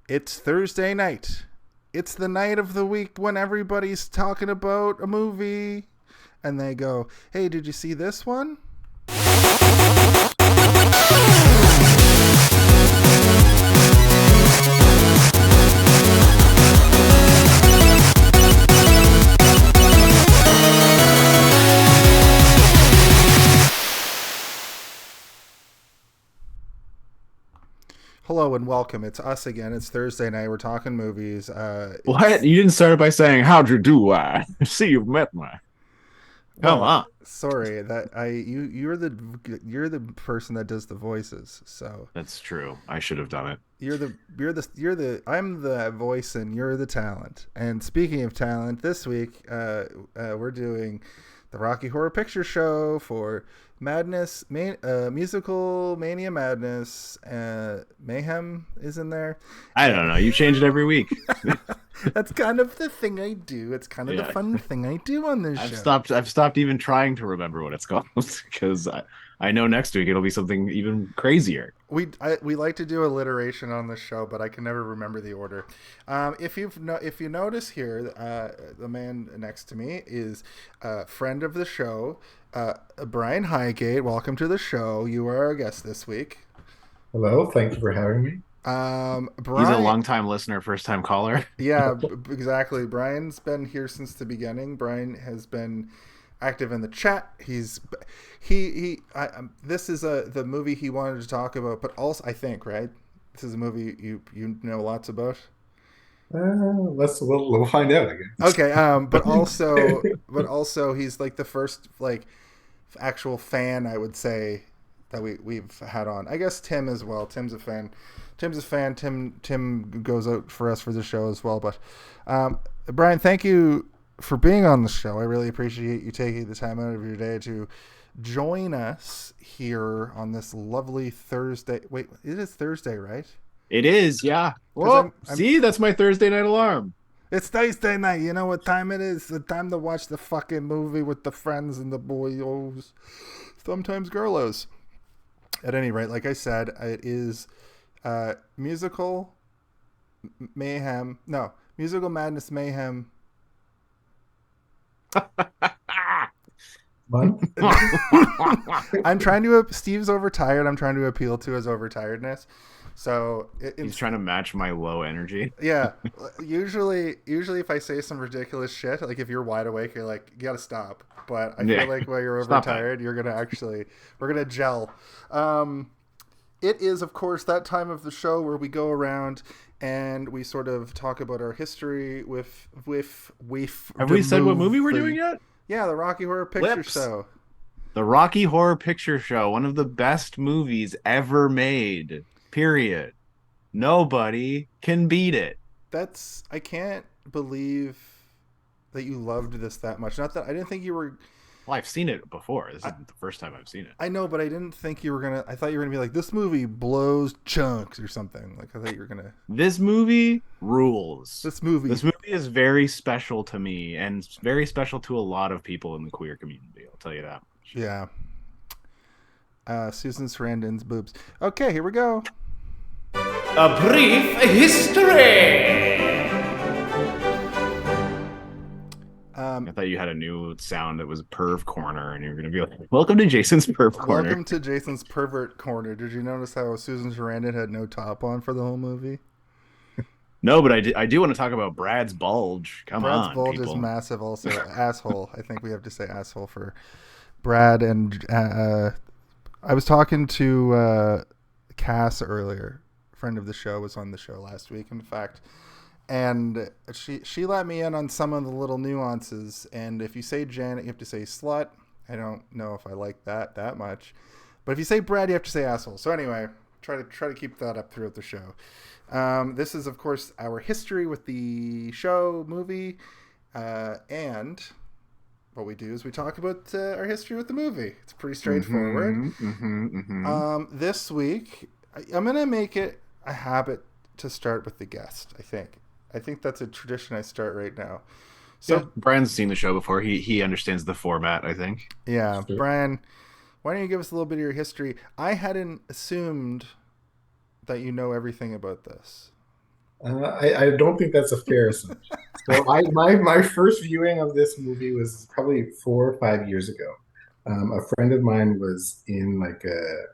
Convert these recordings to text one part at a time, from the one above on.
It's Thursday night. It's the night of the week when everybody's talking about a movie. And they go, hey, did you see this one? Hello and welcome. It's us again. It's Thursday night. We're talking movies. What? You didn't start it by saying, how'd you do? I see you've met me. Come Well, on. sorry that you're the person that does the voices. So That's true. I should have done it. I'm the voice and you're the talent. And speaking of talent, this week we're doing the Rocky Horror Picture Show for musical Mania Madness. Mayhem is in there. I don't know. You change it every week. That's kind of the thing I do. It's kind of the Yeah. fun thing I do on this show. I've stopped even trying to remember what it's called because I know next week it'll be something even crazier. We like to do alliteration on the show, but I can never remember the order. If you notice here, the man next to me is a friend of the show, Brian Highgate. Welcome to the show. You are our guest this week. Hello, thank you for having me. Brian, He's a long-time listener, first-time caller. Yeah, exactly. Brian's been here since the beginning. Brian has been active in the chat. This is the movie he wanted to talk about, but also I think, right? This is a movie you know lots about. We'll find out, I guess. Okay, but also he's like the first like actual fan, I would say, that we've had on. I guess Tim as well. Tim's a fan. Tim goes out for us for the show as well. But Brian, thank you for being on the show. I really appreciate you taking the time out of your day to join us here on this lovely Thursday. Wait, it is Thursday, right? It is, yeah. Well, see, that's my Thursday night alarm. It's Thursday night. You know what time it is? The time to watch the fucking movie with the friends and the boyos, sometimes girlos. At any rate, like I said, it is musical mayhem. No, musical madness mayhem. I'm trying to. Steve's overtired. I'm trying to appeal to his overtiredness. So He's trying to match my low energy. Yeah. Usually, if I say some ridiculous shit, like if you're wide awake, you're like, you gotta stop. But I feel like while you're overtired, we're gonna gel. It is, of course, that time of the show where we go around and we sort of talk about our history with. Have we said what movie we're doing yet? Yeah, the Rocky Horror Picture Show. The Rocky Horror Picture Show, one of the best movies ever made. Period. Nobody can beat it. I can't believe that you loved this that much. Not that I didn't think you were. Well, I've seen it before. This is the first time I've seen it. I know, but I didn't think you were gonna. I thought you were gonna be like, this movie blows chunks or something. Like I thought you were gonna. This movie rules. This movie is very special to me and very special to a lot of people in the queer community. I'll tell you that. Yeah. Susan Sarandon's boobs. Okay, here we go. A brief history. I thought you had a new sound that was Perv Corner, and you're going to be like, welcome to Jason's Perv Corner. Welcome to Jason's Pervert Corner. Did you notice how Susan Sarandon had no top on for the whole movie? No, but I do want to talk about Brad's bulge. Brad's bulge people. Is massive also. Asshole. I think we have to say asshole for Brad. And I was talking to Cass earlier. Friend of the show was on the show last week, in fact. And she let me in on some of the little nuances. And if you say Janet, you have to say slut. I don't know if I like that much. But if you say Brad, you have to say asshole. So anyway, try to keep that up throughout the show. This is, of course, our history with the show, movie. And what we do is we talk about our history with the movie. It's pretty straightforward. This week, I'm going to make it a habit to start with the guest, I think. I think that's a tradition I start right now. So yeah, Brian's seen the show before. He understands the format, I think. Yeah, sure. Brian, why don't you give us a little bit of your history? I hadn't assumed that you know everything about this. I don't think that's a fair assumption. So my first viewing of this movie was probably 4 or 5 years ago. A friend of mine was in like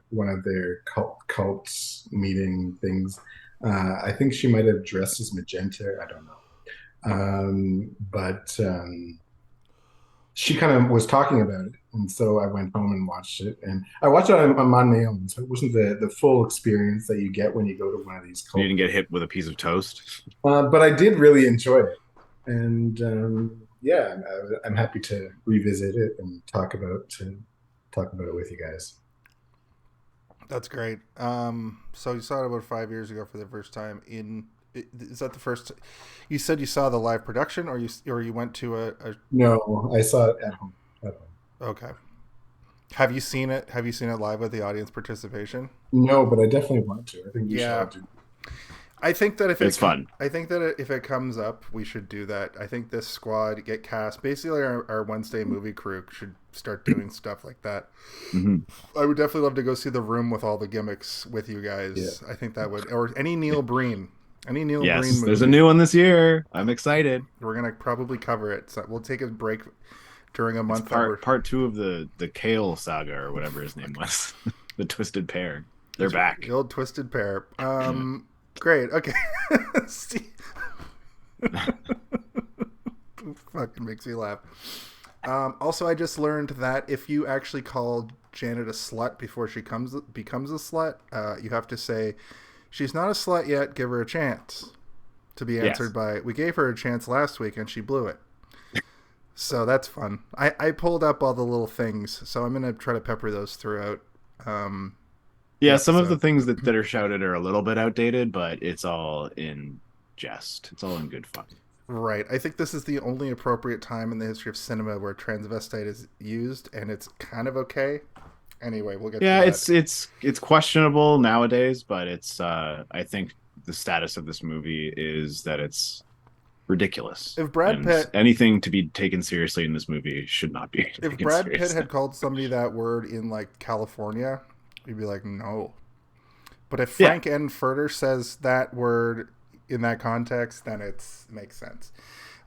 one of their cults meeting things. I think she might have dressed as magenta. I don't know. But she kind of was talking about it, and so I went home and watched it. And I watched it on my own, so it wasn't the full experience that you get when you go to one of these You cult. didn't get hit with a piece of toast. But I did really enjoy it, and yeah, I'm happy to revisit it and talk about it with you guys. That's great. So you saw it about 5 years ago for the first time. Is that the first? You said you saw the live production, or you went to a. No, I saw it at home. At home. Okay. Have you seen it? Have you seen it live with the audience participation? No, but I definitely want to. I think you Yeah. should. I think that if It's fun. I think that if it comes up, we should do that. I think this squad get cast. Basically, our Wednesday movie crew should start doing stuff like that. Mm-hmm. I would definitely love to go see The Room with all the gimmicks with you guys. Yeah. I think that would, or any Neil Breen. Any Neil Breen Yes, movie. there's a new one this year. I'm excited. We're gonna probably cover it. So we'll take a break during a month. It's part two of the Kale saga or whatever his name was. The Twisted Pair. They're back. The old Twisted Pair. Great. Okay. Fucking makes me laugh. Also, I just learned that if you actually call Janet a slut before she becomes a slut, you have to say, "She's not a slut yet. Give her a chance." To be answered by, "We gave her a chance last week and she blew it." So that's fun. I pulled up all the little things, so I'm gonna try to pepper those throughout. Yeah, some of the things that are shouted are a little bit outdated, but it's all in jest. It's all in good fun. Right. I think this is the only appropriate time in the history of cinema where transvestite is used, and it's kind of okay. Anyway, we'll get to that. It's questionable nowadays, but it's I think the status of this movie is that it's ridiculous. If Brad Pitt, anything to be taken seriously in this movie should not be taken if Brad seriously. Pitt had called somebody that word in like California, you'd be like, no. But if Frank-N-Furter says that word in that context, then it makes sense.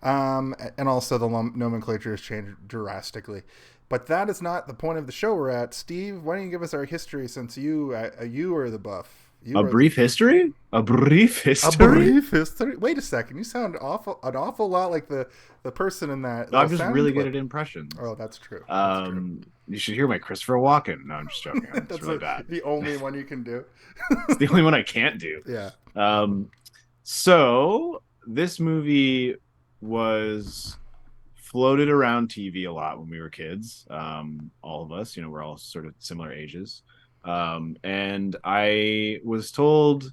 And also the nomenclature has changed drastically. But that is not the point of the show we're at. Steve, why don't you give us our history, since you are the buff. A brief history? A brief history? A brief history? Wait a second. You sound an awful lot like the person in that. No, I'm just really good at impressions. Oh, that's true. You should hear my Christopher Walken. No, I'm just joking. That's really bad. The only one you can do. It's the only one I can't do. Yeah. So this movie was floated around TV a lot when we were kids. All of us, we're all sort of similar ages. And I was told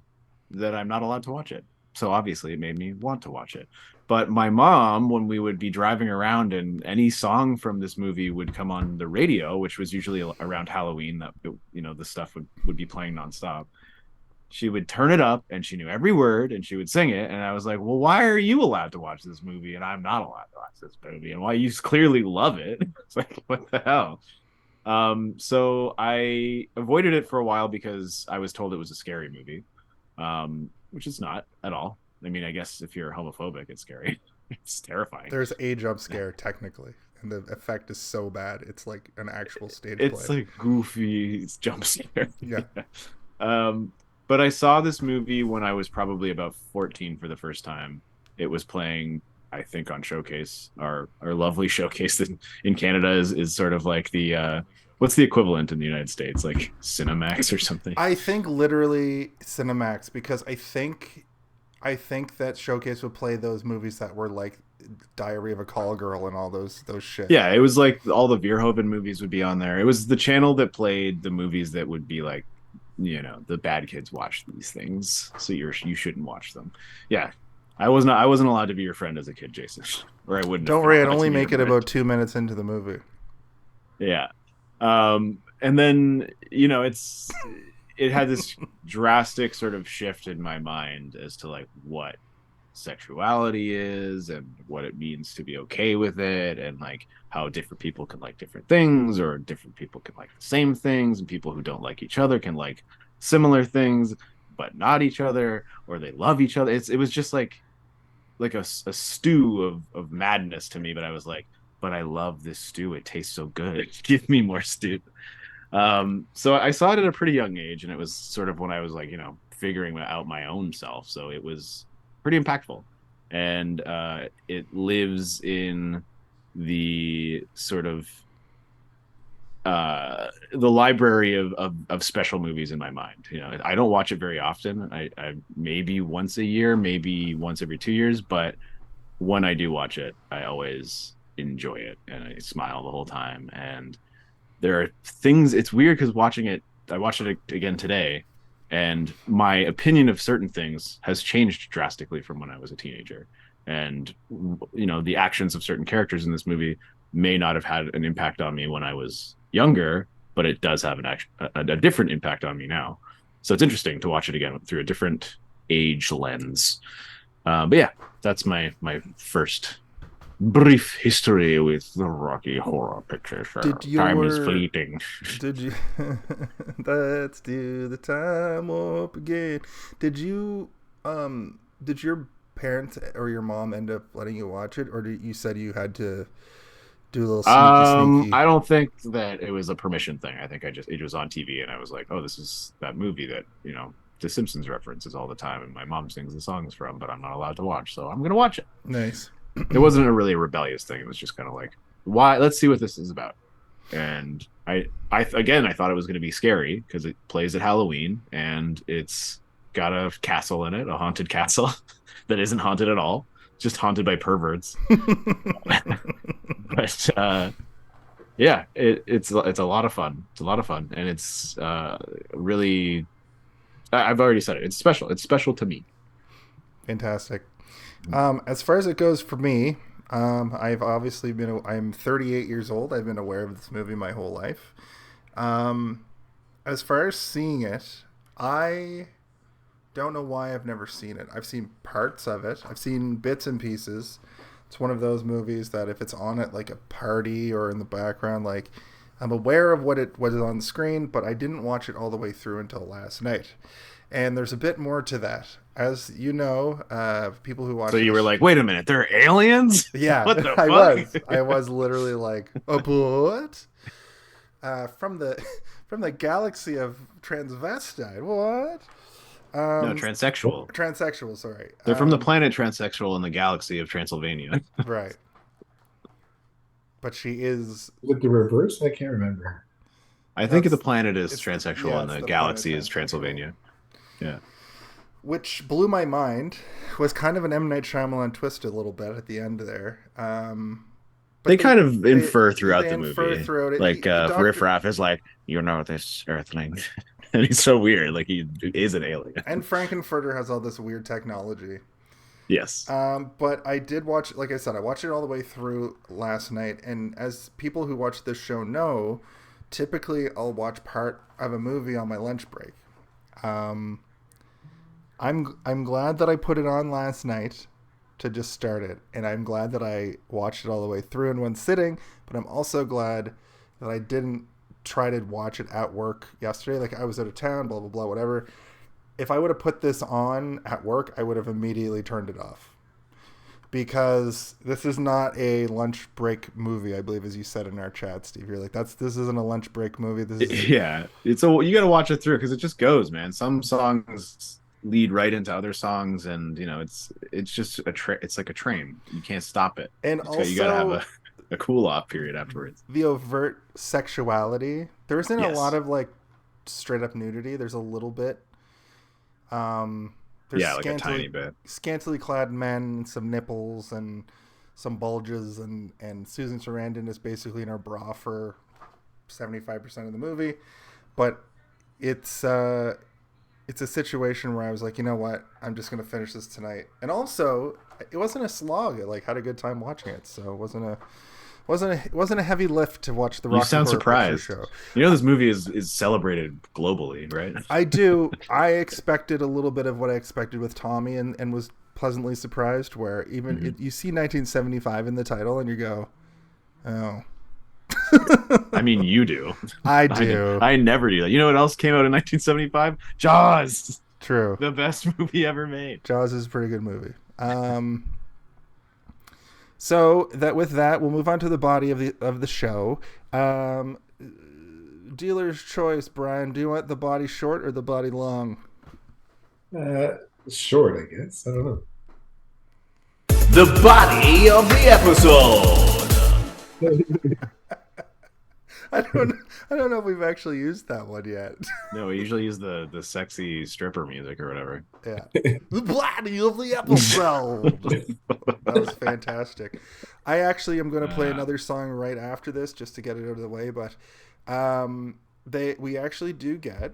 that I'm not allowed to watch it. So obviously it made me want to watch it. But my mom, when we would be driving around and any song from this movie would come on the radio, which was usually around Halloween, that the stuff would be playing nonstop. She would turn it up and she knew every word and she would sing it. And I was like, well, why are you allowed to watch this movie and I'm not allowed to watch this movie? And why you clearly love it? It's like, what the hell? So I avoided it for a while because I was told it was a scary movie, which it's not at all. I mean, I guess if you're homophobic, it's scary. It's terrifying. There's a jump scare technically, and the effect is so bad. It's like an actual stage it's play. Like goofy jump scare. Yeah. But I saw this movie when I was probably about 14 for the first time. It was playing, I think, on Showcase. Our lovely Showcase in Canada is sort of like the what's the equivalent in the United States, like Cinemax or something? I think literally Cinemax, because I think that Showcase would play those movies that were like Diary of a Call Girl and all those shit. Yeah, it was like all the Verhoeven movies would be on there. It was the channel that played the movies that would be like, the bad kids watch these things, so you shouldn't watch them. Yeah. I wasn't allowed to be your friend as a kid, Jason. Or I wouldn't. Don't worry, I'd only make it about 2 minutes into the movie. Yeah. And then, it had this drastic sort of shift in my mind as to like what sexuality is and what it means to be okay with it, and like how different people can like different things, or different people can like the same things, and people who don't like each other can like similar things. but not each other, or they love each other. It was just like a stew of madness to me. But I was like, but I love this stew. It tastes so good. Give me more stew. So I saw it at a pretty young age, and it was sort of when I was like, figuring out my own self. So it was pretty impactful, and it lives in the sort of the library of special movies in my mind. I don't watch it very often. I maybe once a year, maybe once every 2 years, but when I do watch it, I always enjoy it and I smile the whole time. And there are things, it's weird because I watched it again today, and my opinion of certain things has changed drastically from when I was a teenager. And the actions of certain characters in this movie may not have had an impact on me when I was younger, but it does have a different impact on me now. So it's interesting to watch it again through a different age lens. But yeah, that's my first brief history with the Rocky Horror Picture Show. Time is fleeting. Did you? Let's do the time up again. Did you? Did your parents or your mom end up letting you watch it, or you said you had to do a little sneaky? I don't think that it was a permission thing. I think it was on TV, and I was like, oh, this is that movie that The Simpsons references all the time, and my mom sings the songs from, but I'm not allowed to watch, so I'm gonna watch it. Nice. It wasn't a really rebellious thing. It was just kind of like, why? Let's see what this is about. And I thought it was going to be scary because it plays at Halloween and it's got a castle in it, a haunted castle that isn't haunted at all, just haunted by perverts. But yeah, it's a lot of fun. It's a lot of fun, and it's really. I've already said it. It's special. It's special to me. Fantastic. As far as it goes for me, I've obviously I'm 38 years old. I've been aware of this movie my whole life. As far as seeing it, I don't know why I've never seen it. I've seen parts of it. I've seen bits and pieces. It's one of those movies that if it's on at like a party or in the background, like I'm aware of what was on the screen, but I didn't watch it all the way through until last night. And there's a bit more to that. As you know, people who watch. So you were like, "Wait a minute, they're aliens?" Yeah, what the fuck? I was literally like, "What?" From the galaxy of transvestite. What? No, transsexual. Transsexual. Sorry. They're from the planet transsexual in the galaxy of Transylvania. Right. But she is. With the reverse, I can't remember. I think the planet is transsexual and the galaxy is Transylvania. Yeah. Which blew my mind. Was kind of an M. Night Shyamalan twist a little bit at the end there. But they kind of infer throughout the infer movie. Throughout it. Like Riff Raff is like, this Earthling. And he's so weird. Like he is an alien. And Frank-N-Furter has all this weird technology. Yes. But I did watch, like I said, I watched it all the way through last night. And as people who watch this show know, typically I'll watch part of a movie on my lunch break. I'm glad that I put it on last night to just start it, and I'm glad that I watched it all the way through in one sitting, but I'm also glad that I didn't try to watch it at work yesterday. Like, I was out of town, blah, blah, blah, whatever. If I would have put this on at work, I would have immediately turned it off. Because this is not a lunch break movie, I believe, as you said in our chat, Steve. You're like, this isn't a lunch break movie. This is... Yeah, you got to watch it through because it just goes, man. Some songs lead right into other songs, and it's just it's like a train. You can't stop it. And also, you gotta have a cool off period afterwards. The overt sexuality. There isn't a lot of like straight up nudity. There's a little bit. There's like a tiny bit. Scantily clad men, some nipples and some bulges, and Susan Sarandon is basically in her bra for 75% of the movie. But it's a situation where I was like, you know what? I'm just going to finish this tonight. And also, it wasn't a slog. I had a good time watching it. So it wasn't a heavy lift to watch the Rocky Horror Picture Show. This movie is celebrated globally, right? I do. I expected a little bit of what I expected with Tommy, and was pleasantly surprised where even you see 1975 in the title and you go, oh. I mean, you do. I do. I never do that. You know what else came out in 1975? Jaws. True. The best movie ever made. Jaws is a pretty good movie. So that with that, we'll move on to the body of the show. Dealer's choice, Brian. Do you want the body short or the body long? Short, I guess. I don't know. The body of the episode. I don't know if we've actually used that one yet. No, we usually use the sexy stripper music or whatever. Yeah. The body of the episode. That was fantastic. I actually am going to play another song right after this just to get it out of the way, but we actually do get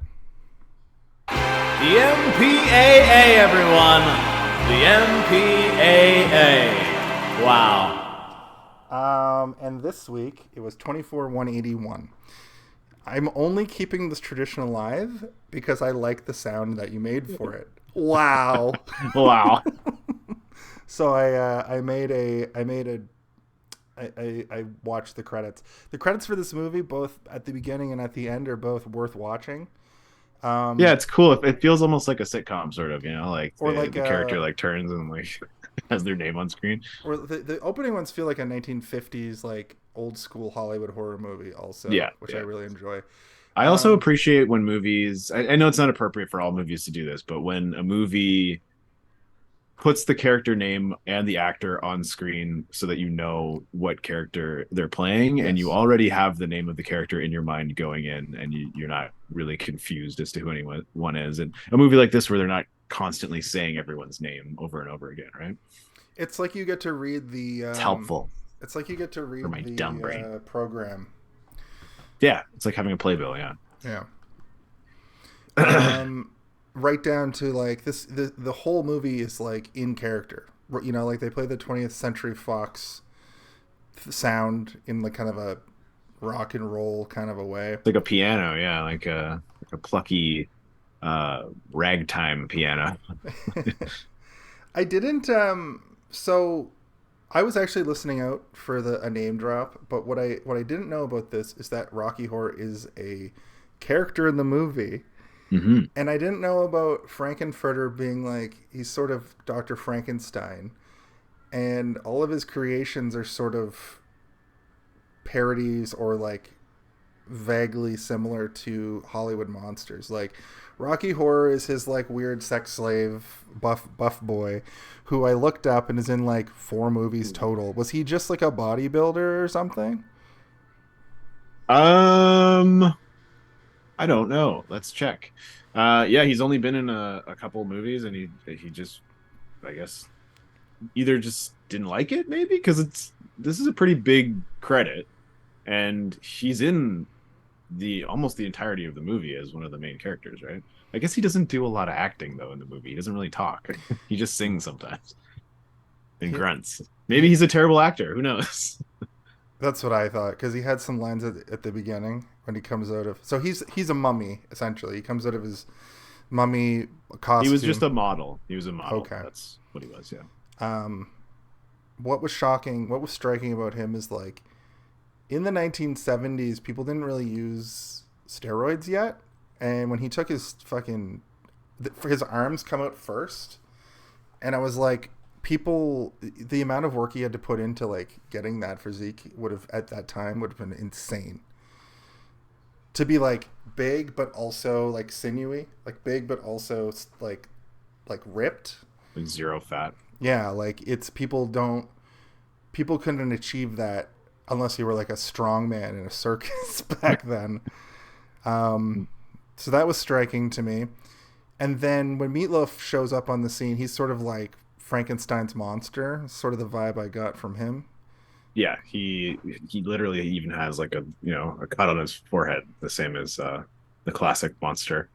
The MPAA, everyone. The MPAA. Wow. And this week it was 24,181. I'm only keeping this tradition alive because I like the sound that you made for it. Wow. Wow. So I watched the credits. The credits for this movie, both at the beginning and at the end, are both worth watching. Yeah, it's cool. It feels almost like a sitcom, sort of, like or the, like the character like turns and like has their name on screen. Or the opening ones feel like a 1950s like old school Hollywood horror movie also, which I really enjoy. I also appreciate when movies, I know it's not appropriate for all movies to do this, but when a movie puts the character name and the actor on screen so that you know what character they're playing, and you already have the name of the character in your mind going in, and you're not really confused as to who anyone is. And a movie like this where they're not constantly saying everyone's name over and over again, right? It's like you get to read the... it's helpful. It's like you get to read my dumb brain. Program. Yeah, it's like having a playbill, yeah. Yeah. Right down to like this, the whole movie is like in character. Like they play the 20th Century Fox sound in like kind of a rock and roll kind of a way. It's like a piano, yeah, like a plucky ragtime piano. I didn't. So I was actually listening out for a name drop, but what I didn't know about this is that Rocky Horror is a character in the movie. Mm-hmm. And I didn't know about Frank-N-Furter being like, he's sort of Dr. Frankenstein. And all of his creations are sort of parodies or like vaguely similar to Hollywood monsters. Like Rocky Horror is his like weird sex slave buff boy who I looked up and is in like 4 movies total. Was he just like a bodybuilder or something? I don't know. Let's check. Yeah, he's only been in a couple movies, and he just, I guess, either just didn't like it, maybe, because this is a pretty big credit, and he's in almost the entirety of the movie as one of the main characters, right? I guess he doesn't do a lot of acting though in the movie. He doesn't really talk. He just sings sometimes and grunts. Maybe he's a terrible actor. Who knows? That's what I thought, because he had some lines at the beginning when he comes out of... So he's a mummy, essentially. He comes out of his mummy costume. He was just a model. He was a model. Okay. That's what he was, yeah. What was shocking, what was striking about him is, like, in the 1970s, people didn't really use steroids yet. And when he took his his arms come out first, and I was like... the amount of work he had to put into like getting that physique at that time would have been insane. To be like big but also like sinewy, like big but also like ripped, like zero fat. Yeah, like people couldn't achieve that unless you were like a strong man in a circus back then. So that was striking to me. And then when Meatloaf shows up on the scene, he's sort of like Frankenstein's monster, sort of the vibe I got from him. Yeah, he literally even has like a cut on his forehead, the same as the classic monster.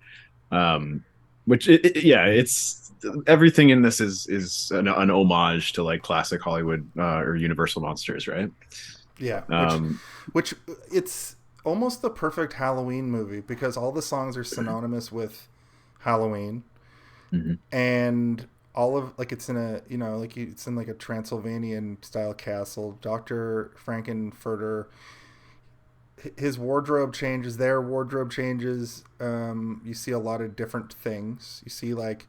Which it's everything in this is an homage to like classic Hollywood or Universal monsters, right? Yeah, which it's almost the perfect Halloween movie because all the songs are synonymous with Halloween, and all of like it's in a it's in like a Transylvanian style castle. Dr. Frank-N-Furter, his wardrobe changes, their wardrobe changes. You see a lot of different things. You see like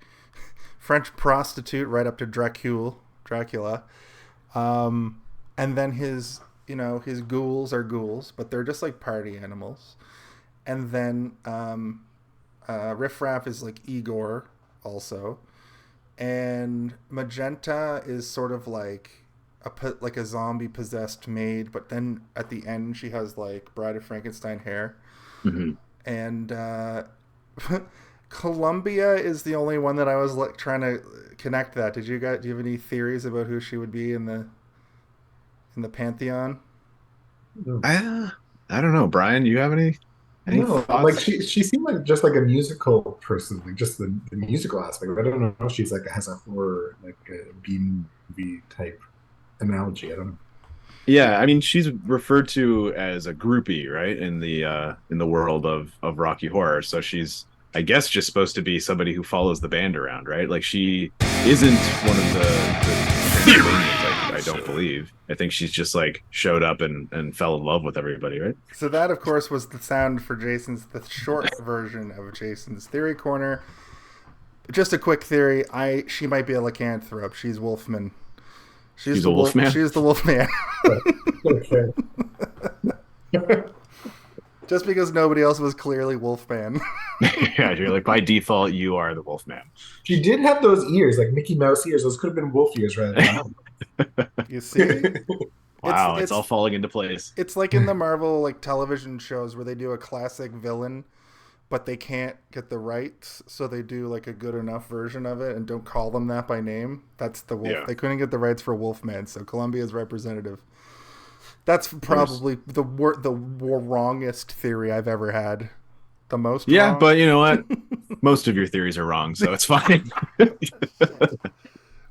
French prostitute right up to Dracula. And then his ghouls are ghouls, but they're just like party animals. And then Riff Raff is like Igor also. And Magenta is sort of like a zombie possessed maid, but then at the end she has like Bride of Frankenstein hair. Mm-hmm. And Columbia is the only one that I was like trying to connect that. Do you have any theories about who she would be in the pantheon? I don't know, Brian. Do you have any No, thoughts? like she seemed like just like a musical person, like just the musical aspect. I don't know if she's like has a horror like a B movie type analogy. I don't know. Yeah, I mean, she's referred to as a groupie, right, in the world of Rocky Horror. So she's, I guess, just supposed to be somebody who follows the band around, right? Like she isn't one of the Transylvanians, I don't believe. I think she's just like showed up and fell in love with everybody, right? So that, of course, was the sound for the short version of Jason's Theory Corner. Just a quick theory: she might be a lycanthrope. She's Wolfman. She's the Wolfman. She's the Wolfman. Just because nobody else was clearly Wolfman. Yeah, you're like by default you are the Wolfman. She did have those ears, like Mickey Mouse ears. Those could have been wolf ears, right? You see? Wow, it's all falling into place. It's like in the Marvel like television shows where they do a classic villain, but they can't get the rights, so they do like a good enough version of it and don't call them that by name. That's the Wolf. Yeah. They couldn't get the rights for Wolfman, so Columbia's representative. That's probably the wrongest theory I've ever had. The most wrong. But you know what? Most of your theories are wrong, so it's fine.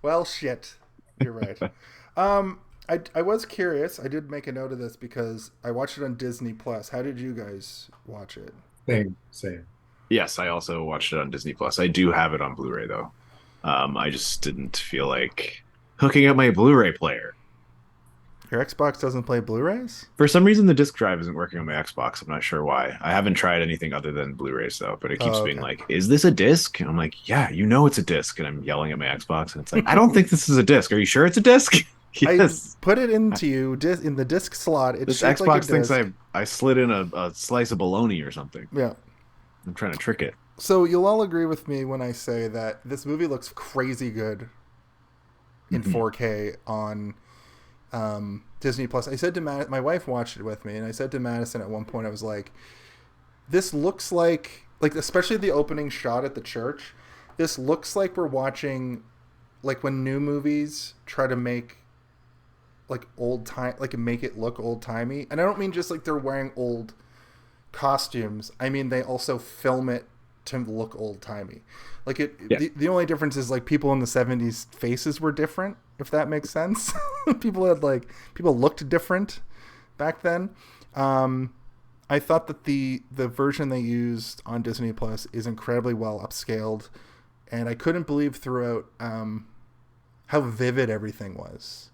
Well, shit. You're right. I was curious. I did make a note of this because I watched it on Disney Plus. How did you guys watch it? Same. Yes, I also watched it on Disney Plus. I do have it on Blu-ray though. I just didn't feel like hooking up my Blu-ray player. Your Xbox doesn't play Blu-rays? For some reason, the disc drive isn't working on my Xbox. I'm not sure why. I haven't tried anything other than Blu-rays though, but it keeps being like, "Is this a disc?" And I'm like, "Yeah, you know it's a disc." And I'm yelling at my Xbox, and it's like, "I don't think this is a disc. Are you sure it's a disc?" Yes. I put it into you in the disc slot. It's This shaped Xbox like a thinks disc. I slid in a slice of bologna or something. Yeah. I'm trying to trick it. So you'll all agree with me when I say that this movie looks crazy good in 4K on Disney Plus. I said to my wife watched it with me, and I said to Madison at one point, I was like, "This looks like especially the opening shot at the church. This looks like we're watching like when new movies try to make like old time, like make it look old timey. And I don't mean just like they're wearing old costumes. I mean they also film it to look old timey. Like the only difference is like people in the 70s faces were different, if that makes sense. people looked different back then. I thought that the version they used on Disney Plus is incredibly well upscaled, and I couldn't believe throughout how vivid everything was.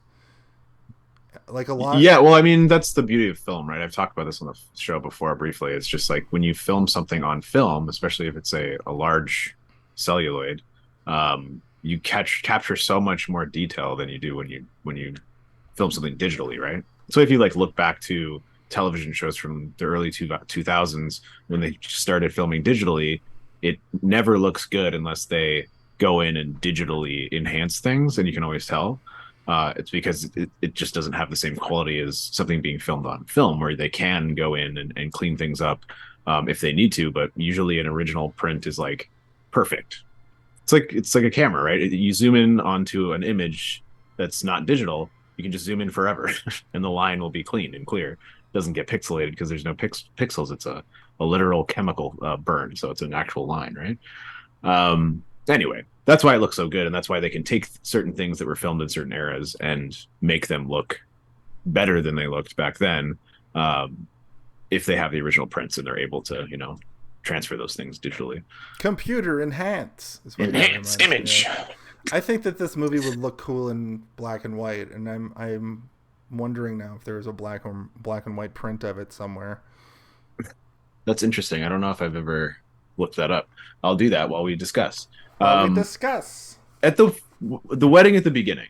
Like a lot. Yeah, well, I mean, that's the beauty of film, right? I've talked about this on the show before briefly. It's just like when you film something on film, especially if it's a large celluloid, you capture so much more detail than you do when you film something digitally, right? So if you like look back to television shows from the early 2000s when they started filming digitally, it never looks good unless they go in and digitally enhance things, and you can always tell. It's because it just doesn't have the same quality as something being filmed on film, where they can go in and clean things up if they need to, but usually an original print is like perfect. It's like a camera, right? You zoom in onto an image that's not digital, you can just zoom in forever and the line will be clean and clear. It doesn't get pixelated because there's no pixels. It's a literal chemical burn, so it's an actual line, right? Anyway, that's why it looks so good, and that's why they can take certain things that were filmed in certain eras and make them look better than they looked back then, if they have the original prints and they're able to, transfer those things digitally. Computer enhance is what Enhance image. I think that this movie would look cool in black and white, and I'm wondering now if there's a black and white print of it somewhere. That's interesting. I don't know if I've ever looked that up. I'll do that while we discuss. While we discuss. At the wedding at the beginning,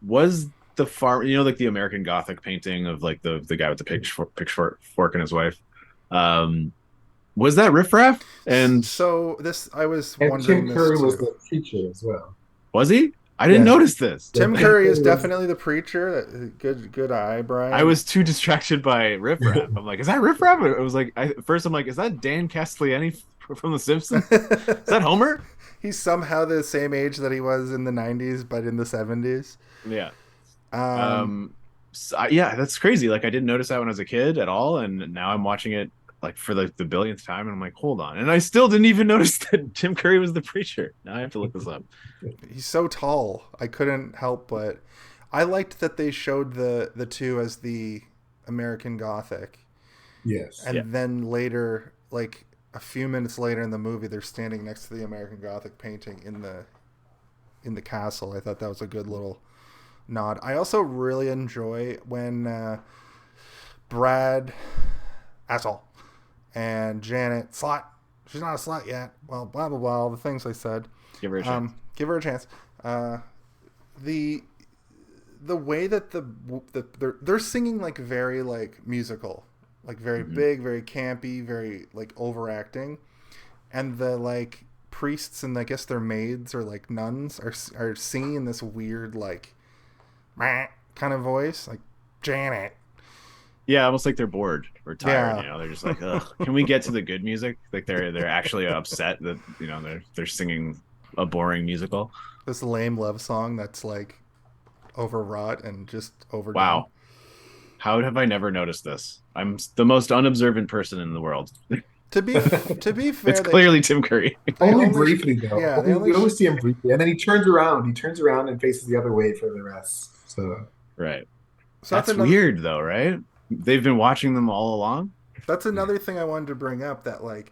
was the farm, like the American Gothic painting of like the guy with the pitchfork and his wife, was that riffraff? And so I was and wondering. Tim Curry this was too. the preacher as well. Was he? I didn't notice this. Tim Curry is definitely the preacher. Good eye, Brian. I was too distracted by riffraff. I'm like, is that riffraff? It was like, first I'm like, is that Dan Castellani from The Simpsons? Is that Homer? He's somehow the same age that he was in the 90s, but in the 70s. Yeah. Yeah, that's crazy. Like, I didn't notice that when I was a kid at all, and now I'm watching it like for the billionth time, and I'm like, hold on. And I still didn't even notice that Tim Curry was the preacher. Now I have to look this up. He's so tall. I couldn't help but I liked that they showed the two as the American Gothic. Yes. And then later, like a few minutes later in the movie, they're standing next to the American Gothic painting in the castle. I thought that was a good little nod. I also really enjoy when Brad, asshole, and Janet, slut, she's not a slut yet. Well, blah blah blah, all the things I said. Give her a chance. Give her a chance. The way that they're singing like very like musical, like very big, very campy, very like overacting, and the like priests and I guess their maids or like nuns are singing in this weird like kind of voice, like Janet. Yeah, almost like they're bored or tired. Yeah. They're just like, ugh, can we get to the good music? Like they're actually upset that they're singing a boring musical. This lame love song that's like overwrought and just overdone. Wow, how have I never noticed this? I'm the most unobservant person in the world. To be fair, it's clearly Tim Curry. Only briefly though. Yeah, we only see him briefly, and then he turns around. He turns around and faces the other way for the rest. So right. So that's weird though, right? They've been watching them all along. That's another thing I wanted to bring up, that like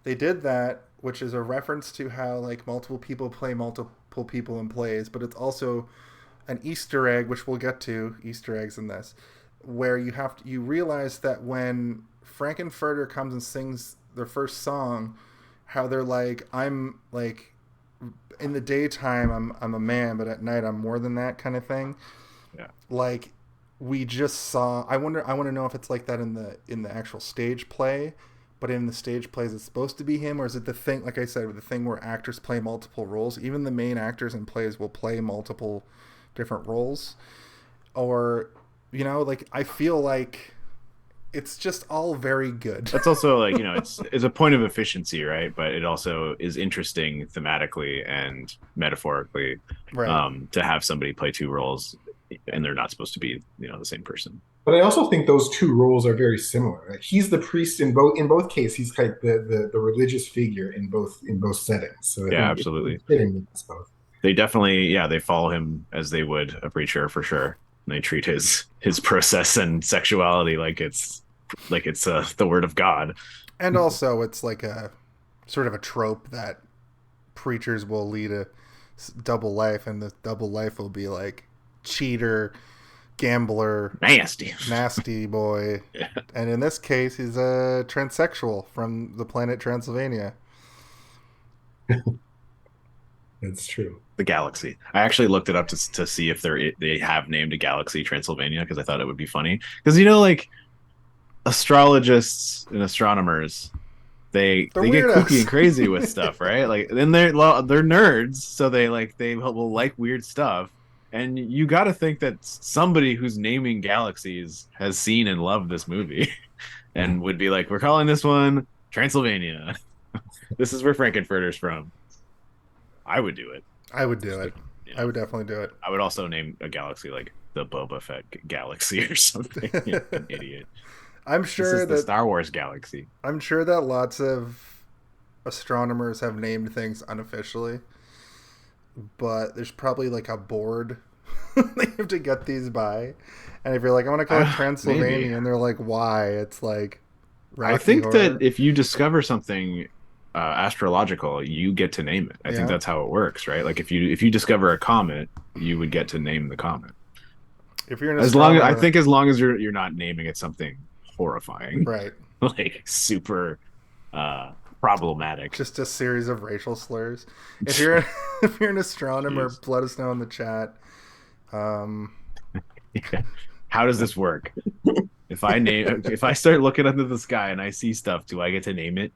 they did that, which is a reference to how like multiple people play multiple people in plays, but it's also an Easter egg, which we'll get to Easter eggs in this, where you realize that when Frank-N-Furter comes and sings their first song, how they're like, I'm like in the daytime I'm a man, but at night I'm more than that kind of thing. Yeah. Like we just saw. I want to know if it's like that in the actual stage play, but in the stage plays it's supposed to be him, or is it the thing, like I said, the thing where actors play multiple roles? Even the main actors in plays will play multiple different roles, or like I feel like it's just all very good. That's also like it's a point of efficiency, right? But it also is interesting thematically and metaphorically, right. To have somebody play two roles. And they're not supposed to be, the same person. But I also think those two roles are very similar. Like he's the priest in both cases. He's like the religious figure in both settings. So yeah, absolutely. They definitely, they follow him as they would a preacher for sure. And they treat his process and sexuality like it's the word of God. And also, it's like a sort of a trope that preachers will lead a double life, and the double life will be like cheater, gambler, nasty boy. Yeah. And in this case, he's a transsexual from the planet Transylvania. That's true. The galaxy. I actually looked it up to see if they have named a galaxy Transylvania, because I thought it would be funny. Because like astrologists and astronomers, they get kooky and crazy with stuff, right? Like then they're nerds, so they will like weird stuff. And you got to think that somebody who's naming galaxies has seen and loved this movie and would be like, we're calling this one Transylvania. This is where Frank-N-Furter's from. I would do it. I would do it. I would definitely do it. I would also name a galaxy like the Boba Fett galaxy or something. An idiot. I'm sure the Star Wars galaxy. I'm sure that lots of astronomers have named things unofficially, but there's probably like a board they have to get these by. And if you're like, I want to call it Transylvania, maybe. And they're like, why? It's like Rocky I think Horror. that if you discover something astrological, you get to name it. I think that's how it works, right? Like if you discover a comet, you would get to name the comet. If you're an as long as you're not naming it something horrifying, right? like super problematic. Just a series of racial slurs. If you're if you're an astronomer, Jeez. let us know in the chat. How does this work? If I start looking under the sky and I see stuff, do I get to name it?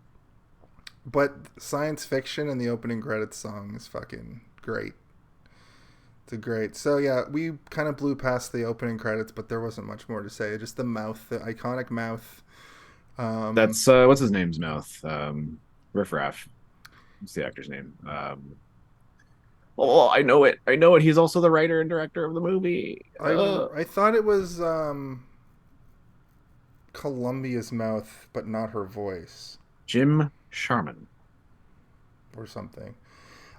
But science fiction and the opening credits song is fucking great. It's a great. So yeah, we kind of blew past the opening credits, but there wasn't much more to say. Just the mouth, the iconic mouth. That's what's his name's mouth? Riff Raff. What's the actor's name? Oh, I know it. I know it. He's also the writer and director of the movie. I thought it was Columbia's mouth, but not her voice. Jim Sharman Or something.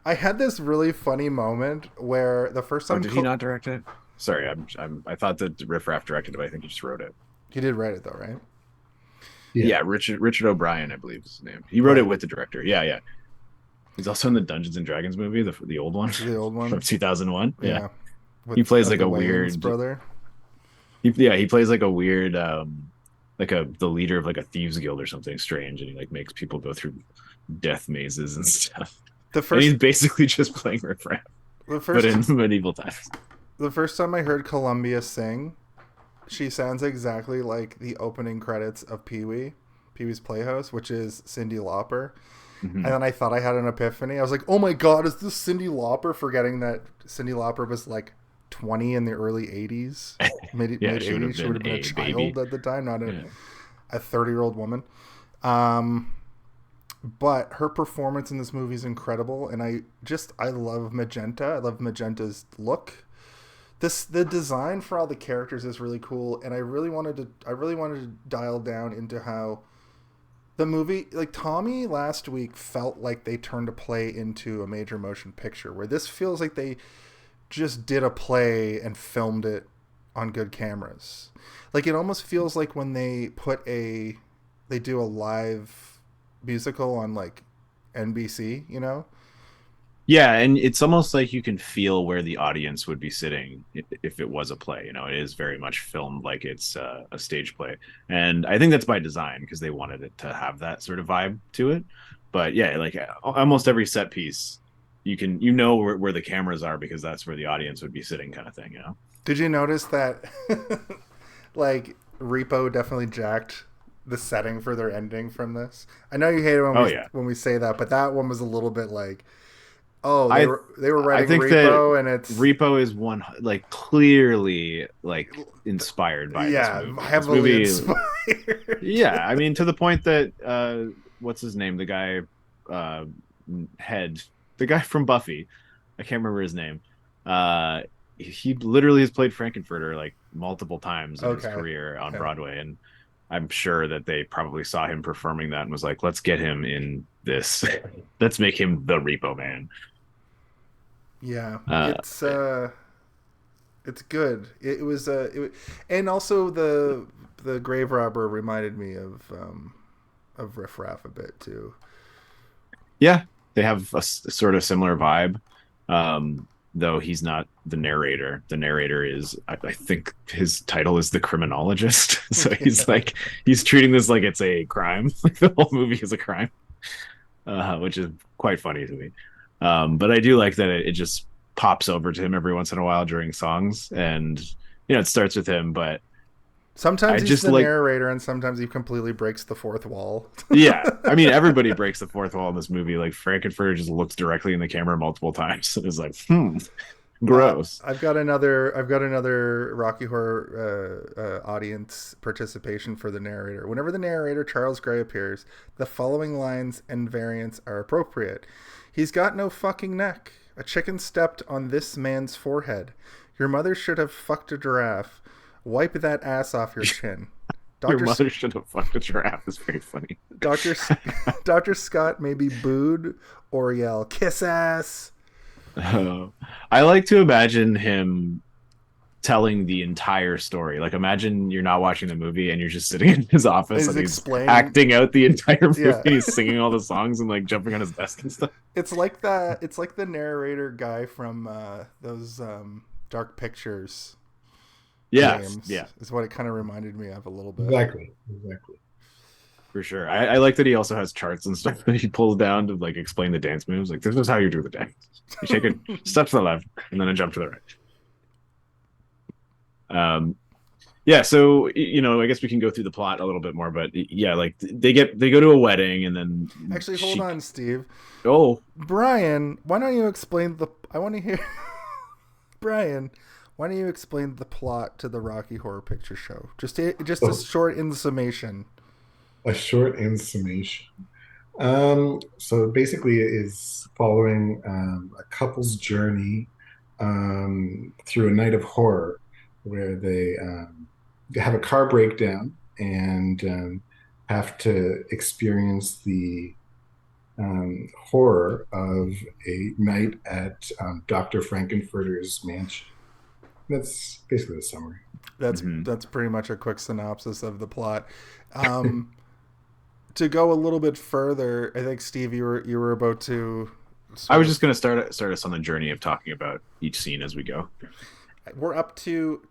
I had this really funny moment where the first time did he not direct it? Sorry, I thought that Riff Raff directed it, but I think he just wrote it. He did write it though, right? Yeah, Richard O'Brien, I believe is his name. He wrote it with the director. Yeah. He's also in the Dungeons and Dragons movie, the old one. The old one from 2001. Yeah. With, he plays like a Williams weird brother. He plays like a weird the leader of like a thieves guild or something strange, and he like makes people go through death mazes and stuff. And he's basically just playing Riff Raff, but in medieval times. The first time I heard Columbia sing, she sounds exactly like the opening credits of Pee-wee's Playhouse, which is Cyndi Lauper. Mm-hmm. And then I thought I had an epiphany. I was like, oh my God, is this Cyndi Lauper? Forgetting that Cyndi Lauper was like 20 in the early 80s. Mid-80s. She would have been a child baby at the time, not a 30-year-old woman. But her performance in this movie is incredible, and I love Magenta. I love Magenta's look. The design for all the characters is really cool, and I really wanted to dial down into how the movie, like Tommy last week, felt like they turned a play into a major motion picture, where this feels like they just did a play and filmed it on good cameras. Like it almost feels like when they do a live musical on like NBC, you know? Yeah, and it's almost like you can feel where the audience would be sitting if it was a play. You know, it is very much filmed like it's a stage play, and I think that's by design because they wanted it to have that sort of vibe to it. But yeah, like almost every set piece, you know where the cameras are because that's where the audience would be sitting, kind of thing. You know? Did you notice that? Like Repo definitely jacked the setting for their ending from this. I know you hate it when we say that, but that one was a little bit like. Oh, they were writing Repo, and it's Repo is one like clearly like inspired by this movie. Heavily inspired. Yeah, I mean to the point that what's his name? The guy the guy from Buffy. I can't remember his name. He literally has played Frank-N-Furter like multiple times in his career on Broadway, and I'm sure that they probably saw him performing that and was like, let's get him in this. Let's make him the Repo Man. Yeah, it's good. It was and also the grave robber reminded me of Riff Raff a bit too. Yeah, they have a sort of similar vibe. Though he's not the narrator. The narrator is, I think his title is the criminologist. So he's treating this like it's a crime. Like the whole movie is a crime, which is quite funny to me. But I do like that it just pops over to him every once in a while during songs, and it starts with him, but sometimes he's the narrator, and sometimes he completely breaks the fourth wall. Yeah, I mean everybody breaks the fourth wall in this movie. Like Frank-N-Furter just looks directly in the camera multiple times and is like, gross. I've got another Rocky Horror audience participation for the narrator. Whenever the narrator Charles Gray appears, the following lines and variants are appropriate. He's got no fucking neck. A chicken stepped on this man's forehead. Your mother should have fucked a giraffe. Wipe that ass off your chin. Your mother should have fucked a giraffe. Is very funny. Dr. Scott may be booed or yell, kiss ass. I like to imagine him telling the entire story. Like imagine you're not watching the movie and you're just sitting in his office and he's acting out the entire movie. Yeah. He's singing all the songs and like jumping on his desk and stuff. It's like the narrator guy from those Dark Pictures. Yes, yeah, is what it kind of reminded me of a little bit. Exactly. For sure. I like that he also has charts and stuff that he pulls down to like explain the dance moves. Like this is how you do the dance. You take a step to the left and then a jump to the right. Yeah, so I guess we can go through the plot a little bit more, but yeah, like they go to a wedding and then Actually, hold on, Steve. Oh, Brian, why don't you explain I want to hear Brian, why don't you explain the plot to the Rocky Horror Picture Show? Just a short in summation. A short in summation. So basically, it is following a couple's journey through a night of horror, where they have a car breakdown and have to experience the horror of a night at Dr. Frank-N-Furter's mansion. That's basically the summary. That's pretty much a quick synopsis of the plot. To go a little bit further, I think Steve, you were about to. I was just going to start us on the journey of talking about each scene as we go. We're up to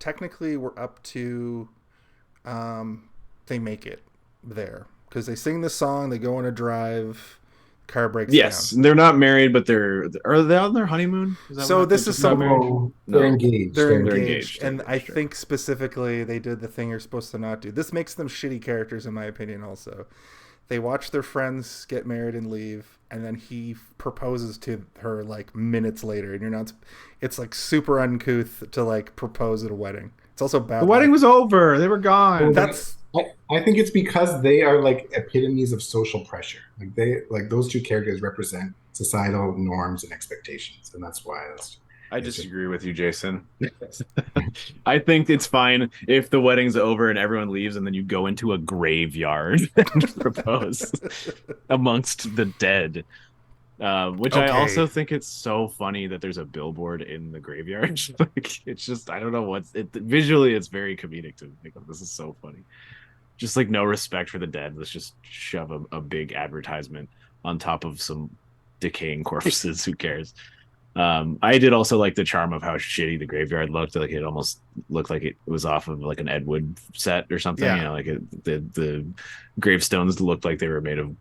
they make it there because they sing the song, they go on a drive, car breaks down. They're not married, but are they on their honeymoon? So this is something they're engaged. They're engaged. And I think specifically they did the thing you're supposed to not do. This makes them shitty characters in my opinion also. They watch their friends get married and leave, and then he proposes to her like minutes later, and it's like super uncouth to like propose at a wedding. It's also bad. The wedding was over. They were gone. I think it's because they are like epitomes of social pressure. Like those two characters represent societal norms and expectations, and that's why I disagree with you, Jason. I think it's fine if the wedding's over and everyone leaves and then you go into a graveyard and propose amongst the dead. Which okay. I also think it's so funny that there's a billboard in the graveyard. Like, it's just, I don't know visually it's very comedic to think of. This is so funny. Just like no respect for the dead. Let's just shove a big advertisement on top of some decaying corpses. Who cares? I did also like the charm of how shitty the graveyard looked. Like it almost looked like it was off of like an Ed Wood set or something. Yeah. The gravestones looked like they were made of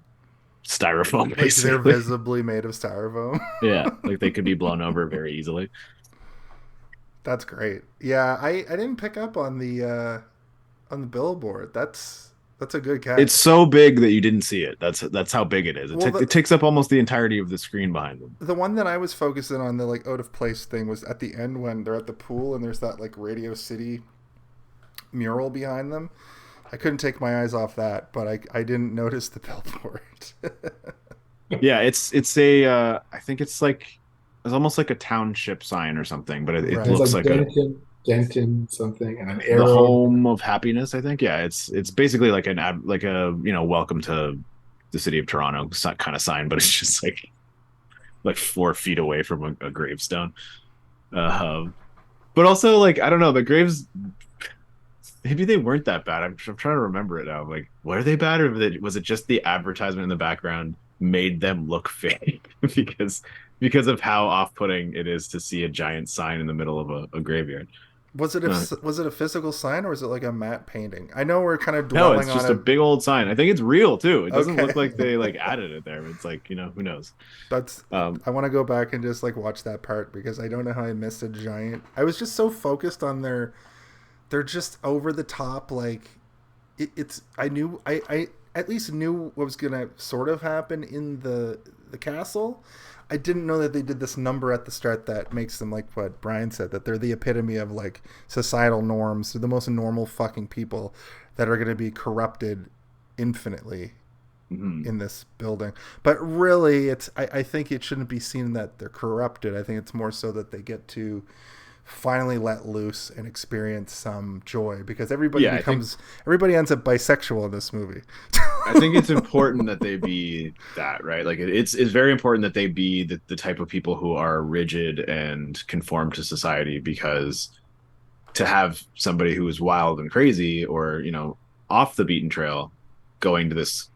styrofoam. Like they're visibly made of styrofoam. Yeah, like they could be blown over very easily. That's great. Yeah, I didn't pick up on the billboard. That's a good catch. It's so big that you didn't see it. That's how big it is. It takes up almost the entirety of the screen behind them. The one that I was focusing on, the like out of place thing, was at the end when they're at the pool and there's that like Radio City mural behind them. I couldn't take my eyes off that, but I didn't notice the billboard. Yeah, it's I think it's almost like a township sign or something, but it looks like Denton something and an arrow. The home of happiness, I think. Yeah, it's basically like a welcome to the city of Toronto kind of sign, but it's just like 4 feet away from a gravestone. But also, like, I don't know, the graves, maybe they weren't that bad. I'm trying to remember it now. Like, were they bad, or was it just the advertisement in the background made them look fake because of how off-putting it is to see a giant sign in the middle of a graveyard? Was it a physical sign, or is it like a matte painting? I know we're kind of dwelling on No, it's just a big old sign. I think it's real too. It doesn't look like they like added it there. It's like, who knows? That's I want to go back and just like watch that part because I don't know how I missed a giant. I was just so focused on they're just over the top. Like I at least knew what was gonna sort of happen in the castle. I didn't know that they did this number at the start that makes them, like what Brian said, that they're the epitome of like societal norms. They're the most normal fucking people that are going to be corrupted infinitely in this building. But really, I think it shouldn't be seen that they're corrupted. I think it's more so that they get to finally let loose and experience some joy, because everybody ends up bisexual in this movie. I think it's important that they be that, right? Like it's very important that they be the type of people who are rigid and conform to society, because to have somebody who is wild and crazy or, off the beaten trail going to this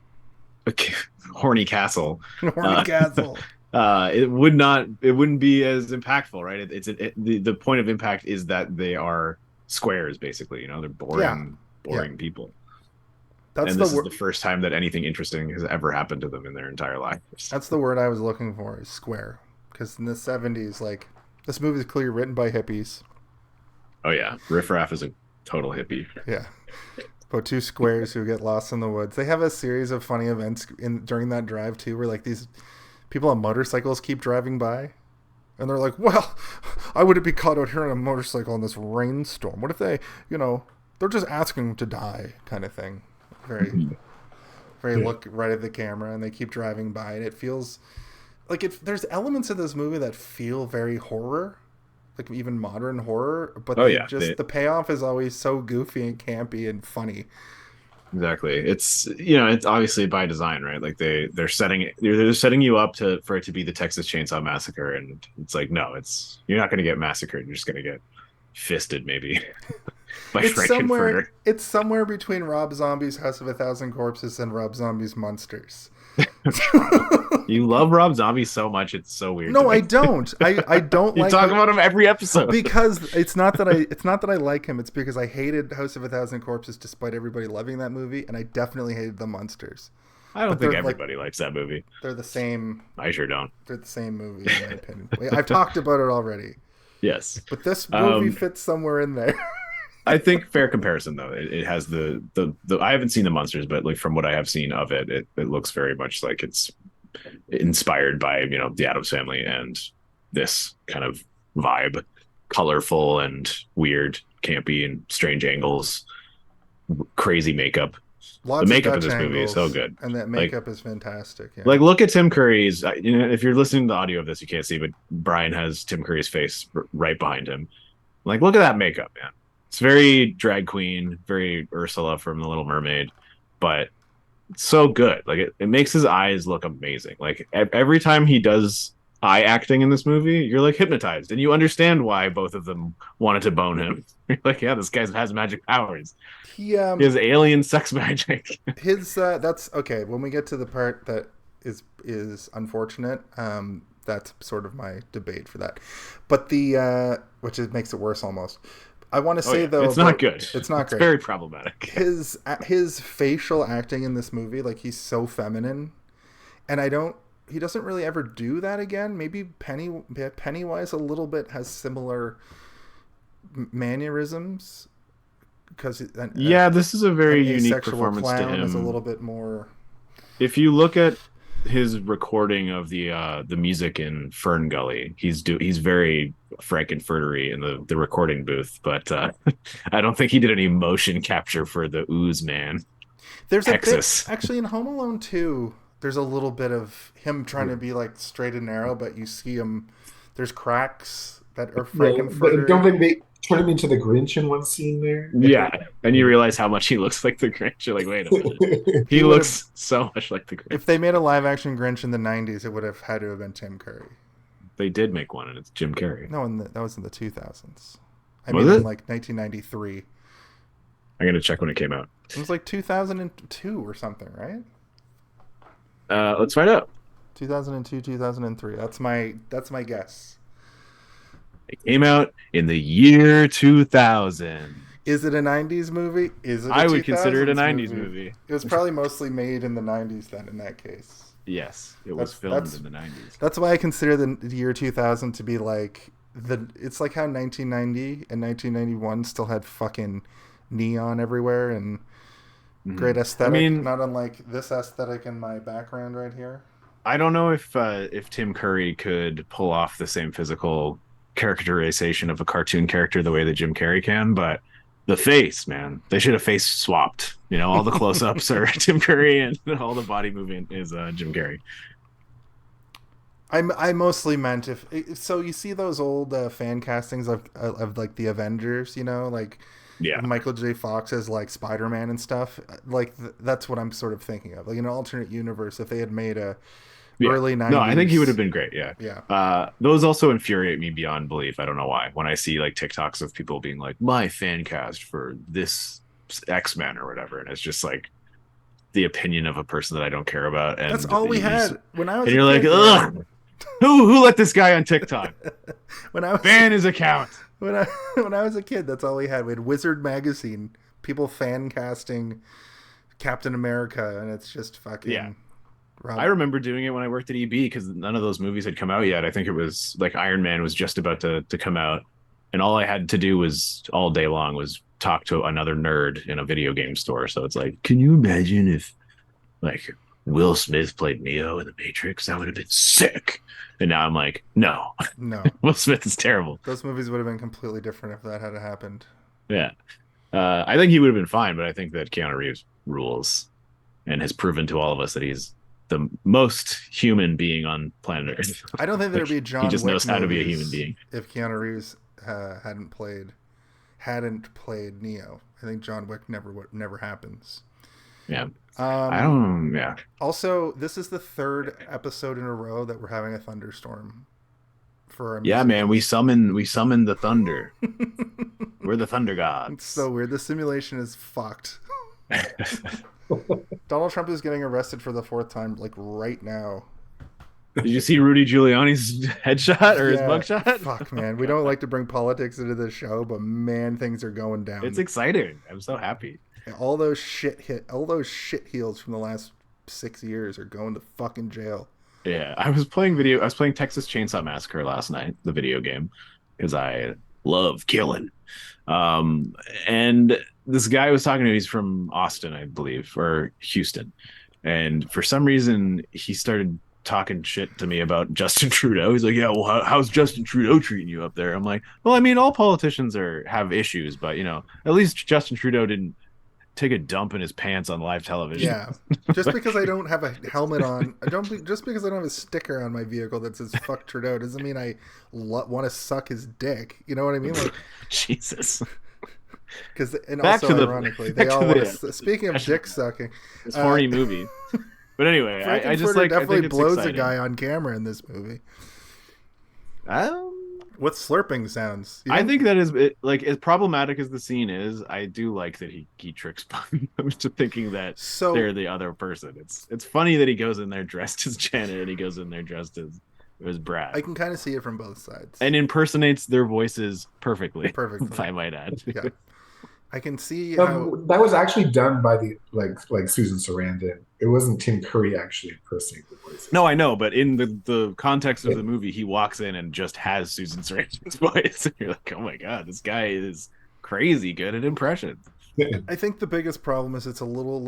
horny castle, it wouldn't be as impactful, right? The point of impact is that they are squares, basically. They're boring people. and this is the first time that anything interesting has ever happened to them in their entire lives. That's the word I was looking for, is square. Because in the 70s, like, this movie is clearly written by hippies. Oh yeah, Riff Raff is a total hippie. Yeah. About two squares who get lost in the woods. They have a series of funny events during that drive too, where like these people on motorcycles keep driving by, and they're like, "Well, I wouldn't be caught out here on a motorcycle in this rainstorm. What if they, they're just asking to die," kind of thing. Very look right at the camera, and they keep driving by, and it feels like there's elements of this movie that feel very horror. Like even modern horror, but the payoff is always so goofy and campy and funny. Exactly. It's it's obviously by design, right? Like they're setting you up for it to be the Texas Chainsaw Massacre, and it's like, no, you're not going to get massacred. You're just going to get fisted maybe by Frank-N-Furter. It's somewhere between Rob Zombie's House of a Thousand Corpses and Rob Zombie's Monsters. You love Rob Zombie so much, it's so weird. No, I don't. I don't. You talk about him every episode because it's not that I like him. It's because I hated House of a Thousand Corpses despite everybody loving that movie, and I definitely hated The Monsters. I don't think everybody likes that movie. They're the same. I sure don't. They're the same movie in my opinion. I've talked about it already. Yes, but this movie fits somewhere in there. I think fair comparison though. It has the I haven't seen The Monsters, but like from what I have seen of it, it looks very much like it's inspired by the Addams Family and this kind of vibe, colorful and weird, campy and strange angles, crazy makeup. The makeup in this movie is so good, and that makeup is fantastic. Yeah. Like, look at Tim Curry's. If you're listening to the audio of this, you can't see, but Brian has Tim Curry's face right behind him. Like, look at that makeup, man. It's very drag queen, very Ursula from The Little Mermaid, but it's so good. Like it makes his eyes look amazing. Like every time he does eye acting in this movie, you're like hypnotized, and you understand why both of them wanted to bone him. You're like, yeah, this guy has magic powers. He has alien sex magic. That's okay. When we get to the part that is unfortunate, that's sort of my debate for that. But which makes it worse almost. I want to say though, it's not good. It's not great. It's very problematic. His facial acting in this movie, like he's so feminine, and he doesn't really ever do that again. Maybe Pennywise a little bit has similar mannerisms because this is a very unique performance to him. Is a little bit more. If you look at his recording of the music in Fern Gully, he's very Frank-N-Furter-y in the recording booth, but I don't think he did any motion capture for the Ooze Man. There's Texas. a bit, actually in Home Alone 2, there's a little bit of him trying to be like straight and narrow, but you see him. There's cracks that are Frank-N-Furter. Don't think they turn him into the Grinch in one scene there? Yeah, and you realize how much he looks like the Grinch. You're like, wait a minute. He looks so much like the Grinch. If they made a live-action Grinch in the 90s, it would have had to have been Tim Curry. They did make one, and it's Jim Carrey. No, that was in the 2000s. I mean, in like 1993. I'm going to check when it came out. It was like 2002 or something, right? Let's find out. 2002, 2003. That's my guess. It came out in the year 2000. Is it a 90s movie? Is it? I would consider it a 90s movie. It was probably mostly made in the 90s then, in that case. Yes, it was filmed in the 90s. That's why I consider the year 2000 to be like it's like how 1990 and 1991 still had fucking neon everywhere and great aesthetic. I mean, not unlike this aesthetic in my background right here. I don't know if Tim Curry could pull off the same physical characterization of a cartoon character the way that Jim Carrey can, but the face, man, they should have face swapped. All the close-ups are Tim Curry and all the body movement is Jim Carrey. I mostly meant so you see those old fan castings of like the Avengers, like Michael J. Fox as like Spider-Man and stuff. Like that's what I'm sort of thinking of. Like in an alternate universe, if they had made a early 90s. No, I think he would have been great. Yeah. Yeah. Those also infuriate me beyond belief. I don't know why. When I see like TikToks of people being like, my fan cast for this X-Men or whatever, and it's just like the opinion of a person that I don't care about. And that's all we had when I was. And you're like, ugh. Who let this guy on TikTok? Ban his account. When I was a kid, that's all we had. We had Wizard magazine, people fan casting Captain America, and it's just fucking. Yeah. Rob. I remember doing it when I worked at EB because none of those movies had come out yet. I think it was like Iron Man was just about to come out, and all I had to do was all day long was talk to another nerd in a video game store. So it's like, can you imagine if like Will Smith played Neo in the Matrix? That would have been sick. And now I'm like, no, Will Smith is terrible. Those movies would have been completely different if that had happened. Yeah. I think he would have been fine, but I think that Keanu Reeves rules and has proven to all of us that he's the most human being on planet Earth. I don't think there'd be John. He just Wick knows how to be a movies human being. If Keanu Reeves hadn't played Neo, I think John Wick never happens. Yeah. I don't. Yeah. Also, this is the third episode in a row that we're having a thunderstorm. Yeah, man. We summon the thunder. We're the thunder gods. It's so weird. The simulation is fucked. Donald Trump is getting arrested for the 4th time, like right now. Did you see Rudy Giuliani's headshot or his mugshot? Fuck, man. We don't like to bring politics into the show, but man, things are going down. It's exciting. I'm so happy. All those shit heels from the last 6 years are going to fucking jail. Yeah, I was playing Texas Chainsaw Massacre last night, the video game, because I love killing. And this guy was talking to me, he's from Austin, I believe, or Houston. And for some reason, he started talking shit to me about Justin Trudeau. He's like, yeah, well, how's Justin Trudeau treating you up there? I'm like, well, I mean, all politicians have issues, but, at least Justin Trudeau didn't take a dump in his pants on live television. Yeah. Just because I don't have a helmet on, just because I don't have a sticker on my vehicle that says "fuck Trudeau" doesn't mean I want to suck his dick. You know what I mean? Like, Jesus. Because ironically, they all want to. Speaking of dick sucking, this horny movie. But anyway, I just like definitely blows a guy on camera in this movie. With slurping sounds. I think that is as problematic as the scene is. I do like that he tricks them into thinking that they're the other person. It's funny that he goes in there dressed as Janet and he goes in there dressed as Brad. I can kind of see it from both sides. And impersonates their voices perfectly. If I might add. Yeah. I can see how that was actually done by the like Susan Sarandon. It wasn't Tim Curry actually impersonating the voices. No, I know, but in the context of the movie, he walks in and just has Susan Sarandon's voice, and you're like, oh my god, this guy is crazy good at impressions. I think the biggest problem is it's a little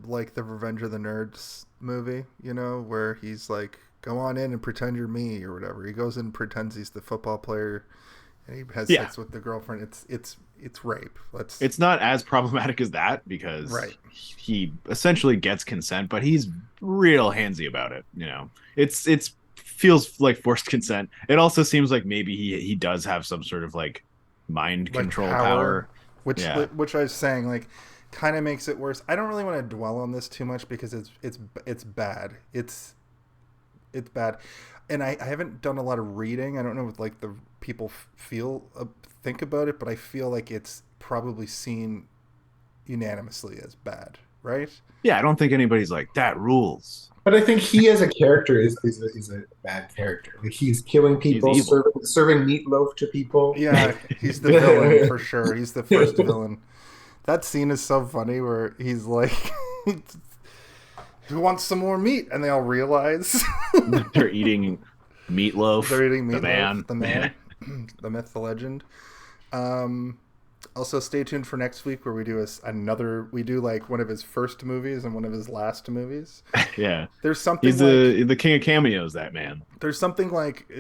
like the Revenge of the Nerds movie, where he's like, go on in and pretend you're me or whatever. He goes in and pretends he's the football player. And he has sex with the girlfriend. It's rape. It's not as problematic as that because he essentially gets consent, but he's real handsy about it. It's feels like forced consent. It also seems like maybe he does have some sort of like mind control power, which I was saying like kind of makes it worse. I don't really want to dwell on this too much because it's bad. It's bad. And I haven't done a lot of reading. I don't know what like the people think about it, but I feel like it's probably seen unanimously as bad, right? Yeah, I don't think anybody's like, that rules. But I think he as a character is a bad character. Like, he's killing people, serving meatloaf to people. Yeah, he's the villain for sure. He's the first villain. That scene is so funny where he's like... Who wants some more meat? And they all realize they're eating meatloaf. They're eating meatloaf. The man. The myth, the legend. Also, stay tuned for next week where we do we do like one of his first movies and one of his last movies. Yeah, there's something. He's the king of cameos. That man. There's something like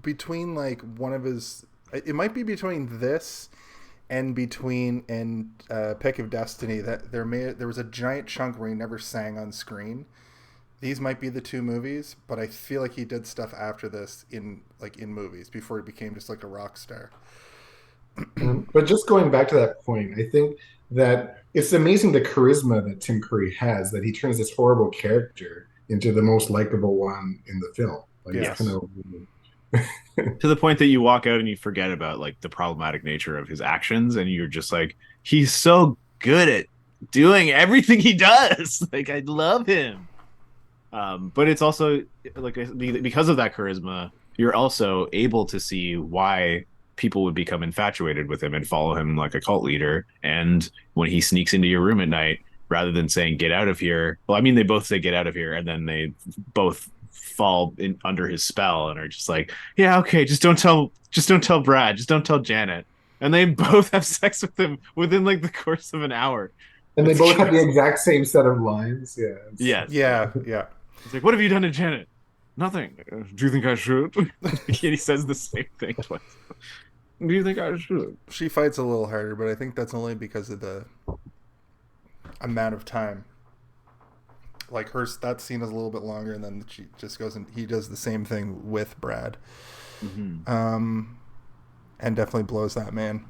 between like one of his. It might be between this. And between Pick of Destiny, that there was a giant chunk where he never sang on screen. These might be the two movies, but I feel like he did stuff after this in movies before he became just like a rock star. But just going back to that point, I think that it's amazing the charisma that Tim Curry has, that he turns this horrible character into the most likable one in the film. Like, yes. It's kind of... to the point that you walk out and you forget about like the problematic nature of his actions, and you're just like, he's so good at doing everything he does. Like, I love him. But it's also like because of that charisma, you're also able to see why people would become infatuated with him and follow him like a cult leader. And when he sneaks into your room at night, rather than saying get out of here. Well, I mean, they both say get out of here, and then they both fall in under his spell and are just like, yeah, okay, just don't tell Brad, just don't tell Janet. And they both have sex with him within like the course of an hour. And they both have the exact same set of lines. Yeah. Yes. Yeah. It's like, what have you done to Janet? Nothing. Do you think I should? And he says the same thing twice. Do you think I should? She fights a little harder, but I think that's only because of the amount of time. Like that scene is a little bit longer, and then she just goes and he does the same thing with Brad, and definitely blows that man.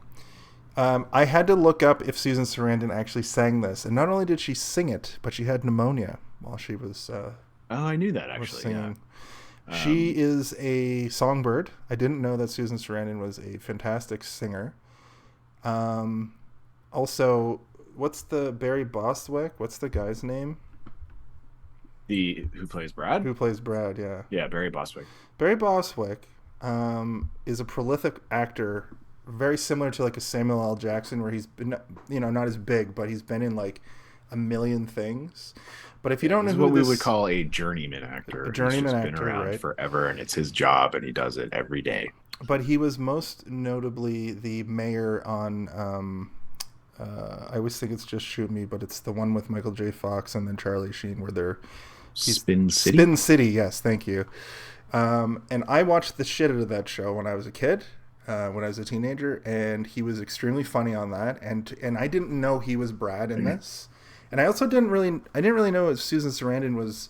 I had to look up if Susan Sarandon actually sang this, and not only did she sing it, but she had pneumonia while she was. Oh, I knew that actually. Singing. Yeah. She is a songbird. I didn't know that Susan Sarandon was a fantastic singer. Also, what's the Barry Bostwick? What's the guy's name? Who plays Brad? Who plays Brad? Yeah. Yeah, Barry Bostwick. Barry Bostwick is a prolific actor, very similar to like a Samuel L. Jackson, where he's been, not as big, but he's been in like a million things. But if you don't know who what we would call a journeyman actor, a journeyman he's just actor, been around right? forever, and it's his job, and he does it every day. But he was most notably the mayor on. I always think it's Just Shoot Me, but it's the one with Michael J. Fox and then Charlie Sheen, where they're Spin City. Spin City, yes, thank you. And I watched the shit out of that show when I was a kid, when I was a teenager, and he was extremely funny on that. And I didn't know he was Brad in this, and I also didn't really know if Susan Sarandon was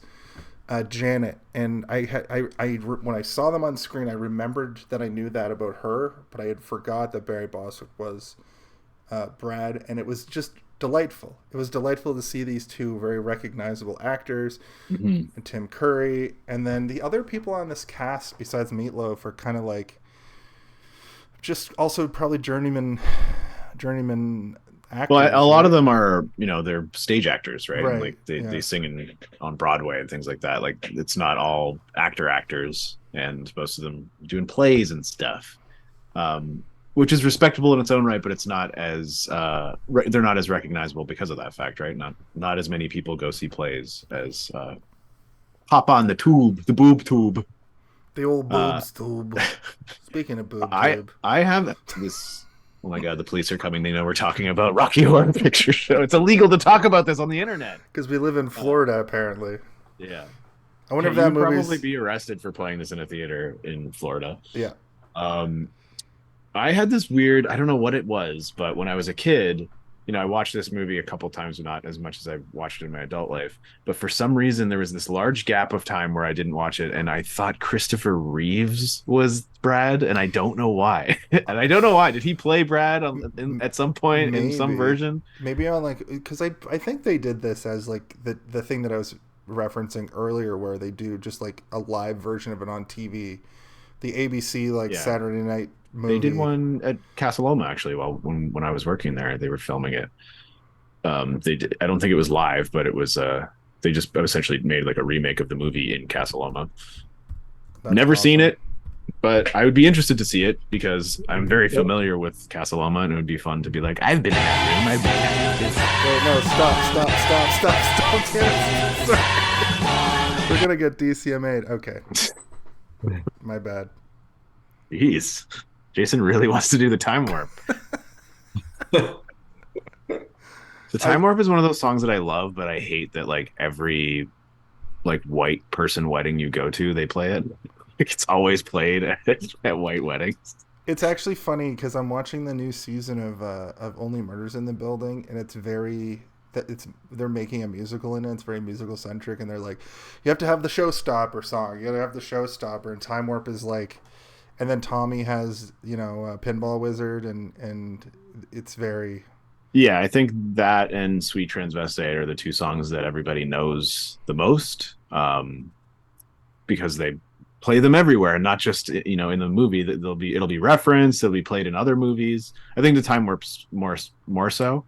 Janet. And when I saw them on screen, I remembered that I knew that about her, but I had forgot that Barry Bostwick was Brad, and it was just delightful. It was delightful to see these two very recognizable actors, and Tim Curry, and then the other people on this cast besides Meatloaf are kind of like just also probably journeyman actors. Well, a lot of them are, they're stage actors, right? Right, Like they sing on Broadway and things like that. Like it's not all actors, and most of them doing plays and stuff. Which is respectable in its own right, but it's not as they're not as recognizable because of that fact, right? Not as many people go see plays as hop on the boob tube, the old boobs tube. Speaking of boob tube, I have this. Oh my God, the police are coming. They know we're talking about Rocky Horror Picture Show. It's illegal to talk about this on the internet because we live in Florida, apparently. Yeah, I wonder if that movie probably be arrested for playing this in a theater in Florida. Yeah. I had this weird, I don't know what it was, but when I was a kid, I watched this movie a couple times, not as much as I've watched it in my adult life. But for some reason, there was this large gap of time where I didn't watch it, and I thought Christopher Reeves was Brad, and I don't know why. And I don't know why. Did he play Brad at some point in some version? Maybe on because I think they did this as like the thing that I was referencing earlier, where they do just like a live version of it on TV. The ABC Saturday night movie. They did one at Casa Loma actually. When I was working there, they were filming it. They did. I don't think it was live, but it was. They just essentially made like a remake of the movie in Casa Loma. Never seen it, but I would be interested to see it because I'm very familiar with Casa Loma, and it would be fun to be like, I've been in that room. I've been in that. Wait, no, stop. We're gonna get DCMA'd. Okay. My bad. Jeez. Jason really wants to do the Time Warp. The Time Warp is one of those songs that I love, but I hate that like every like white person wedding you go to, they play it. Like it's always played at white weddings. It's actually funny because I'm watching the new season of Only Murders in the Building, and they're making a musical in it. It's very musical centric, and they're like, you have to have the showstopper song. You gotta have the showstopper, and Time Warp is like, and then Tommy has a Pinball Wizard, and it's very. Yeah, I think that and Sweet Transvestite are the two songs that everybody knows the most, because they play them everywhere, and not just in the movie. That it'll be referenced. It'll be played in other movies. I think the Time Warp's more so.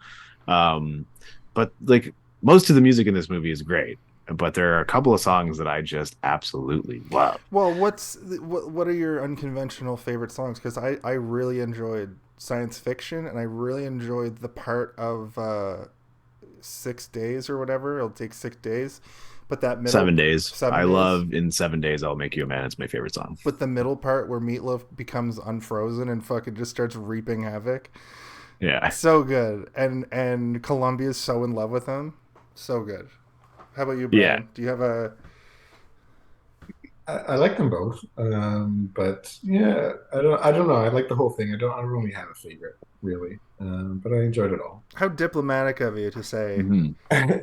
But like most of the music in this movie is great, but there are a couple of songs that I just absolutely love. Well, what are your unconventional favorite songs? Because I really enjoyed Science Fiction, and I really enjoyed the part of 6 days or whatever. It'll take 6 days. But that middle 7 days. 7 I days. love In 7 Days I'll Make You a Man. It's my favorite song. But the middle part where Meatloaf becomes unfrozen and fucking just starts reaping havoc. Yeah. So good. And Columbia's so in love with him. So good. How about you, Brian? Yeah. Do you have a... I like them both, but yeah, I don't know. I like the whole thing. I don't really have a favorite, really, but I enjoyed it all. How diplomatic of you to say. Mhm.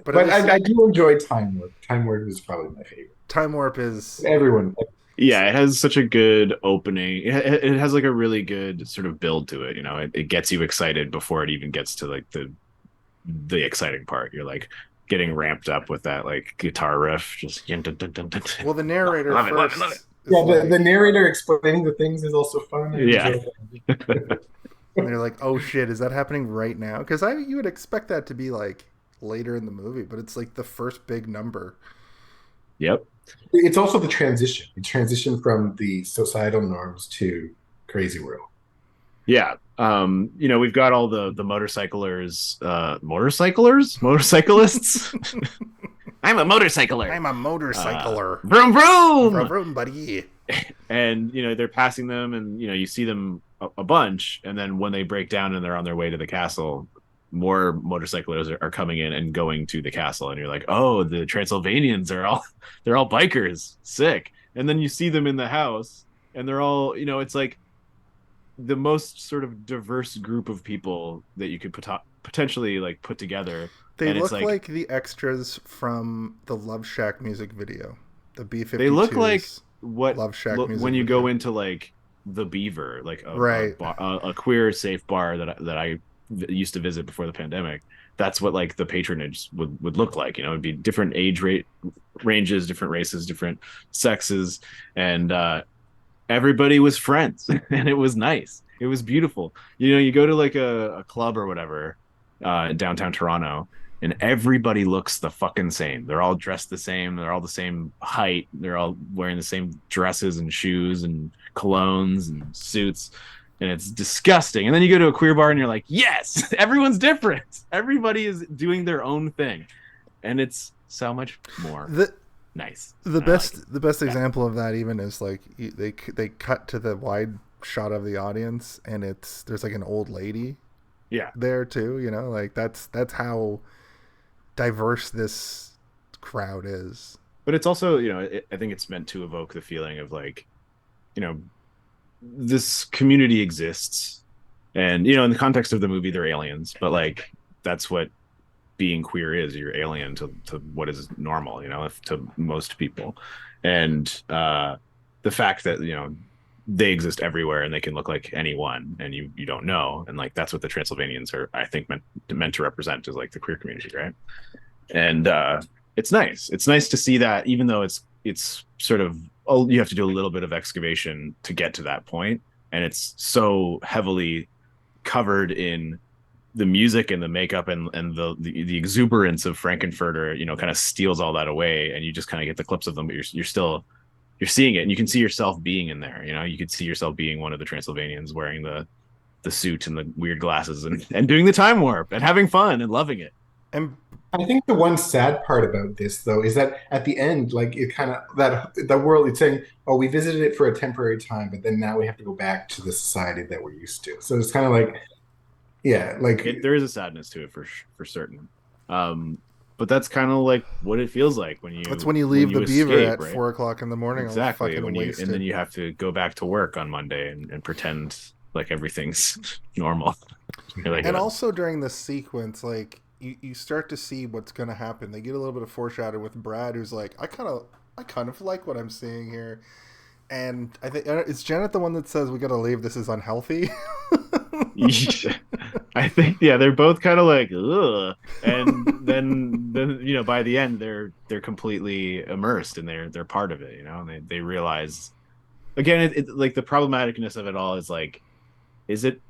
But I do enjoy Time Warp. Time Warp is probably my favorite. Time Warp is... Everyone. Yeah, it has such a good opening. It has like a really good sort of build to it. You know, it gets you excited before it even gets to like the exciting part. You're like getting ramped up with that like guitar riff. Just Well, the narrator Love it, love first it, love it. is Yeah, like- the narrator explaining the things is also fun. I Yeah. enjoy that. and they're like, oh shit, is that happening right now? Because you would expect that to be like later in the movie, but it's like the first big number. Yep. It's also the transition. The transition from the societal norms to Crazy World. Yeah. You know, we've got all the motorcyclists. I'm a motorcycler. I'm a motorcycler. Vroom vroom. Vroom, vroom, buddy. And you know they're passing them, and you know you see them a bunch, and then when they break down and they're on their way to the castle, more motorcyclists are coming in and going to the castle, and you're like, oh, the Transylvanians they're all bikers, sick. And then you see them in the house, and they're all, you know, it's like the most sort of diverse group of people that you could potentially like put together. They And look it's like the extras from the Love Shack music video. The B-52s. They look like what Love Shack music when you video. go into like the Beaver, like Right. a queer safe bar that I used to visit before the pandemic. That's what like the patronage would look like. You know, it'd be different age ranges, different races, different sexes, and everybody was friends, and it was nice. It was beautiful. You know, you go to like a club or whatever in downtown Toronto, and everybody looks the fucking same. They're all dressed the same. They're all the same height. They're all wearing the same dresses and shoes and colognes and suits. And it's disgusting. And then you go to a queer bar and you're like, yes, everyone's different. Everybody is doing their own thing. And it's so much more nice. The And I like best the best example of that even is like they cut to the wide shot of the audience, and there's like an old lady Yeah. there too, you know, like that's how diverse this crowd is. But it's also, you know, I think it's meant to evoke the feeling of like, you know, this community exists, and you know, in the context of the movie, they're aliens, but like that's what being queer is. You're alien to what is normal, you know, to most people. And the fact that, you know, they exist everywhere and they can look like anyone, and you don't know, and like that's what the Transylvanians are, I think, meant to represent, is like the queer community, right? And it's nice to see that, even though it's sort of, you have to do a little bit of excavation to get to that point, and it's so heavily covered in the music and the makeup and the exuberance of Frank-N-Furter, you know, kind of steals all that away, and you just kind of get the clips of them, but you're seeing it, and you can see yourself being in there. You know, you could see yourself being one of the Transylvanians wearing the suit and the weird glasses and doing the time warp and having fun and loving it. And I think the one sad part about this, though, is that at the end, like it kind of that the world, it's saying, "Oh, we visited it for a temporary time, but then now we have to go back to the society that we're used to." So it's kind of like, yeah, like There is a sadness to it for certain. But that's kind of like what it feels like when you. that's when you leave the Beaver escape, at right? 4:00 in the morning. all Exactly. fucking And wasted. then you have to go back to work on Monday and pretend like everything's normal. You're like, And "Oh." also during this sequence, like you start to see what's going to happen. They get a little bit of foreshadowing with Brad, who's like, I kind of like what I'm seeing here. And I think is Janet the one that says we got to leave. This is unhealthy. I think, yeah, they're both kind of like, ugh. And then you know, by the end they're completely immersed and they're part of it, you know, and they realize, again, it like the problematicness of it all is like, is it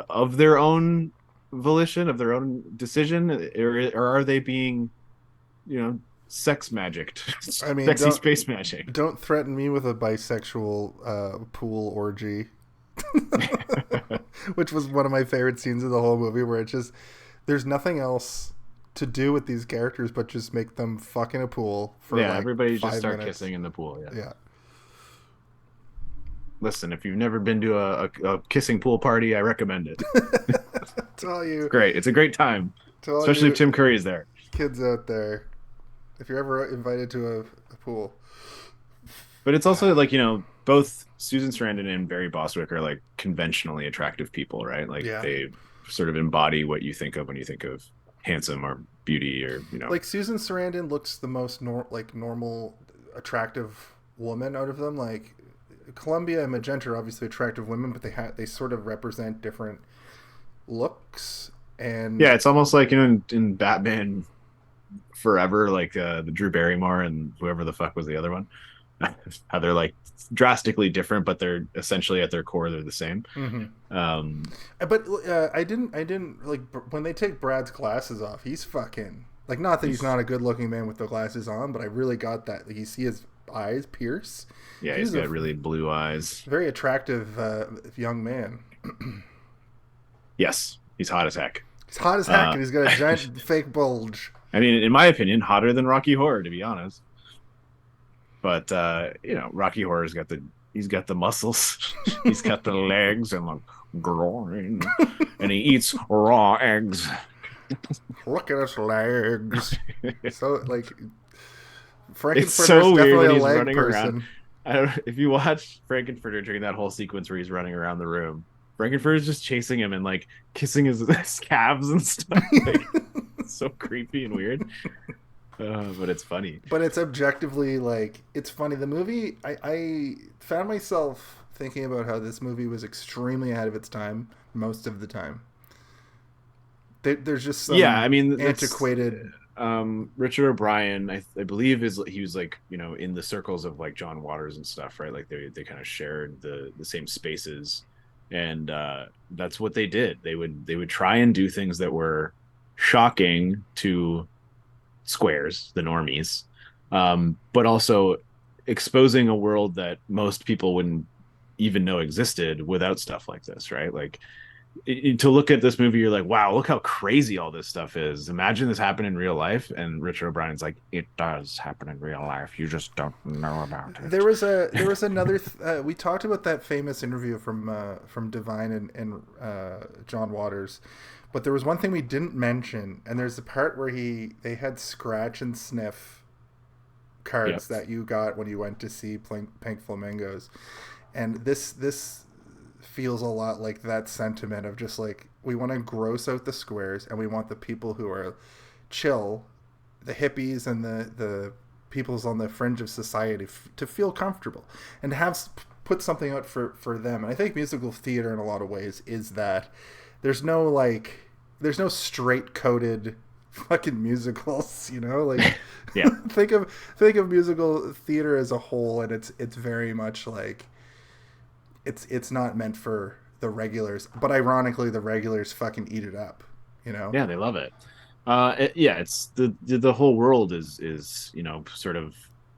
of their own volition, of their own decision, or are they being, you know, sex magicked? I mean, sexy space magic. Don't threaten me with a bisexual pool orgy. Which was one of my favorite scenes of the whole movie, where it's just there's nothing else to do with these characters, but just make them fuck in a pool for like everybody 5 just start minutes. kissing in the pool. Yeah. Listen, if you've never been to a kissing pool party, I recommend it. Tell you, Great. It's a great time, tell especially you if Tim Curry is there. kids out there, if you're ever invited to a pool. But it's also like, both Susan Sarandon and Barry Bostwick are like conventionally attractive people, right? Like they sort of embody what you think of when you think of handsome or beauty or, Like Susan Sarandon looks the most normal, attractive woman out of them. Like Columbia and Magenta are obviously attractive women, but they sort of represent different looks. And yeah, it's almost like, in Batman Forever, like the Drew Barrymore and whoever the fuck was the other one. How they're like drastically different, but they're essentially at their core they're the same. But I didn't like when they take Brad's glasses off. He's fucking like, not that he's not a good looking man with the glasses on, but I really got that. Like, you see his eyes pierce. Yeah, he's got really blue eyes. Very attractive young man. Yes, he's hot as heck. He's hot as heck, and he's got a giant fake bulge. I mean, in my opinion, hotter than Rocky Horror, to be honest. But Rocky Horror's got the muscles, he's got the legs and the groin, and he eats raw eggs. Look at his legs. So like, Frank-N-Furter It's so is weird definitely when a he's leg running person. around. If you watch Frank-N-Furter during that whole sequence where he's running around the room, Frank-N-Furter's just chasing him and like kissing his calves and stuff. Like, it's so creepy and weird. But it's funny. But it's objectively, like, it's funny. The movie, I found myself thinking about how this movie was extremely ahead of its time most of the time. There's just some antiquated... Richard O'Brien, I believe, he was like, in the circles of like John Waters and stuff, right? Like they kind of shared the same spaces, and that's what they did. They would try and do things that were shocking to squares, the normies, but also exposing a world that most people wouldn't even know existed without stuff like this, right? Like, to look at this movie, you're like, wow, look how crazy all this stuff is. Imagine this happened in real life. And Richard O'Brien's like, it does happen in real life, you just don't know about it. There was another we talked about that famous interview from Divine and John Waters. But there was one thing we didn't mention, and there's the part where they had scratch and sniff cards that you got when you went to see Pink Flamingos, and this feels a lot like that sentiment of just like, we want to gross out the squares, and we want the people who are chill, the hippies and the peoples on the fringe of society to feel comfortable and to put something out for them. And I think musical theater in a lot of ways is that. There's no straight coded fucking musicals, like yeah. think of musical theater as a whole, and it's very much like it's not meant for the regulars, but ironically the regulars fucking eat it up, Yeah, they love it. It's the whole world is sort of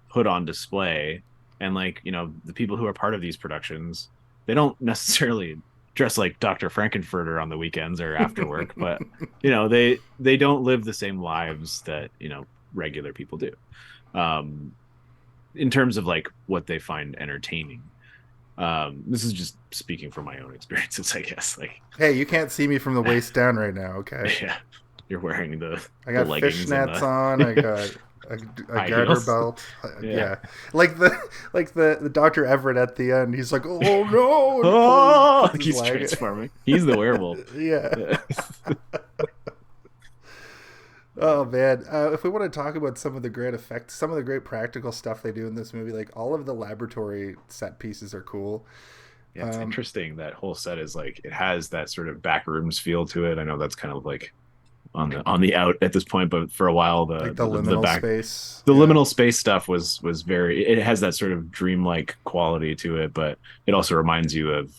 put on display, and like, the people who are part of these productions, they don't necessarily dress like Dr. Frank-N-Furter on the weekends or after work, but they don't live the same lives that regular people do, in terms of like what they find entertaining. This is just speaking from my own experiences, I guess. Like, hey, you can't see me from the waist down right now, okay? Yeah, you're wearing I got fishnets on. I got a garter belt. Yeah. Like the Dr. Everett at the end. He's like, oh no! Oh, he's transforming. He's the werewolf. Yeah. Oh man, if we want to talk about some of the great effects, some of the great practical stuff they do in this movie, like all of the laboratory set pieces are cool. Yeah, it's interesting. That whole set is like, it has that sort of backrooms feel to it. I know that's kind of like on the out at this point, but for a while the liminal space, liminal space stuff was very, it has that sort of dreamlike quality to it, but it also reminds you of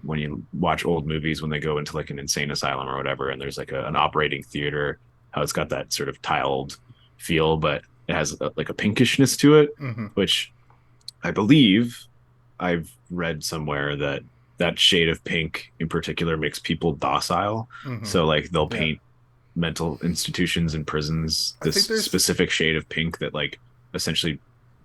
when you watch old movies when they go into like an insane asylum or whatever, and there's like an operating theater, how it's got that sort of tiled feel, but it has like a pinkishness to it, which I believe I've read somewhere that shade of pink in particular makes people docile. So like they'll paint mental institutions and prisons, this specific shade of pink that like essentially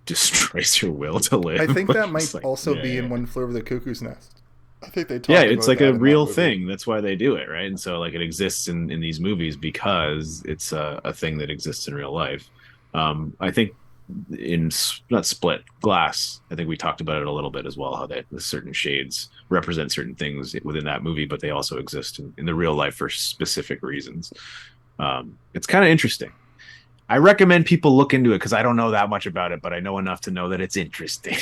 destroys your will to live. I think that might like, also be in One Flew Over the Cuckoo's Nest. I think they talk it's about like that a in real that movie. thing. That's why they do it, right? And so like it exists in these movies because it's a thing that exists in real life. I think in not Split, Glass, I think we talked about it a little bit as well, how that certain shades represent certain things within that movie, but they also exist in the real life for specific reasons. It's kind of interesting. I recommend people look into it because I don't know that much about it, but I know enough to know that it's interesting.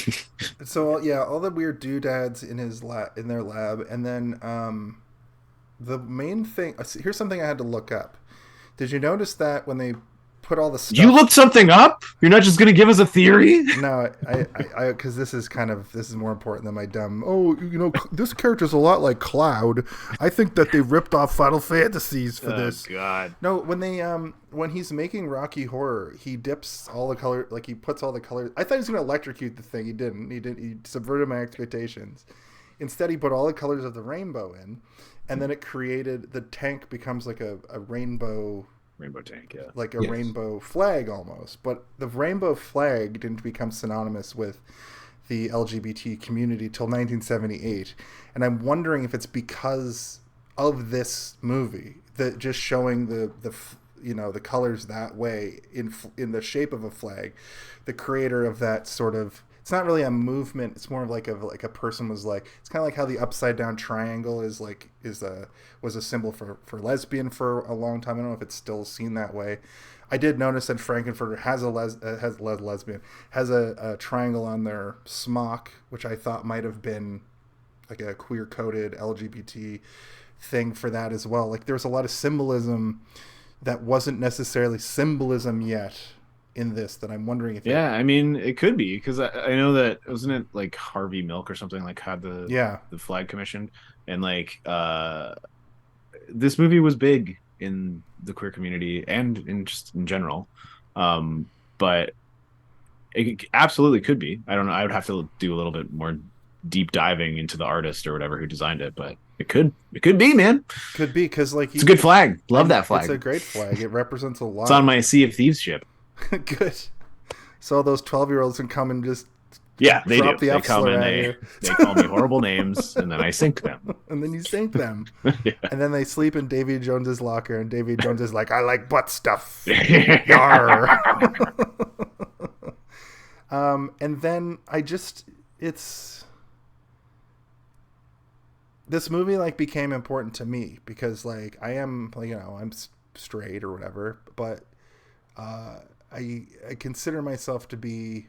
So yeah, all the weird doodads in their lab, and then the main thing. Here's something I had to look up. Did you notice that when they put all the stuff? You looked something up? You're not just going to give us a theory? No, I because this is more important than my dumb. Oh, this character's a lot like Cloud. I think that they ripped off Final Fantasies for this. Oh God! No, when he's making Rocky Horror, he dips all the color, like he puts all the colors. I thought he was going to electrocute the thing. He didn't. He subverted my expectations. Instead, he put all the colors of the rainbow in, and then it created the tank becomes like a rainbow. Rainbow tank, yeah. Like a rainbow flag almost. But the rainbow flag didn't become synonymous with the LGBT community till 1978. And I'm wondering if it's because of this movie, that just showing the colors that way in the shape of a flag, the creator of that sort of, it's not really a movement, it's more of like a person was like, it's kind of like how the upside down triangle was a symbol for lesbian for a long time. I don't know if it's still seen that way. I did notice that Frank-N-Furter has a triangle on their smock, which I thought might have been like a queer coded LGBT thing for that as well. Like there's a lot of symbolism that wasn't necessarily symbolism yet in this, that I'm wondering if I mean it could be, because I know that, wasn't it like Harvey Milk or something like had the flag commissioned, and like this movie was big in the queer community and in general, but it absolutely could be. I don't know, I would have to do a little bit more deep diving into the artist or whatever who designed it, but it could be, man. Could be, because like it's a good flag. Love that flag. It's a great flag. It represents a lot. It's on my Sea of Thieves ship. Good. So all those 12-year-olds can come and just they drop do. They come and they call me horrible names, and then I sink them. And then you sink them. And then they sleep in Davy Jones's locker, and Davy Jones is like, I like butt stuff. Yarr. And then this movie like became important to me because like I am, I'm straight or whatever, but I consider myself to be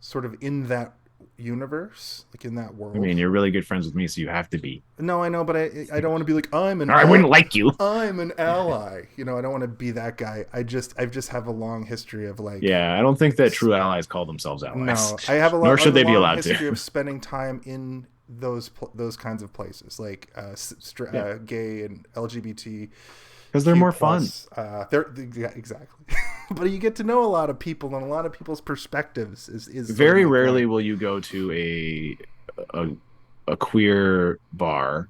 sort of in that universe, like in that world. I mean, you're really good friends with me, so you have to be. No, I know, but I don't want to be like, I wouldn't like you. I'm an ally. I don't want to be that guy. I just have a long history of like. Yeah, I don't think that true allies call themselves allies. No, I have a Nor should they be allowed history to. of spending time in those kinds of places, like gay and LGBT. Because they're more fun. Exactly. But you get to know a lot of people, and a lot of people's perspectives is very rarely will you go to a queer bar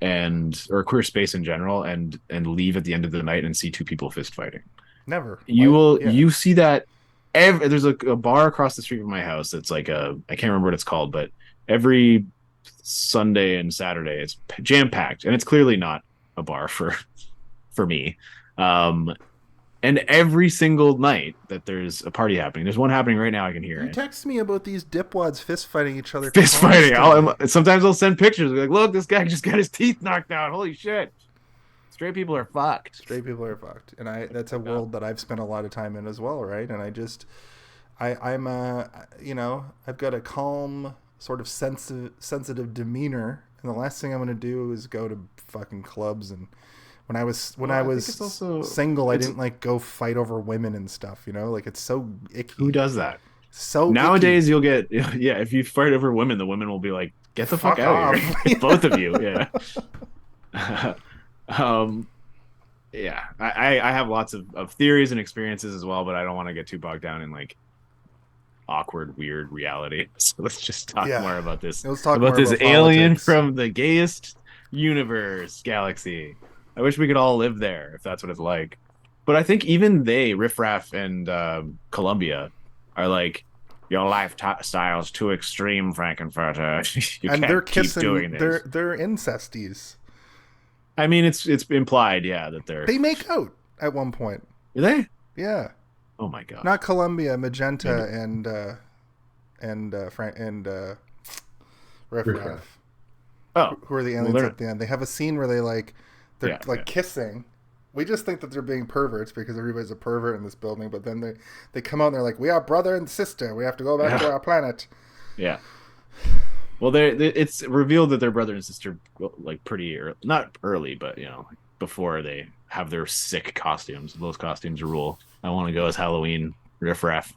or a queer space in general and leave at the end of the night and see two people fist fighting. Never. You see that there's a bar across the street from my house that's like I can't remember what it's called, but every Sunday and Saturday it's jam packed, and it's clearly not a bar for me. And every single night that there's a party happening, there's one happening right now, I can hear it. You text me about these dipwads fist fighting each other. Sometimes I'll send pictures. Like, look, this guy just got his teeth knocked out. Holy shit. Straight people are fucked. And that's a world that I've spent a lot of time in as well, right? And I'm I've got a calm, sort of sensitive demeanor, and the last thing I'm going to do is go to fucking clubs. And when I was single, I didn't like go fight over women and stuff, like it's so icky. Who does that? So nowadays icky. You'll get, if you fight over women, the women will be like, get the fuck out of here. Both of you. Yeah. I have lots of theories and experiences as well, but I don't want to get too bogged down in like awkward, weird reality. So let's just talk more about this. Let's talk about this alien politics. from the gayest universe galaxy. I wish we could all live there if that's what it's like. But I think even Riff Raff and Columbia, are like, your lifestyle's too extreme, Frank-N-Furter. You And can't they're keep kissing. doing this. They're incesties. I mean, it's implied, yeah, that they're. They make out at one point. Are they? Yeah. Oh my god. Not Columbia, Magenta, Maybe. and Frank and Riff Riff Raff. Raff. Oh, Who are the aliens at the end? They have a scene where they're kissing. We just think that they're being perverts because everybody's a pervert in this building, but then they come out and they're like, we are brother and sister. We have to go back to our planet. Yeah. Well, it's revealed that they're brother and sister, like, pretty early, not early, but like, before they have their sick costumes. Those costumes rule. I want to go as Halloween Riff Raff.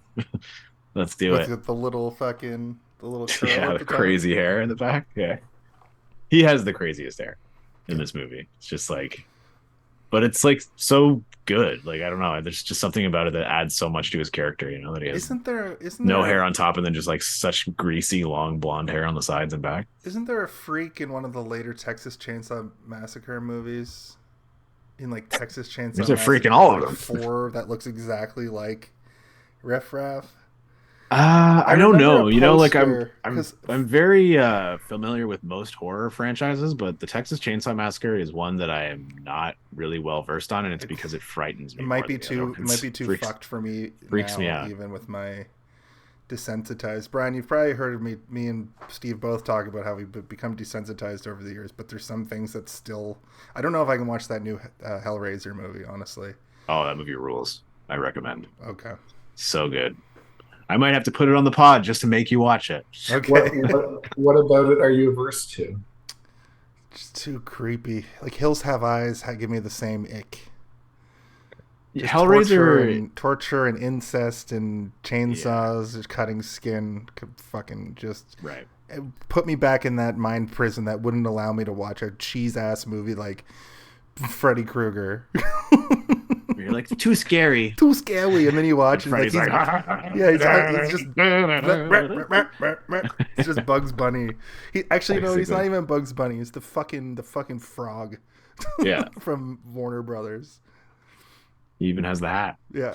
Let's do it. The little curl Yeah, the crazy hair in the back. Yeah, he has the craziest hair in this movie. It's just like, but it's like so good. Like, I don't know. There's just something about it that adds so much to his character. That he has no hair on top and then just like such greasy long blonde hair on the sides and back. Isn't there a freak in one of the later Texas Chainsaw Massacre movies? In like Texas Chainsaw There's a Massacre, freak in all of them. 4 that looks exactly like Riff Raff. I don't know. Like I'm poster, very familiar with most horror franchises, but the Texas Chainsaw Massacre is one that I am not really well versed on, and it's because it frightens me. It might be too fucked for me. Freaks me out, even with my desensitized. Brian, you've probably heard of me and Steve both talk about how we've become desensitized over the years, but there's some things that still. I don't know if I can watch that new Hellraiser movie, honestly. Oh, that movie rules. I recommend. Okay. So good. I might have to put it on the pod just to make you watch it. Okay. What about it are you averse to? Just too creepy. Like Hills Have Eyes give me the same ick. Just Hellraiser, torture and incest and chainsaws, just cutting skin, could fucking just right. Put me back in that mind prison that wouldn't allow me to watch a cheese ass movie like Freddy Krueger. You're like, too scary, and then you watch and he's just it's just Bugs Bunny. He's not even Bugs Bunny. He's the fucking frog. Yeah, from Warner Brothers. He even has the hat. Yeah.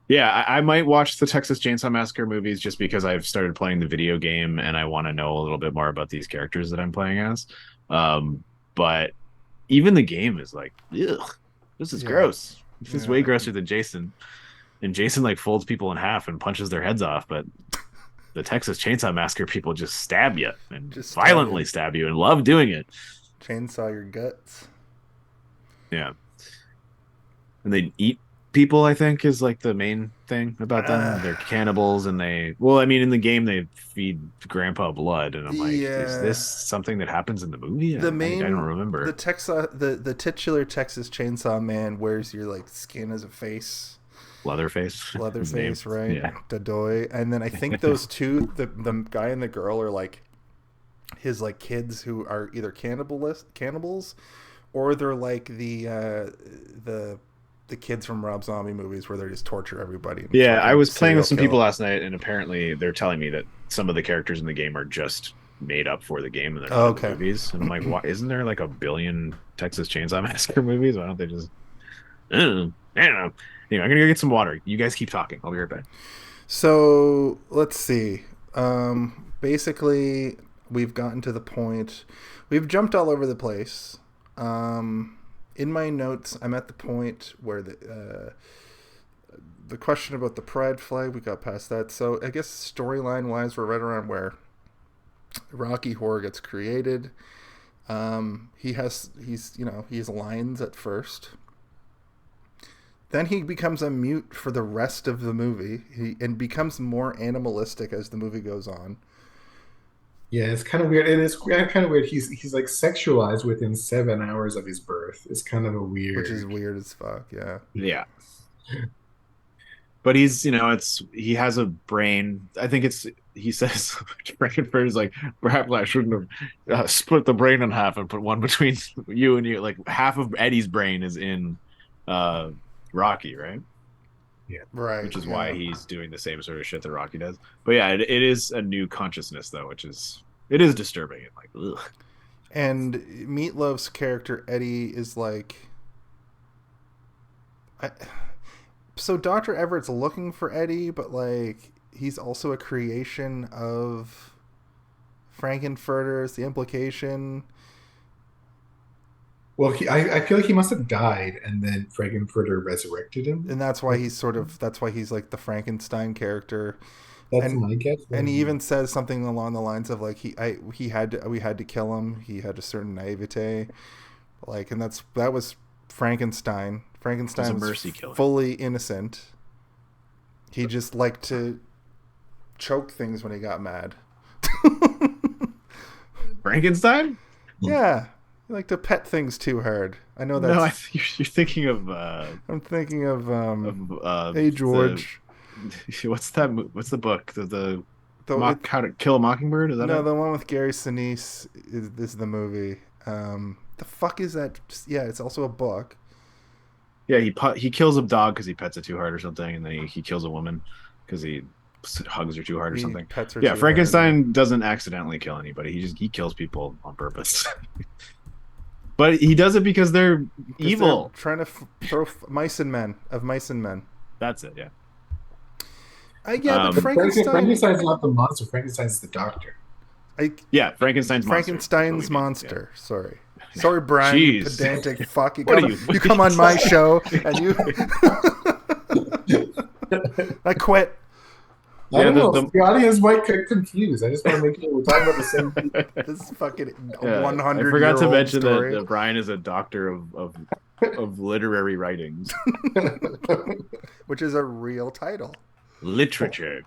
Yeah, I might watch the Texas Chainsaw Massacre movies just because I've started playing the video game and I want to know a little bit more about these characters that I'm playing as. But even the game is like, ugh, this is gross. This is way grosser than Jason. And Jason like folds people in half and punches their heads off, but the Texas Chainsaw Massacre people just stab you and just violently stab you and love doing it. Chainsaw your guts. Yeah. And they eat people, I think, is like the main thing about them. They're cannibals, and in the game they feed Grandpa blood, and I'm like, is this something that happens in the movie? I don't remember. The titular Texas Chainsaw Man wears your like skin as a face. Leatherface, right? Yeah. Dadoy. And then I think those two, the guy and the girl, are like his like kids who are either cannibals, or they're like the kids from Rob Zombie movies where they just torture everybody. Yeah, I was playing with some people last night, and apparently they're telling me that some of the characters in the game are just made up for the game and they're not in the movies. And I'm like, why isn't there like a billion Texas Chainsaw Massacre movies? Why don't they just? I don't know. Anyway, I'm gonna go get some water. You guys keep talking. I'll be right back. So let's see. Basically, we've gotten to the point. We've jumped all over the place. In my notes, I'm at the point where the question about the pride flag, we got past that. So I guess storyline wise, we're right around where Rocky Horror gets created. He has lines at first. Then he becomes a mute for the rest of the movie, and becomes more animalistic as the movie goes on. Yeah, it's kind of weird. And it's kind of weird. He's like sexualized within 7 hours of his birth. It's kind of a weird. Which is weird as fuck, yeah. Yeah. But he's, he has a brain. I think he says, Frank-N-Furter is like, perhaps I shouldn't have split the brain in half and put one between you and you. Like, half of Eddie's brain is in Rocky, right? Yeah. Right. Which is why he's doing the same sort of shit that Rocky does. But yeah, it is a new consciousness though, it is disturbing. Like, ugh. And Meatloaf's character Eddie is like, so Dr. Everett's looking for Eddie, but like he's also a creation of Frank-N-Furter is the implication. Well, I feel like he must have died, and then Frank-N-Furter resurrected him, and that's why he's like the Frankenstein character. That's my guess. And he even says something along the lines of like we had to kill him. He had a certain naivete, like, and that was Frankenstein. Frankenstein was mercy killer. Fully innocent. He just liked to choke things when he got mad. Frankenstein? Yeah, he liked to pet things too hard. I know that. No, you're thinking of. I'm thinking of Hey George. What's that? What's the book? How to Kill a Mockingbird? Is that no, it? the one with Gary Sinise is the movie. The fuck is that? Yeah, it's also a book. Yeah, he kills a dog because he pets it too hard or something, and then he kills a woman because he hugs her too hard or something. Pets her yeah, too Frankenstein hard. doesn't accidentally kill anybody. He kills people on purpose. But he does it because they're evil. They're trying to throw mice and men. That's it. Yeah. But Frankenstein's not the monster. Frankenstein's the doctor. Frankenstein's monster. Sorry, Brian. Jeez. You pedantic fuck. You What come on my show and you. I quit. I don't know. The audience might get confused. I just want to make sure we're talking about the same thing. This fucking 100. I forgot to mention story. that Brian is a doctor of literary writings, which is a real title. Literature.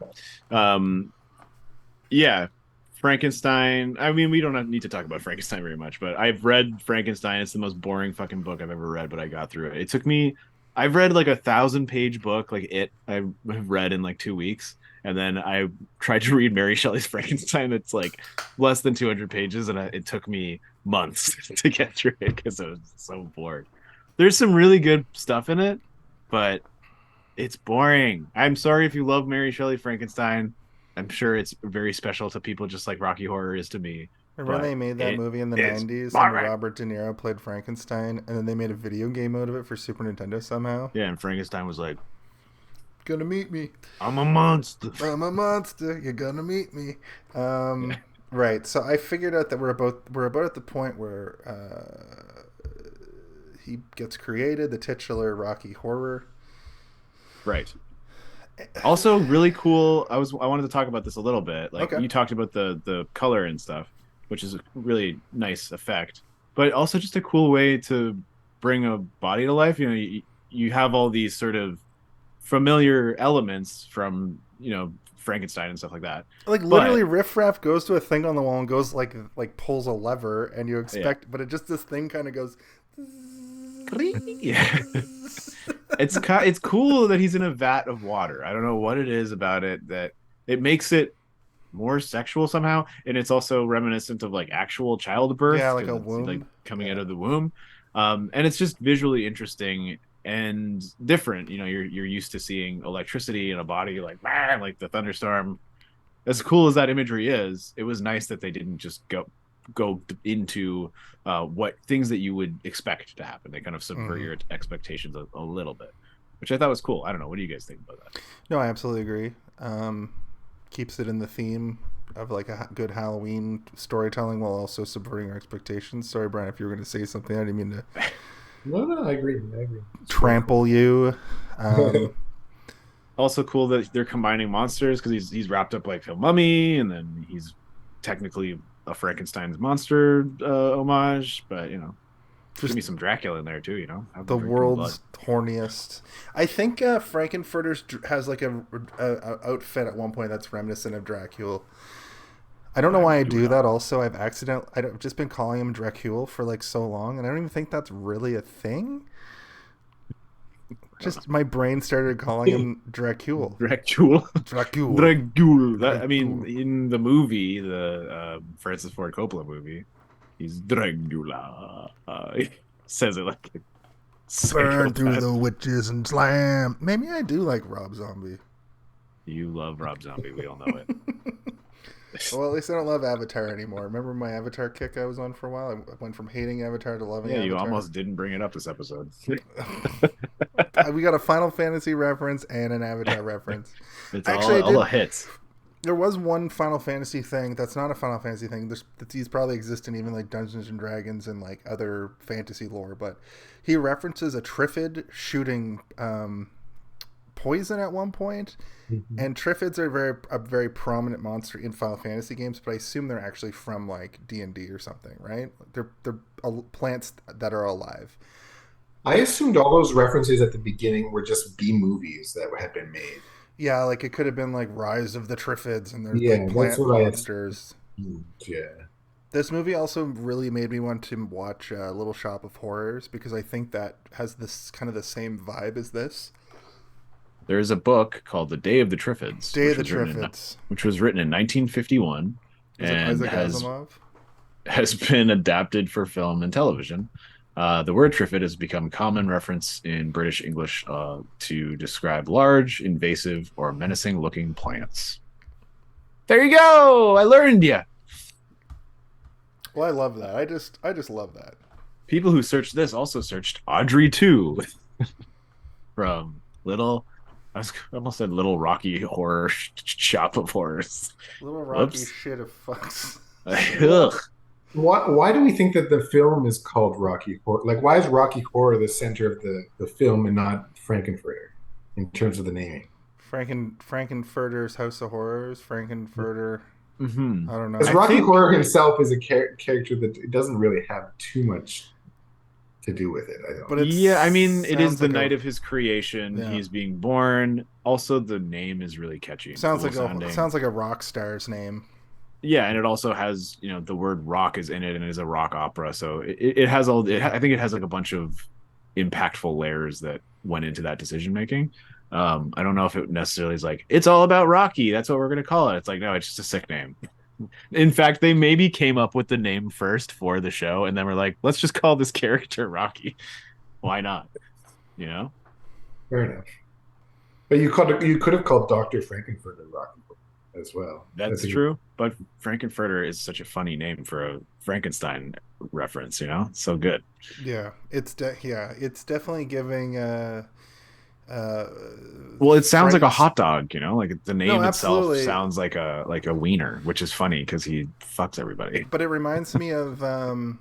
Yeah, Frankenstein. I mean, we don't need to talk about Frankenstein very much, but I've read Frankenstein. It's the most boring fucking book I've ever read, but I got through it. It took me. I've read like 1,000-page book, I've read in like 2 weeks. And then I tried to read Mary Shelley's Frankenstein. It's like less than 200 pages, and it took me months to get through it because I was so bored. There's some really good stuff in it, but it's boring. I'm sorry if you love Mary Shelley Frankenstein. I'm sure it's very special to people just like Rocky Horror is to me. Remember they made that movie in the 90s and Robert De Niro played Frankenstein, and then they made a video game out of it for Super Nintendo somehow? Yeah, and Frankenstein was like, gonna meet me. I'm a monster. You're gonna meet me. Right. So I figured out that we're about at the point where he gets created, the titular Rocky Horror. Right. Also, really cool. I wanted to talk about this a little bit. You talked about the color and stuff, which is a really nice effect, but also just a cool way to bring a body to life. You know, you have all these sort of familiar elements from Frankenstein and stuff like that. Literally, Riff Raff goes to a thing on the wall and goes like pulls a lever, and you expect, but it just this thing kind of goes. Yeah. It's cool that he's in a vat of water. I don't know what it is about it that it makes it more sexual somehow, and it's also reminiscent of like actual childbirth. Yeah, like a womb, like coming out of the womb, and it's just visually interesting and different. You're used to seeing electricity in a body, like the thunderstorm. As cool as that imagery is, it was nice that they didn't just go into what things that you would expect to happen. They kind of subvert your expectations a little bit, which I thought was cool. I don't know. What do you guys think about that? No, I absolutely agree. Keeps it in the theme of like a good Halloween storytelling while also subverting our expectations. Sorry, Brian, if you were going to say something, I didn't mean to. No, I agree. Trample you. Also cool that they're combining monsters because he's wrapped up like a mummy, and then he's technically a Frankenstein's monster homage, but give me some Dracula in there too. The world's horniest. I think Frank-N-Furter has like a outfit at one point that's reminiscent of Dracula. I don't know why I do that. Also, I've just been calling him Dracula for like so long, and I don't even think that's really a thing. Just my brain started calling him Dracula. Dracula. I mean, in the movie, the Francis Ford Coppola movie, he's Dracula. He says it like burn through the witches and slam. Maybe I do like Rob Zombie. You love Rob Zombie. We all know it. Well, at least I don't love Avatar anymore. Remember my Avatar kick I was on for a while? I went from hating Avatar to loving Yeah, Avatar. you almost didn't bring it up this episode. We got a Final Fantasy reference and an Avatar reference. It's Actually, all the hits. There was one Final Fantasy thing that's not a Final Fantasy thing. These probably exist in even like Dungeons and Dragons and like other fantasy lore, but he references a Triffid shooting poison at one point. Mhm. And Triffids are a very prominent monster in Final Fantasy games, but I assume they're actually from like D&D or something, right? They're plants that are alive. I assumed all those references at the beginning were just B movies that had been made. Yeah, like it could have been like Rise of the Triffids, and there's Yeah, like that's plant what I monsters. Yeah. This movie also really made me want to watch Little Shop of Horrors because I think that has this kind of the same vibe as this. There's a book called The Day of the Triffids. Day of the Triffids. Which was written in 1951 Is it and Isaac Asimov? has been adapted for film and television. The word Triffid has become common reference in British English to describe large, invasive, or menacing-looking plants. There you go! I learned you! Well, I love that. I just love that. People who searched this also searched Audrey 2 from I almost said Little Rocky Horror Shop of Horrors. Little Rocky Whoops. shit of fucks. Ugh. Why do we think that the film is called Rocky Horror? Like, why is Rocky Horror the center of the film and not Frank-N-Furter in terms of the naming? Frank-N-Furter's House of Horrors. Frank-N-Furter. Mm-hmm. I don't know. Because Rocky Horror himself is a character that it doesn't really have too much to do with it. I don't. But Yeah, I mean, it is sounds the like night of his creation. Yeah. He's being born. Also, the name is really catchy. and sounds cool like sounding. sounds like a rock star's name. Yeah, and it also has, the word rock is in it, and it is a rock opera. So it has all. I think it has like a bunch of impactful layers that went into that decision making. I don't know if it necessarily is like it's all about Rocky. That's what we're gonna call it. It's like no, it's just a sick name. In fact, they maybe came up with the name first for the show, and then we're like, let's just call this character Rocky. Why not? Fair enough. But you could have called Dr. Frank-N-Furter Rocky as well. That's true. But Frank-N-Furter is such a funny name for a Frankenstein reference. So good. Yeah, it's definitely giving. Well, it sounds like a hot dog, like the name itself absolutely. sounds like a wiener, which is funny because he fucks everybody. But it reminds me of the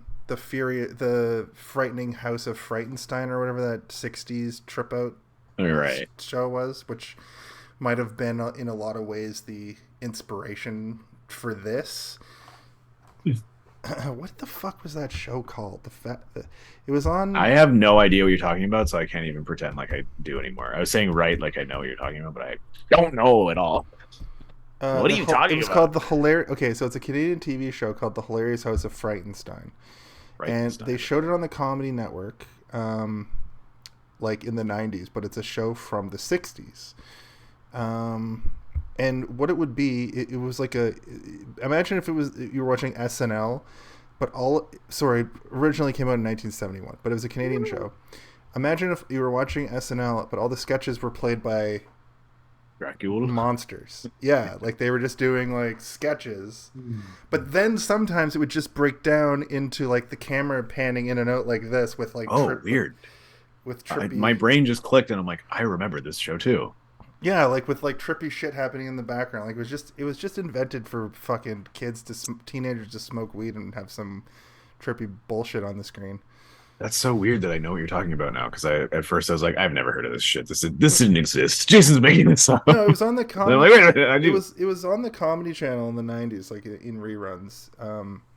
frightening House of Frightenstein or whatever that '60s trip out Right. show was, which might have been in a lot of ways the inspiration for this. What the fuck was that show called? It was on. I have no idea what you're talking about, so I can't even pretend like I do anymore. I was saying right like I know what you're talking about, but I don't know at all. What are you talking It was about? called The Hilarious. Okay, so it's a Canadian TV show called The Hilarious House of Frightenstein. And they showed it on the Comedy Network, like in the 90s, but it's a show from the 60s. And what it would be, it was like imagine if you were watching SNL, but originally came out in 1971, but it was a Canadian show. Imagine if you were watching SNL, but all the sketches were played by Dracula monsters. Yeah, like they were just doing like sketches. But then sometimes it would just break down into like the camera panning in and out like this with like weird. With trippy. My brain just clicked and I'm like, I remember this show too. Yeah, like with like trippy shit happening in the background. Like it was just invented for fucking teenagers to smoke weed and have some trippy bullshit on the screen. That's so weird that I know what you're talking about now. Because at first I was like, I've never heard of this shit. This didn't exist. Jason's making this up. No, it was on the comedy. I'm like, wait a minute, it was on the Comedy Channel in the 90s, like in reruns.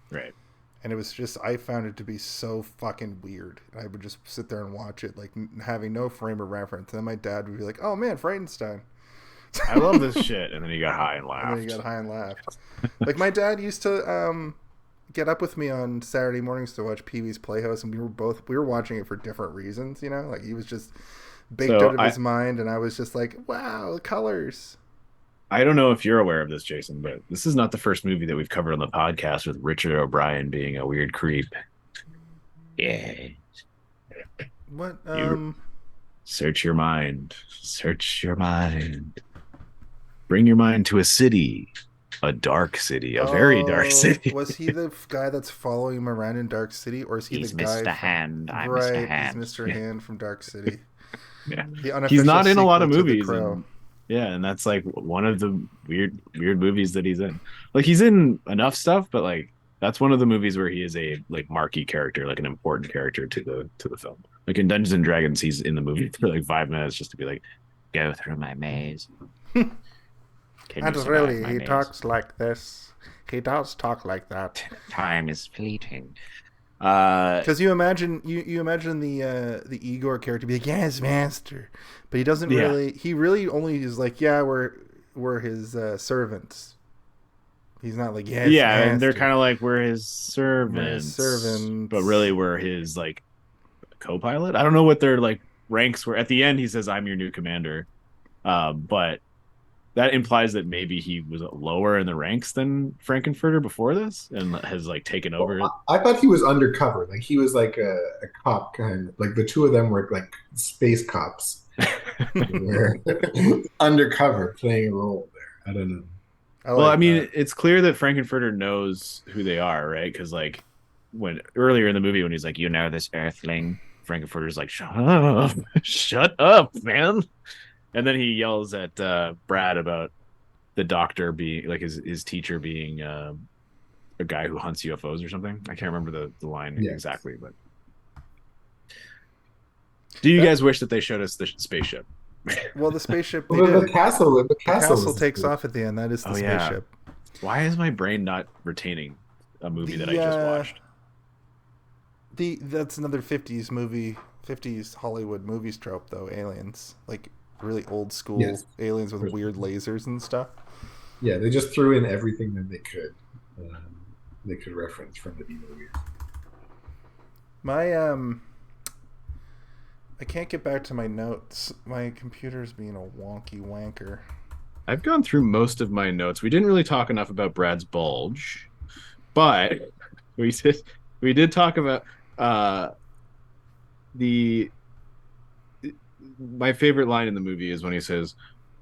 Right. And it was just, I found it to be so fucking weird. I would just sit there and watch it, like having no frame of reference. And then my dad would be like, "Oh man, Frightenstein." I love this shit. And then he got high and laughed. And then he got high and laughed. Like my dad used to get up with me on Saturday mornings to watch Pee-wee's Playhouse, and we were watching it for different reasons, Like he was just baked out of his mind, and I was just like, "Wow, the colors." I don't know if you're aware of this, Jason, but this is not the first movie that we've covered on the podcast with Richard O'Brien being a weird creep. Yeah. What? Search your mind. Search your mind. Bring your mind to a city. a dark city, a very dark city. Was he the guy that's following him around in Dark City, or is he He's the guy Mr. Hand. I'm Mr. Right, Hand. he's Mr. Hand from Dark City. Yeah, The unofficial he's not in a lot of sequel to The movies. Crow. And that's like one of the weird movies that he's in. Like he's in enough stuff, but like that's one of the movies where he is a like marquee character, like an important character to the film. Like in Dungeons and Dragons, he's in the movie for like 5 minutes just to be like, Go through my maze. Can you And survive really, my he maze? talks like this. He does talk like that. Time is fleeting. Because you imagine the Igor character be like, yes, master, but he doesn't really. He really only is like, yeah, we're his servants. He's not like, yes, master. And they're kind of like we're his servants, but really we're his like co-pilot. I don't know what their like ranks were. At the end, he says, "I'm your new commander," but that implies that maybe he was lower in the ranks than Frank-N-Furter before this and has like taken over. I thought he was undercover. Like he was like a cop kind of like the two of them were like space cops. Were undercover playing a role there. I don't know. I mean, it's clear that Frank-N-Furter knows who they are, right? Because like when earlier in the movie when he's like, you know this earthling, Frank-N-Furter's like, shut up, man. And then he yells at Brad about the doctor being like his teacher being a guy who hunts UFOs or something. I can't remember the line exactly, but do you guys wish that they showed us the spaceship? Well, the spaceship. The castle takes off at the end. That is the spaceship. Why is my brain not retaining a movie that I just watched? That's another 50s movie, 50s Hollywood movies trope though. Aliens, like really old school aliens with weird lasers and stuff. Yeah, they just threw in everything that they could reference from the movie. I can't get back to my notes. My computer's being a wonky wanker. I've gone through most of my notes. We didn't really talk enough about Brad's bulge, but we did talk about my favorite line in the movie is when he says,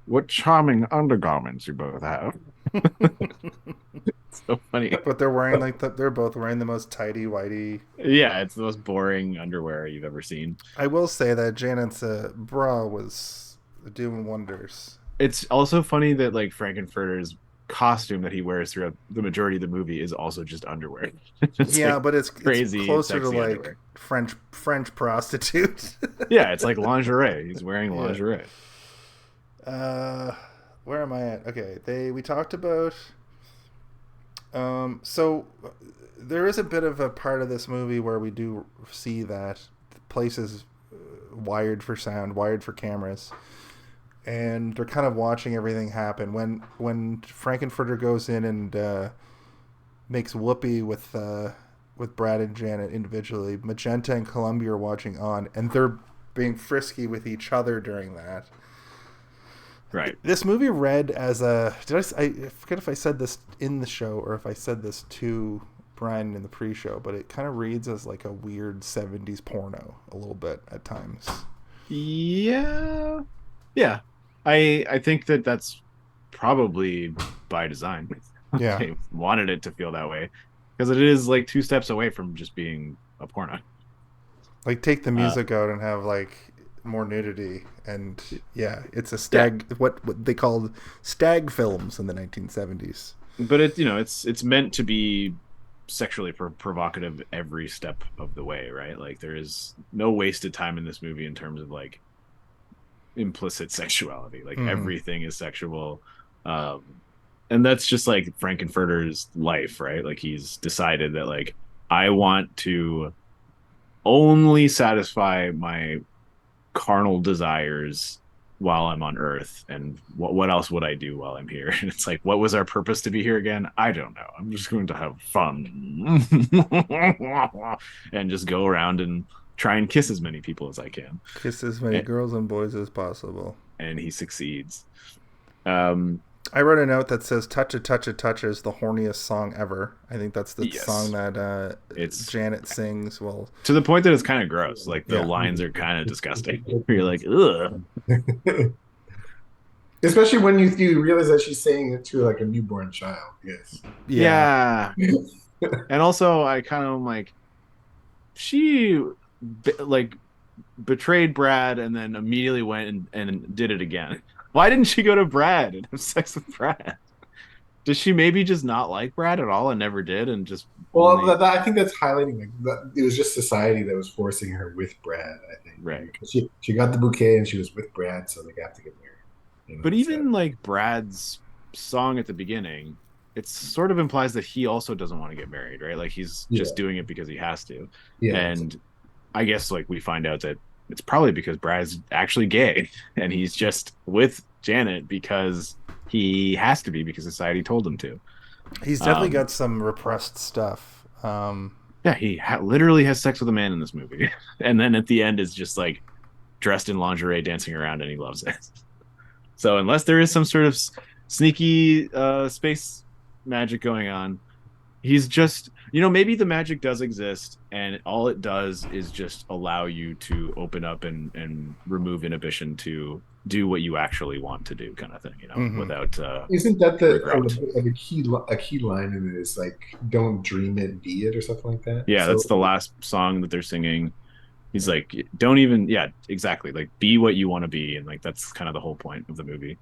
"What charming undergarments you both have." It's so funny. But they're wearing they're both wearing the most tidy whitey. Yeah, it's the most boring underwear you've ever seen. I will say that Janet's bra was doing wonders. It's also funny that like Frank-N-Furter's costume that he wears throughout the majority of the movie is also just underwear. But it's crazy. It's closer to like underwear. French prostitute. Yeah, it's like lingerie. He's wearing lingerie. Where am I at? Okay, we talked about. So there is a bit of a part of this movie where we do see that the place is wired for sound, wired for cameras, and they're kind of watching everything happen. When Frank-N-Furter goes in and makes whoopee with Brad and Janet individually, Magenta and Columbia are watching on, and they're being frisky with each other during that. Right. This movie read as a... I forget if I said this in the show or if I said this to Brian in the pre-show, but it kind of reads as like a weird 70s porno a little bit at times. Yeah. Yeah. I think that's probably by design. Yeah. They wanted it to feel that way because it is like 2 steps away from just being a porno. Like take the music out and have like more nudity, and it's a stag what they called stag films in the 1970s. But it's meant to be sexually provocative every step of the way, right? Like there is no wasted time in this movie in terms of like implicit sexuality. Like everything is sexual, and that's just like Frank-N-Furter's life, right? Like he's decided that like I want to only satisfy my carnal desires while I'm on Earth, and what else would I do while I'm here? And it's like, what was our purpose to be here again? I don't know. I'm just going to have fun and just go around and try and kiss as many people as I can. Kiss as many girls and boys as possible. And he succeeds. I wrote a note that says "Touch It, Touch It, Touch It" is the horniest song ever. I think that's the song that Janet sings. Well, to the point that it's kind of gross. Like the lines are kind of disgusting. You're like, ugh. Especially when you realize that she's saying it to like a newborn child. Yes. Yeah. And also, I kind of like she like betrayed Brad and then immediately went and did it again. Why didn't she go to Brad and have sex with Brad? Does she maybe just not like Brad at all and never did and just Well, only I think that's highlighting like it was just society that was forcing her with Brad. I think right. because she got the bouquet and she was with Brad, so they have to get married. But So even like Brad's song at the beginning, it sort of implies that he also doesn't want to get married, right? Like he's yeah, just doing it because he has to. yeah, And I guess like we find out that it's probably because Brad's actually gay and he's just with Janet because he has to be because society told him to. He's definitely got some repressed stuff. Yeah, he literally has sex with a man in this movie. And then at the end is just like dressed in lingerie dancing around and he loves it. So unless there is some sort of sneaky space magic going on, he's just, maybe the magic does exist and all it does is just allow you to open up and remove inhibition to do what you actually want to do, kind of thing, without isn't that regret. a key line in it is like "Don't dream it, be it" or something like that? Yeah, So that's the last song that they're singing. He's like, don't even, yeah, exactly. Like, be what you want to be. And like, that's kind of the whole point of the movie.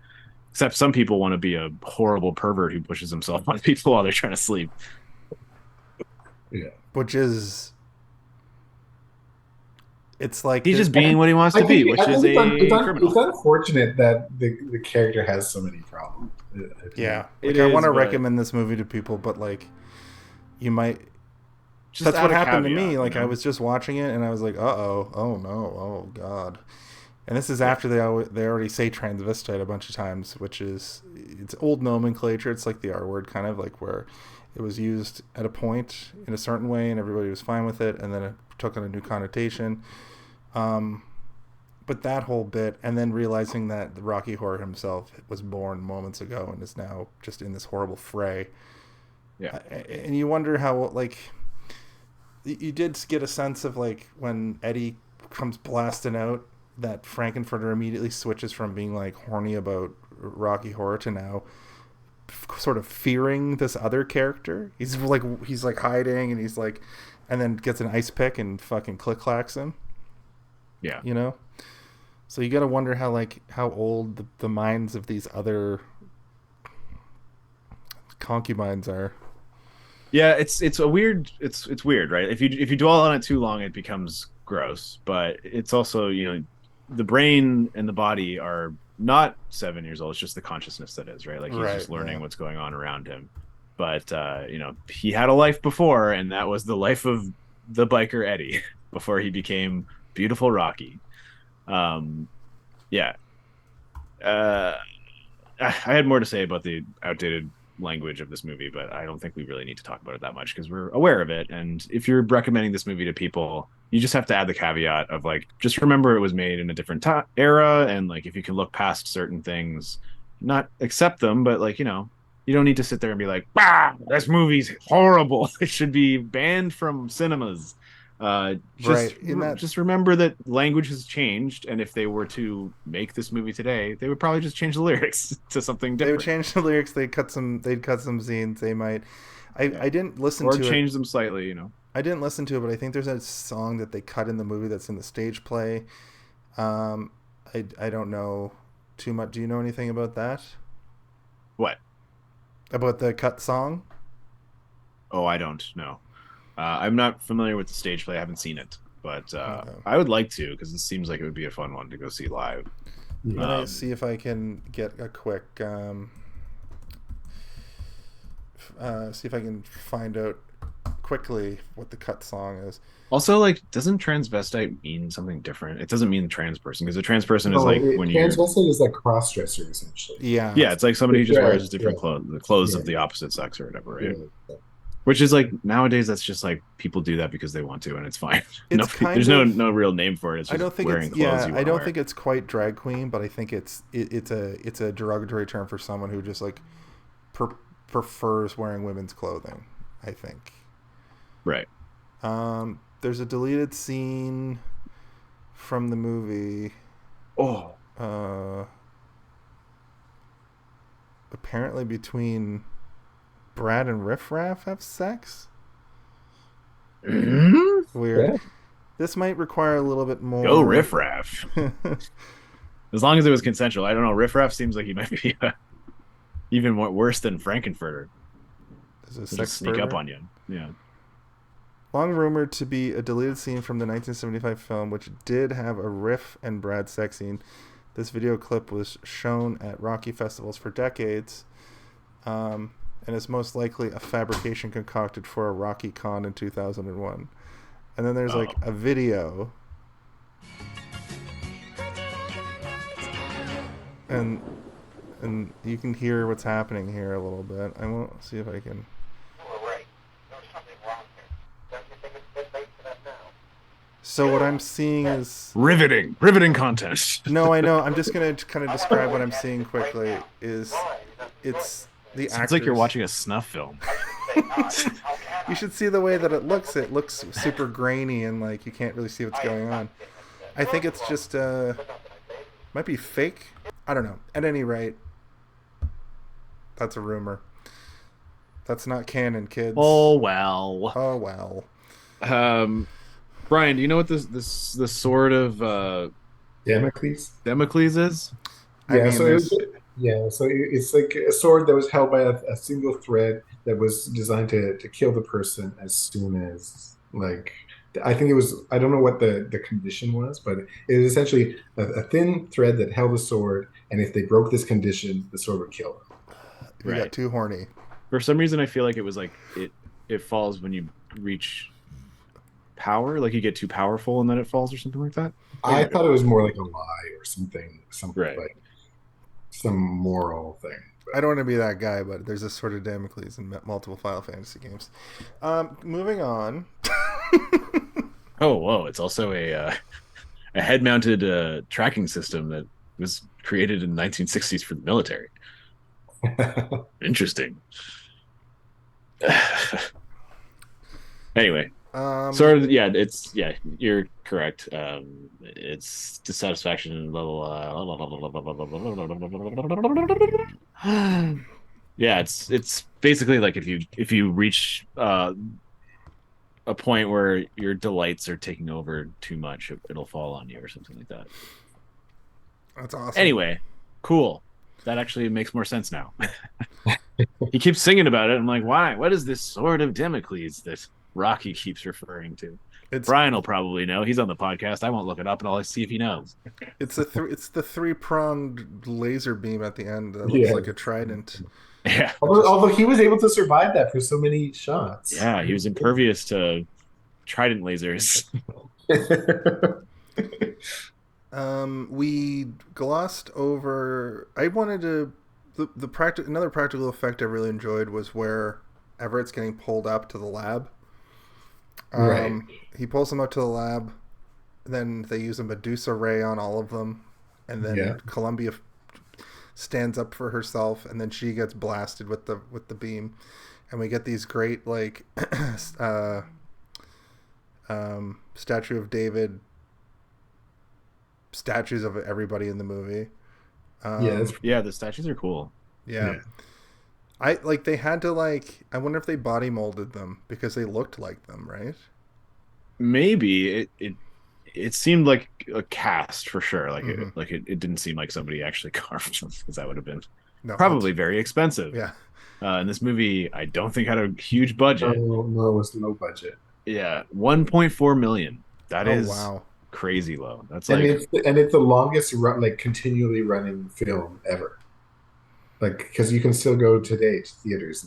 Except some people want to be a horrible pervert who pushes himself on people while they're trying to sleep. yeah, which is, it's like He's just being what he wants to be, which is a criminal. it's unfortunate that the character has so many problems. yeah. It Like I is, want to but- recommend this movie to people, but like, you might. Just That's add what a happened to caveat, me. Like I know? was just watching it, and I was like, oh no, oh god. And this is after they already say transvestite a bunch of times, which is it's old nomenclature. It's like the R word, kind of like where it was used at a point in a certain way, and everybody was fine with it, and then it took on a new connotation. But that whole bit, and then realizing that the Rocky Horror himself was born moments ago and is now just in this horrible fray. Yeah. And you wonder how, like, you did get a sense of, like, when Eddie comes blasting out, that Frank-N-Furter immediately switches from being, like, horny about Rocky Horror to now sort of fearing this other character. He's like hiding, and he's like, and then gets an ice pick and fucking click-clacks him. Yeah. So you got to wonder how old the minds of these other concubines are. Yeah, it's weird, right? If you dwell on it too long, it becomes gross. But it's also, the brain and the body are not 7 years old. It's just the consciousness that is, right? Like he's just learning what's going on around him. But he had a life before, and that was the life of the biker Eddie before he became beautiful Rocky. Yeah. I had more to say about the outdated language of this movie, but I don't think we really need to talk about it that much because we're aware of it. And if you're recommending this movie to people, you just have to add the caveat of like, just remember it was made in a different era, and like if you can look past certain things, not accept them, but like, you don't need to sit there and be like, this movie's horrible, it should be banned from cinemas. Just remember that language has changed, and if they were to make this movie today, they would probably just change the lyrics to something different. They would change the lyrics. They'd cut some scenes. They might. I didn't listen to it. Or change them slightly. I didn't listen to it, but I think there's a song that they cut in the movie that's in the stage play. I don't know too much. Do you know anything about that? What? About the cut song? Oh, I don't know. I'm not familiar with the stage play. I haven't seen it, but I would like to, because it seems like it would be a fun one to go see live. I'm gonna see if I can get a quick see if I can find out quickly what the cut song is. Also, like, doesn't transvestite mean something different? It doesn't mean the trans person, because a trans person is like when you transvestite is like cross dresser essentially. Yeah, it's like somebody who just wears different clothes of the opposite sex or whatever, right? Yeah. Which is like nowadays, that's just like people do that because they want to, and it's fine. There's no real name for it. It's just I don't think wearing clothes. I don't think it's quite drag queen, but I think it's a derogatory term for someone who just like prefers wearing women's clothing, I think. Right. There's a deleted scene from the movie. Oh. apparently between Brad and Riff Raff have sex. Weird. Yeah. This might require a little bit more. Go Riff Raff. As long as it was consensual. I don't know. Riff Raff seems like he might be even worse than Frank-N-Furter. Is it a He'll sex just sneak up pervert? on you. Yeah. Long rumored to be a deleted scene from the 1975 film, which did have a Riff and Brad sex scene. This video clip was shown at Rocky festivals for decades, and is most likely a fabrication concocted for a Rocky Con in 2001. And then there's like a video, and you can hear what's happening here a little bit. I won't see if I can. So what I'm seeing is Riveting content. no, I know. I'm just gonna kind of describe what I'm seeing quickly. It's the actors. It's like you're watching a snuff film. You should see the way that it looks. It looks super grainy and like you can't really see what's going on. I think it's just might be fake. I don't know. At any rate, that's a rumor. That's not canon, kids. Oh well. Oh well. Brian, do you know what the sword of Damocles is? Yeah, so it's like a sword that was held by a single thread that was designed to kill the person as soon as, like, I think it was, I don't know what the condition was, but it was essentially a thin thread that held a sword, and if they broke this condition, the sword would kill them. You got too horny. For some reason, I feel like it was like it falls when you reach power, like you get too powerful and then it falls or something like that. I thought it was more like a lie or something right. Like some moral thing. I don't want to be that guy, but there's a sort of Damocles in multiple Final Fantasy games. Moving on. Oh, whoa! It's also a head-mounted tracking system that was created in the 1960s for the military. Interesting. Anyway, you're correct. It's dissatisfaction level. Yeah, it's basically like if you reach a point where your delights are taking over too much, it'll fall on you or something like that. That's awesome. Anyway, cool. That actually makes more sense now. He keeps singing about it. I'm like, why? What is this sword of Damocles that Rocky keeps referring to? Brian will probably know. He's on the podcast. I won't look it up, and I'll see if he knows. It's the three-pronged laser beam at the end that looks like a trident. Yeah. Although he was able to survive that for so many shots. Yeah, he was impervious to trident lasers. We glossed over. I wanted to. Another practical effect I really enjoyed was where Everett's getting pulled up to the lab. Right. He pulls him up to the lab. Then they use a Medusa ray on all of them, and then Columbia stands up for herself, and then she gets blasted with the beam, and we get these great like Statue of David statues of everybody in the movie. The statues are cool. Yeah. I like they had to like. I wonder if they body molded them because they looked like them, right? Maybe it seemed like a cast for sure. Like it didn't seem like somebody actually carved them, because that would have been probably very expensive. Yeah. And this movie, I don't think had a huge budget. No, it was low budget. Yeah, 1.4 million. That is wow. Crazy low. That's and like it's the longest run, like continually running film ever. Like, because you can still go today to theaters.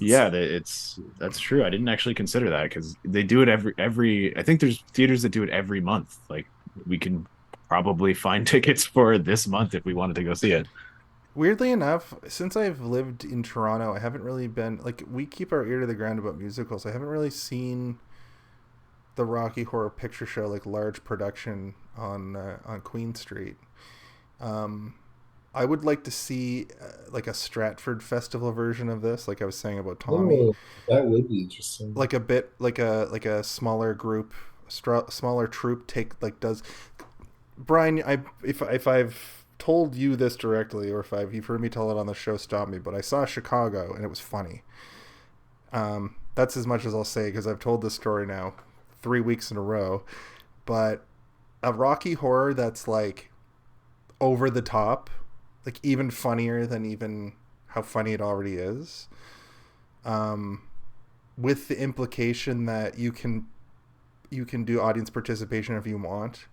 That's true. I didn't actually consider that, because they do it every. I think there's theaters that do it every month. Like, we can probably find tickets for this month if we wanted to go see it. Weirdly enough, since I've lived in Toronto, I haven't really been like, we keep our ear to the ground about musicals. I haven't really seen the Rocky Horror Picture Show, like large production on Queen Street. I would like to see like a Stratford Festival version of this, like I was saying about Tommy. Oh, that would be interesting. Like a bit, like a smaller group, smaller troupe does. Brian, if I've told you this directly, or if you've heard me tell it on the show, stop me. But I saw Chicago, and it was funny. That's as much as I'll say, because I've told this story now 3 weeks in a row. But a Rocky Horror that's like over the top, like even funnier than even how funny it already is, with the implication that you can do audience participation if you want.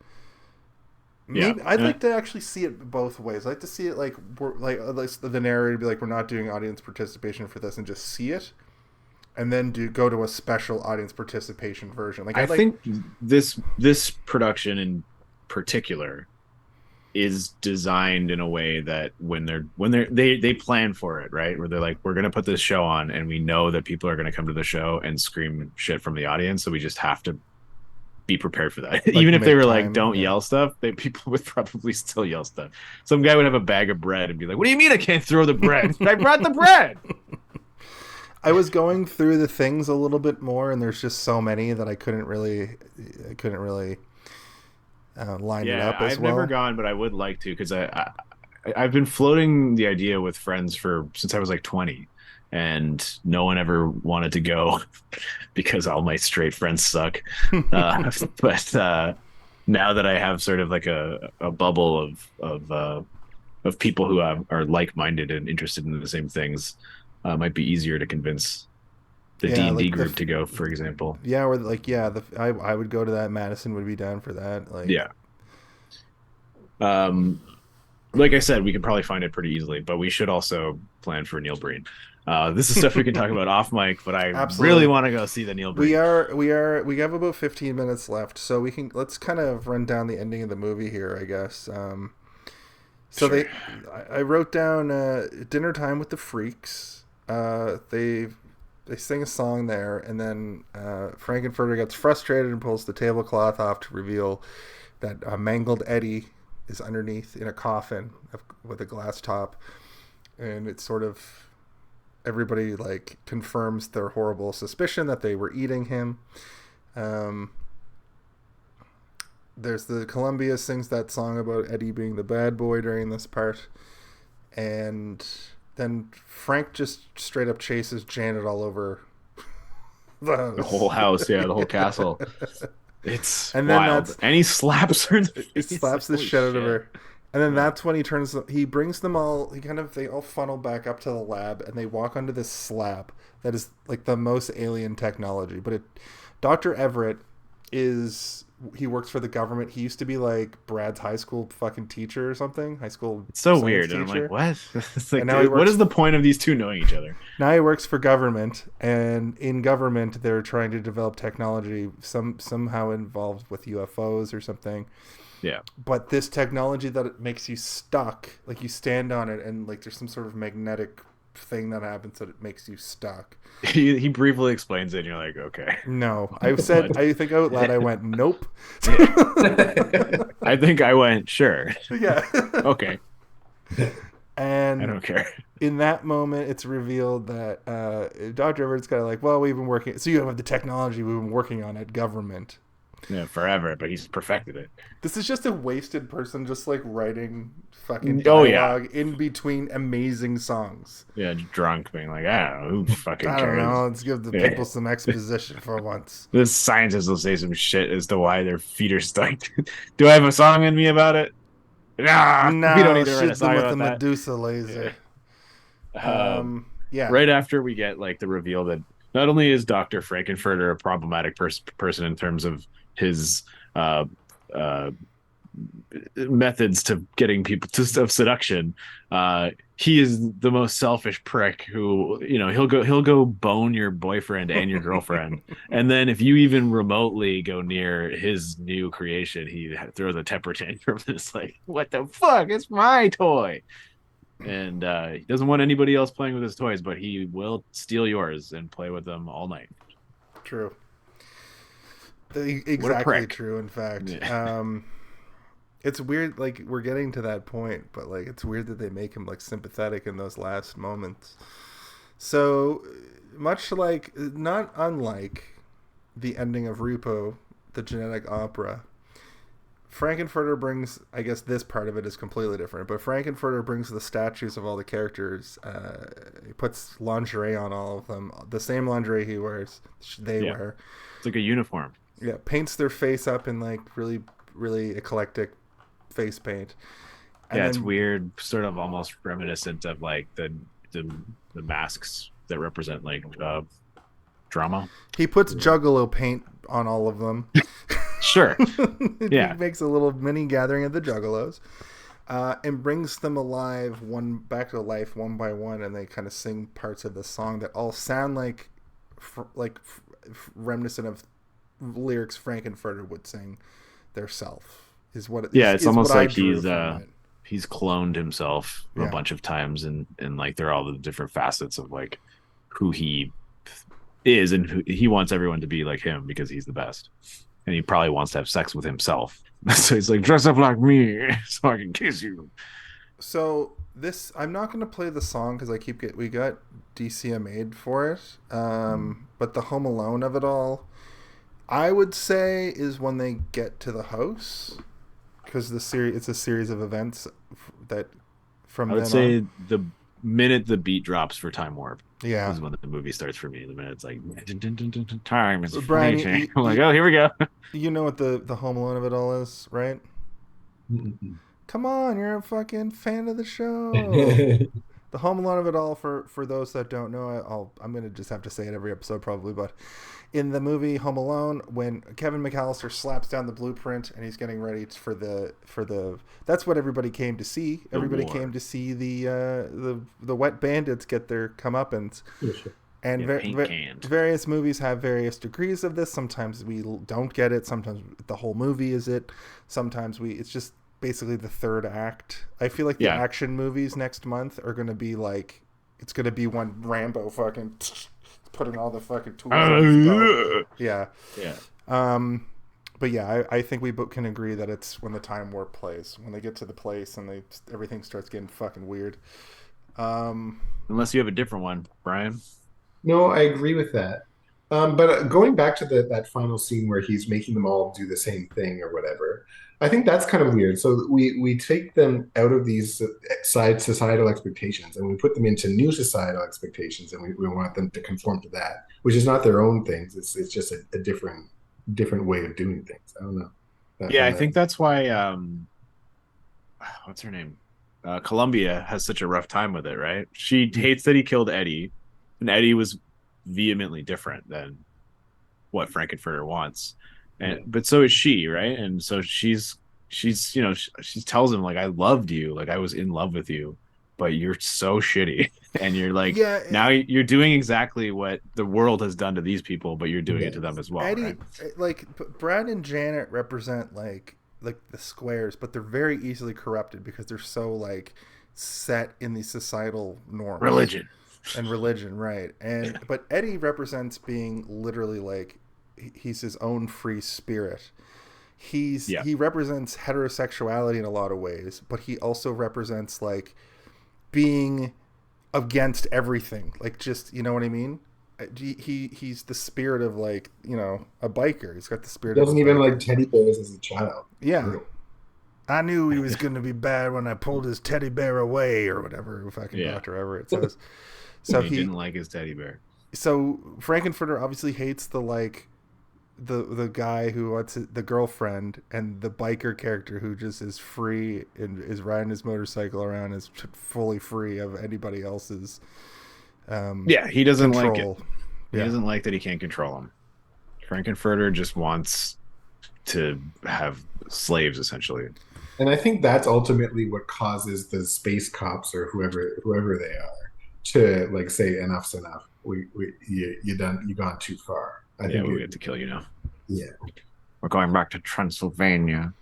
Maybe, I'd like to actually see it both ways. I'd like to see it like the narrator be like, we're not doing audience participation for this, and just see it, and then go to a special audience participation version. Like I think this production in particular is designed in a way that when they plan for it, right? Where they're like, we're going to put this show on, and we know that people are going to come to the show and scream shit from the audience, so we just have to be prepared for that. Like, even if they were like, don't yell stuff, people would probably still yell stuff. Some guy would have a bag of bread and be like, what do you mean I can't throw the bread? I brought the bread. I was going through the things a little bit more, and there's just so many that I couldn't really line it up as I've well. never gone, but I would like to, because I've been floating the idea with friends since I was like 20, and no one ever wanted to go because all my straight friends suck. But now that I have sort of like a bubble of people who are like-minded and interested in the same things, might be easier to convince the D&D group to go, for example. Yeah, or like, I would go to that. Madison would be down for that. Like, yeah. Like I said, we could probably find it pretty easily, but we should also plan for Neil Breen. This is stuff we can talk about off mic, but I really want to go see the Neil Breen. We have about 15 minutes left, so let's kind of run down the ending of the movie here, I guess. So sure. I wrote down dinner time with the freaks. They sing a song there, and then Frank-N-Furter gets frustrated and pulls the tablecloth off to reveal that a mangled Eddie is underneath in a coffin with a glass top, and it's sort of everybody like confirms their horrible suspicion that they were eating him. There's the Columbia sings that song about Eddie being the bad boy during this part, and then Frank just straight up chases Janet all over the whole house, the whole castle. It's and wild. Then and he slaps her in the face. He slaps the shit out of her. And then that's when he brings them all, they all funnel back up to the lab, and they walk onto this slab that is like the most alien technology. But Dr. Everett he works for the government. He used to be like Brad's high school fucking teacher or something. High school. It's so weird. And I'm like, what? It's like, dude, what is the point of these two knowing each other? Now he works for government, and in government they're trying to develop technology somehow involved with UFOs or something. Yeah. But this technology that it makes you stuck, like you stand on it and like there's some sort of magnetic thing that happens that it makes you stuck. He briefly explains it and you're like, okay. No. I think out loud I went, nope. I think I went, sure. Yeah. Okay. And I don't care. In that moment, it's revealed that Dr. Everett's kind of like, well, we've been working. So you have the technology we've been working on at government. Yeah, forever, but he's perfected it. This is just a wasted person just like writing fucking dialogue in between amazing songs. Yeah, drunk, being like, I don't know, who fucking cares? I don't know, let's give the people some exposition for once. This scientist will say some shit as to why their feet are stuck. Do I have a song in me about it? Nah, we don't need to write a song about the that. Medusa laser. Yeah. Right after we get like the reveal that not only is Dr. Frank-N-Furter a problematic person in terms of his methods to getting people of seduction, he is the most selfish prick who, he'll go bone your boyfriend and your girlfriend, and then if you even remotely go near his new creation, he throws a temper tantrum and it's like, what the fuck, it's my toy. And he doesn't want anybody else playing with his toys, but he will steal yours and play with them all night. True. Exactly true, in fact. Yeah. It's weird, like, we're getting to that point, but, like, it's weird that they make him, like, sympathetic in those last moments. So, much like, not unlike the ending of Repo, the genetic opera, Frank-N-Furter brings, I guess this part of it is completely different, but Frank-N-Furter brings the statues of all the characters. He puts lingerie on all of them, the same lingerie he wears, they wear. It's like a uniform. Yeah, paints their face up in like really, really eclectic face paint. And it's weird, sort of almost reminiscent of like the masks that represent like drama. He puts Juggalo paint on all of them. Sure. He makes a little mini gathering of the Juggalos, and brings them alive back to life one by one, and they kind of sing parts of the song that all sound like reminiscent of lyrics Frank-N-Furter would sing theirself. Is what it is. It's almost like he's cloned himself a bunch of times, and like they're all the different facets of like who he is, and who he wants everyone to be like him because he's the best. And he probably wants to have sex with himself. So he's like, dress up like me so I can kiss you. So I'm not going to play the song because we got DCMA'd for it. But the Home Alone of it all, I would say, is when they get to the house, because it's a series of events that from. I would say the minute the beat drops for Time Warp, is when the movie starts for me. The minute it's like time is Brian, I'm like, oh, here we go. You know what the Home Alone of it all is, right? Come on, you're a fucking fan of the show. The Home Alone of it all, for those that don't know, I'm gonna just have to say it every episode probably, but in the movie Home Alone, when Kevin McAllister slaps down the blueprint and he's getting ready for the that's what everybody came to see. Everybody came to see the wet bandits get their comeuppance. And various movies have various degrees of this. Sometimes we don't get it. Sometimes the whole movie is it. Sometimes it's just basically the third act. I feel like the action movies next month are going to be like, it's going to be one Rambo fucking putting all the fucking tools on. Yeah. But I think we both can agree that it's when the Time Warp plays, when they get to the place and everything starts getting fucking weird. Unless you have a different one, Brian. No, I agree with that. But going back to that final scene where he's making them all do the same thing or whatever, I think that's kind of weird. So we take them out of these societal expectations and we put them into new societal expectations, and we want them to conform to that, which is not their own things. It's just a different way of doing things. I don't know. I think that's why what's her name? Columbia has such a rough time with it, right? She hates that he killed Eddie, and Eddie was vehemently different than what Frank-N-Furter wants. But so is she, right? And so she's she tells him like, I loved you, like I was in love with you, but you're so shitty. And you're like, now you're doing exactly what the world has done to these people, but you're doing it to them as well. Eddie, right? Like Brad and Janet represent like the squares, but they're very easily corrupted because they're so like set in the societal norms, religion, right? And but Eddie represents being literally like, he's his own free spirit. He represents heterosexuality in a lot of ways, but he also represents like being against everything, like, just, you know what I mean? He's the spirit of like, a biker. He's got the spirit. He doesn't even like teddy bears as a child. Yeah. I knew he was going to be bad when I pulled his teddy bear away, or whatever fucking Dr. Everett says. So he didn't like his teddy bear. So Frank-N-Furter obviously hates the like the guy who wants the girlfriend, and the biker character who just is free and is riding his motorcycle around, is fully free of anybody else's he doesn't control. Like it. He doesn't like that he can't control him. Frank-N-Furter just wants to have slaves, essentially. And I think that's ultimately what causes the space cops or whoever they are to like say, enough's enough. You've gone too far. I think we get to kill you now. Yeah. We're going back to Transylvania.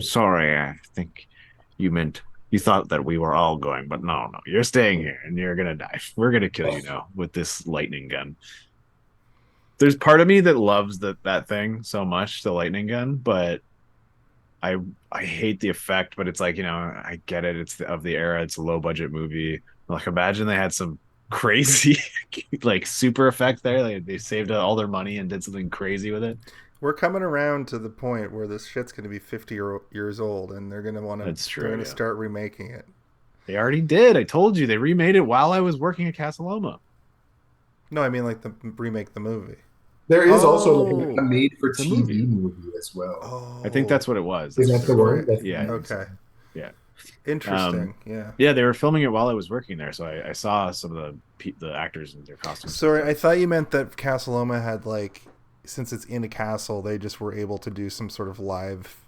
Sorry, I think you thought that we were all going, but no, you're staying here and you're gonna die. We're gonna kill you now with this lightning gun. There's part of me that loves that thing so much, the lightning gun, but I hate the effect. But it's like, I get it. It's of the era. It's a low budget movie. Like, imagine they had some crazy like super effect there. Like, they saved all their money and did something crazy with it. We're coming around to the point where this shit's going to be 50 years old, and they're going to want to. That's true. They're going to start remaking it. They already did. I told you they remade it while I was working at Casa Loma. No, I mean like the remake the movie. There is also like a a made-for-TV movie as well. Oh, I think that's what it was. Is That's that the what one? That's Yeah. Okay. Yeah. Interesting. Yeah. Yeah, they were filming it while I was working there, so I saw some of the actors in their costumes. Sorry, I thought you meant that Casa Loma had like, since it's in a castle, they just were able to do some sort of live.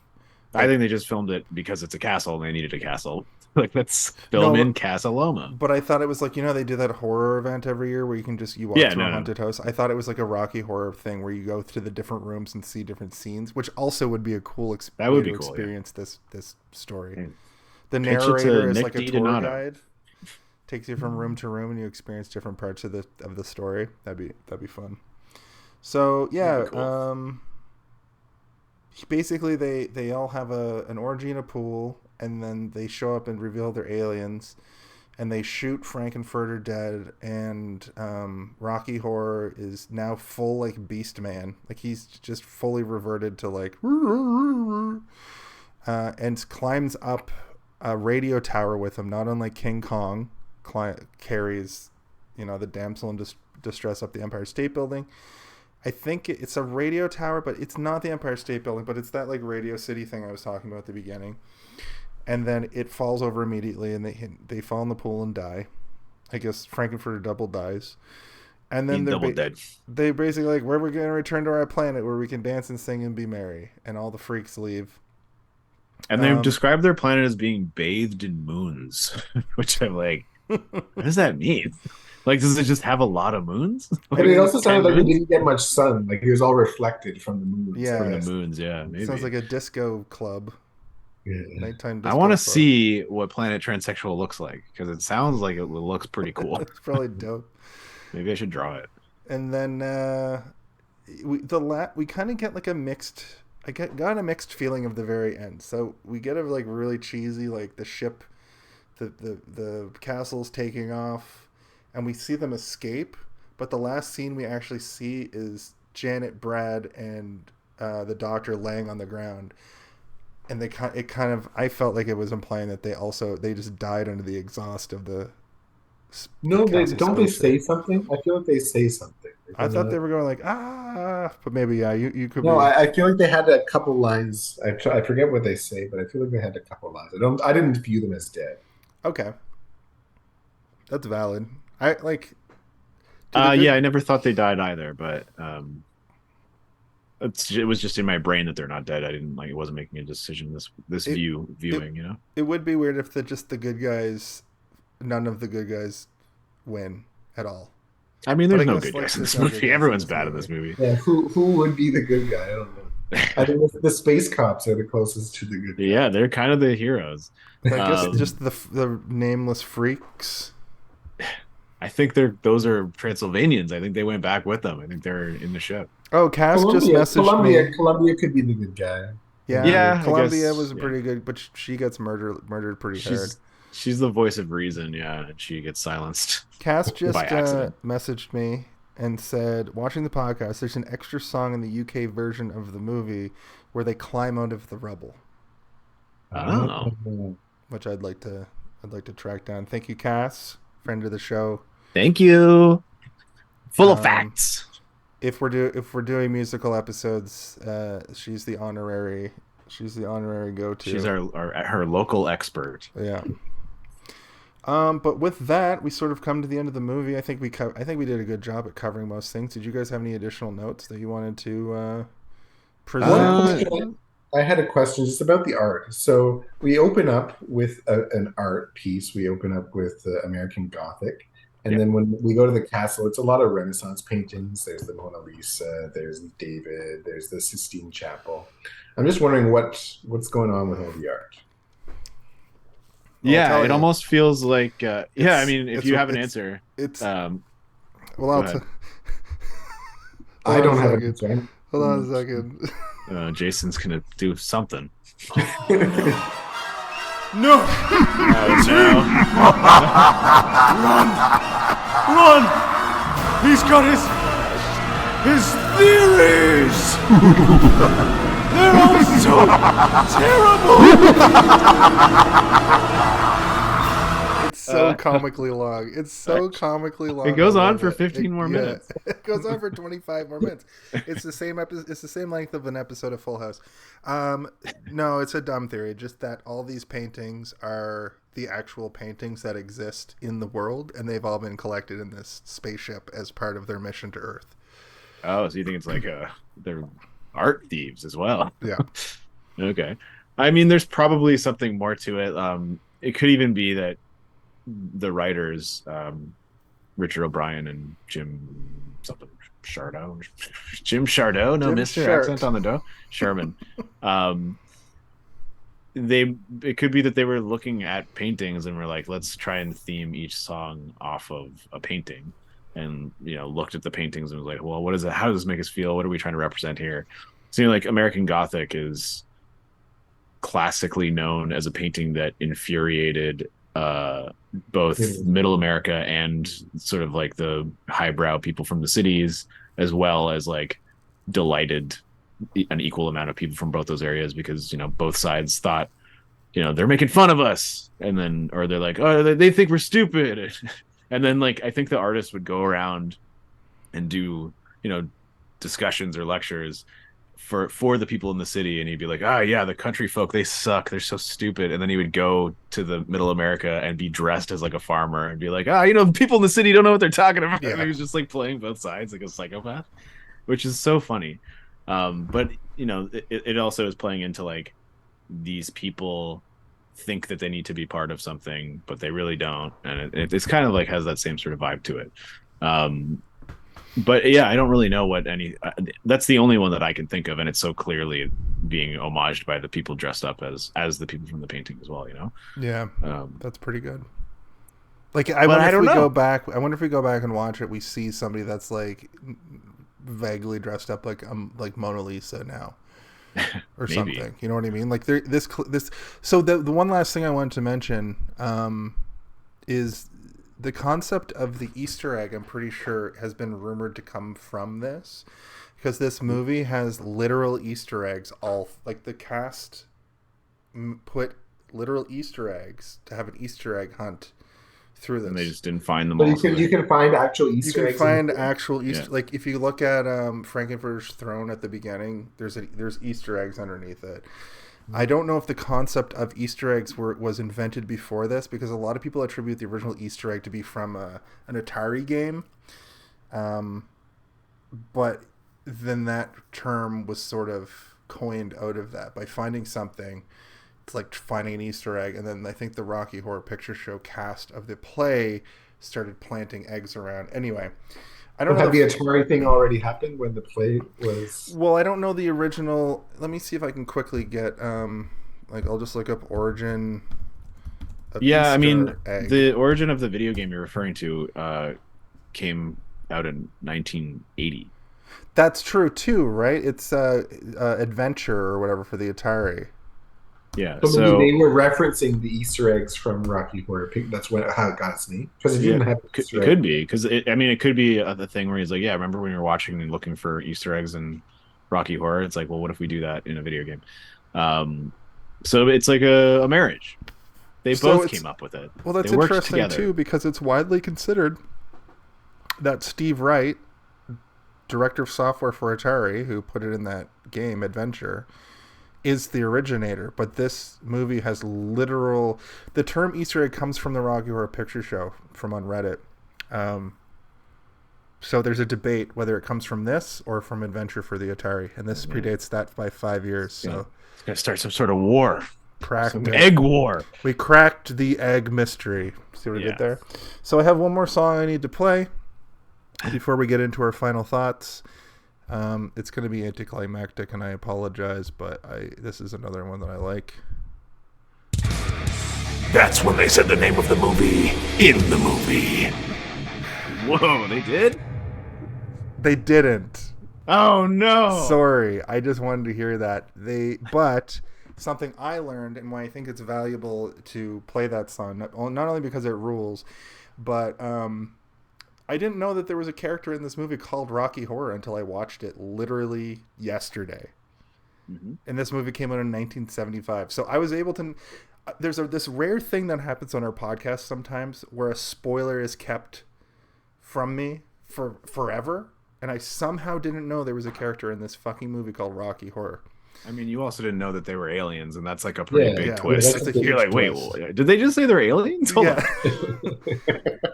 I think they just filmed it because it's a castle and they needed a castle. Like, let's film in Casa Loma. But I thought it was like, you know, they do that horror event every year where you can just walk through a haunted house. I thought it was like a Rocky Horror thing where you go to the different rooms and see different scenes, which also would be a cool experience. This story. And the pitch it to narrator is Nick like a tour DiDonato. guide, takes you from room to room, and you experience different parts of the story. That'd be fun. So yeah, cool. basically they all have an orgy in a pool, and then they show up and reveal they're aliens, and they shoot Frank-N-Furter dead, and Rocky Horror is now full like Beast Man, like he's just fully reverted to like and climbs up a radio tower with him, not unlike King Kong carries, you know, the damsel in distress up the Empire State Building. I think it's a radio tower, but it's not the Empire State Building, but it's that like Radio City thing I was talking about at the beginning. And then it falls over immediately, and they fall in the pool and die. I guess Frank-N-Furter double dies. And then they basically like, where are we going to return to our planet where we can dance and sing and be merry? And all the freaks leave. And they describe their planet as being bathed in moons, which I'm like, what does that mean? Like, does it just have a lot of moons? And it also sounded like he didn't get much sun. Like, he was all reflected from the moons. Yeah. From the moons, yeah. Maybe. Sounds like a disco club. Yeah. Nighttime disco I want to club. see what Planet Transsexual looks like, because it sounds like it looks pretty cool. It's probably dope. Maybe I should draw it. And then we kind of get like a mixed. I got a mixed feeling of the very end. So we get a like really cheesy, like the ship, the castle's taking off, and we see them escape. But the last scene we actually see is Janet, Brad, and the doctor laying on the ground. And I felt like it was implying that they just died under the exhaust of the. No, the they say something? I feel like they say something. I thought they were going like, but maybe, yeah, you could. No, I feel like they had a couple lines. I forget what they say, but I feel like they had a couple lines. I didn't view them as dead. Okay. That's valid. I like. Yeah, I never thought they died either, but it was just in my brain that they're not dead. I didn't it wasn't making a decision viewing, you know. It would be weird if none of the good guys win at all. I mean, there's no good guys in this movie. Everyone's bad in this movie. Yeah, who would be the good guy? I don't know. I think the space cops are the closest to the good guy. Yeah, they're kind of the heroes. I guess just the nameless freaks. I think those are Transylvanians. I think they went back with them. I think they're in the ship. Oh, Cass just messaged me. Columbia could be the good guy. Yeah. Columbia was pretty good, but she gets murdered pretty hard. She's the voice of reason, yeah, and she gets silenced. Cass just by accident. Messaged me and said, watching the podcast, there's an extra song in the UK version of the movie where they climb out of the rubble. Oh. Which I'd like to track down. Thank you, Cass, friend of the show. Thank you. Full of facts. If we're doing musical episodes, she's the honorary go-to. She's her local expert. Yeah. But with that, we sort of come to the end of the movie. I think we did a good job at covering most things. Did you guys have any additional notes that you wanted to present? I had a question just about the art. So we open up with an art piece. We open up with American Gothic. And then when we go to the castle, it's a lot of Renaissance paintings. There's the Mona Lisa, there's David, there's the Sistine Chapel. I'm just wondering what's going on with all the art. Yeah, it almost feels like I mean, if you have an answer, it's well, I don't have an answer. Hold on a second. Jason's gonna do something. No! Oh no! Run! He's got his his theories. They're all so terrible. It's so comically long. It's so comically long. It goes I on love for it. 15 more minutes. It goes on for 25 more minutes. It's the same It's the same length of an episode of Full House. No, it's a dumb theory. Just that all these paintings are the actual paintings that exist in the world, and they've all been collected in this spaceship as part of their mission to Earth. Oh, so you think it's like they're art thieves as well? Yeah. Okay. I mean, there's probably something more to it. It could even be that the writers, Richard O'Brien and Jim something Shardo, Jim Shardo, no, Jim Mr. Shart. Accent on the dough, Sharman. It could be that they were looking at paintings and were like, let's try and theme each song off of a painting, and looked at the paintings and was like, well, what is it? How does this make us feel? What are we trying to represent here? So like American Gothic is classically known as a painting that infuriated both middle America and sort of like the highbrow people from the cities, as well as like delighted an equal amount of people from both those areas, because both sides thought they're making fun of us, and then or they're like, oh, they think we're stupid. And then like I think the artist would go around and do discussions or lectures for the people in the city, and he'd be like, yeah, the country folk, they suck, they're so stupid. And then he would go to the middle America and be dressed as like a farmer and be like, people in the city don't know what they're talking about. And he was just like playing both sides like a psychopath, which is so funny. But it also is playing into like these people think that they need to be part of something, but they really don't, and it's kind of like has that same sort of vibe to it. But yeah, I don't really know what that's the only one that I can think of, and it's so clearly being homaged by the people dressed up as the people from the painting as well. Yeah, that's pretty good. Like I wonder if we go back and watch it, we see somebody that's like vaguely dressed up like Mona Lisa now. Or something, you know what I mean? Like this. So the one last thing I wanted to mention is the concept of the Easter egg. I'm pretty sure has been rumored to come from this, because this movie has literal Easter eggs. All like the cast put literal Easter eggs to have an Easter egg hunt through this. And they just didn't find them. But all. you can find actual Easter eggs. You can find actual Easter, like if you look at Frank-N-Furter's throne at the beginning, there's Easter eggs underneath it. I don't know if the concept of Easter eggs was invented before this, because a lot of people attribute the original Easter egg to be from an Atari game. But then that term was sort of coined out of that by finding something. It's like finding an Easter egg, and then I think the Rocky Horror Picture Show cast of the play started planting eggs around. Anyway, I don't know. Had the Atari thing already happened when the play was? Well, I don't know the original. Let me see if I can quickly get I'll just look up origin. Yeah, Easter I mean, egg. the origin of the video game you're referring to came out in 1980. That's true too, right? It's Adventure or whatever for the Atari. Yeah, so maybe they were referencing the Easter eggs from Rocky Horror Picture. That's how it got its name, because it didn't have. It could be because it could be the thing where he's like, yeah, remember when you were watching and looking for Easter eggs in Rocky Horror? It's like, well, what if we do that in a video game? So it's like a marriage. They both came up with it. Well, that's they worked interesting together. too, because it's widely considered that Steve Wright, director of software for Atari, who put it in that game Adventure, is the originator. But this movie has the term Easter egg comes from the Rocky Horror Picture Show from on Reddit. So there's a debate whether it comes from this or from Adventure for the Atari, and this predates that by 5 years. So it's gonna start some sort of war. Some egg war. We cracked the egg mystery. See what I did there? So I have one more song I need to play before we get into our final thoughts. It's going to be anticlimactic, and I apologize, but this is another one that I like. That's when they said the name of the movie in the movie. Whoa, they did? They didn't. Oh no. Sorry, I just wanted to hear that. But something I learned, and why I think it's valuable to play that song, not only because it rules, but I I didn't know that there was a character in this movie called Rocky Horror until I watched it literally yesterday. Mm-hmm. And this movie came out in 1975. So I was able to... There's this rare thing that happens on our podcast sometimes where a spoiler is kept from me for forever. And I somehow didn't know there was a character in this fucking movie called Rocky Horror. I mean, you also didn't know that they were aliens, and that's like a pretty big yeah, twist. that's a huge You're like, wait, twist. did they just say they're aliens? Hold on.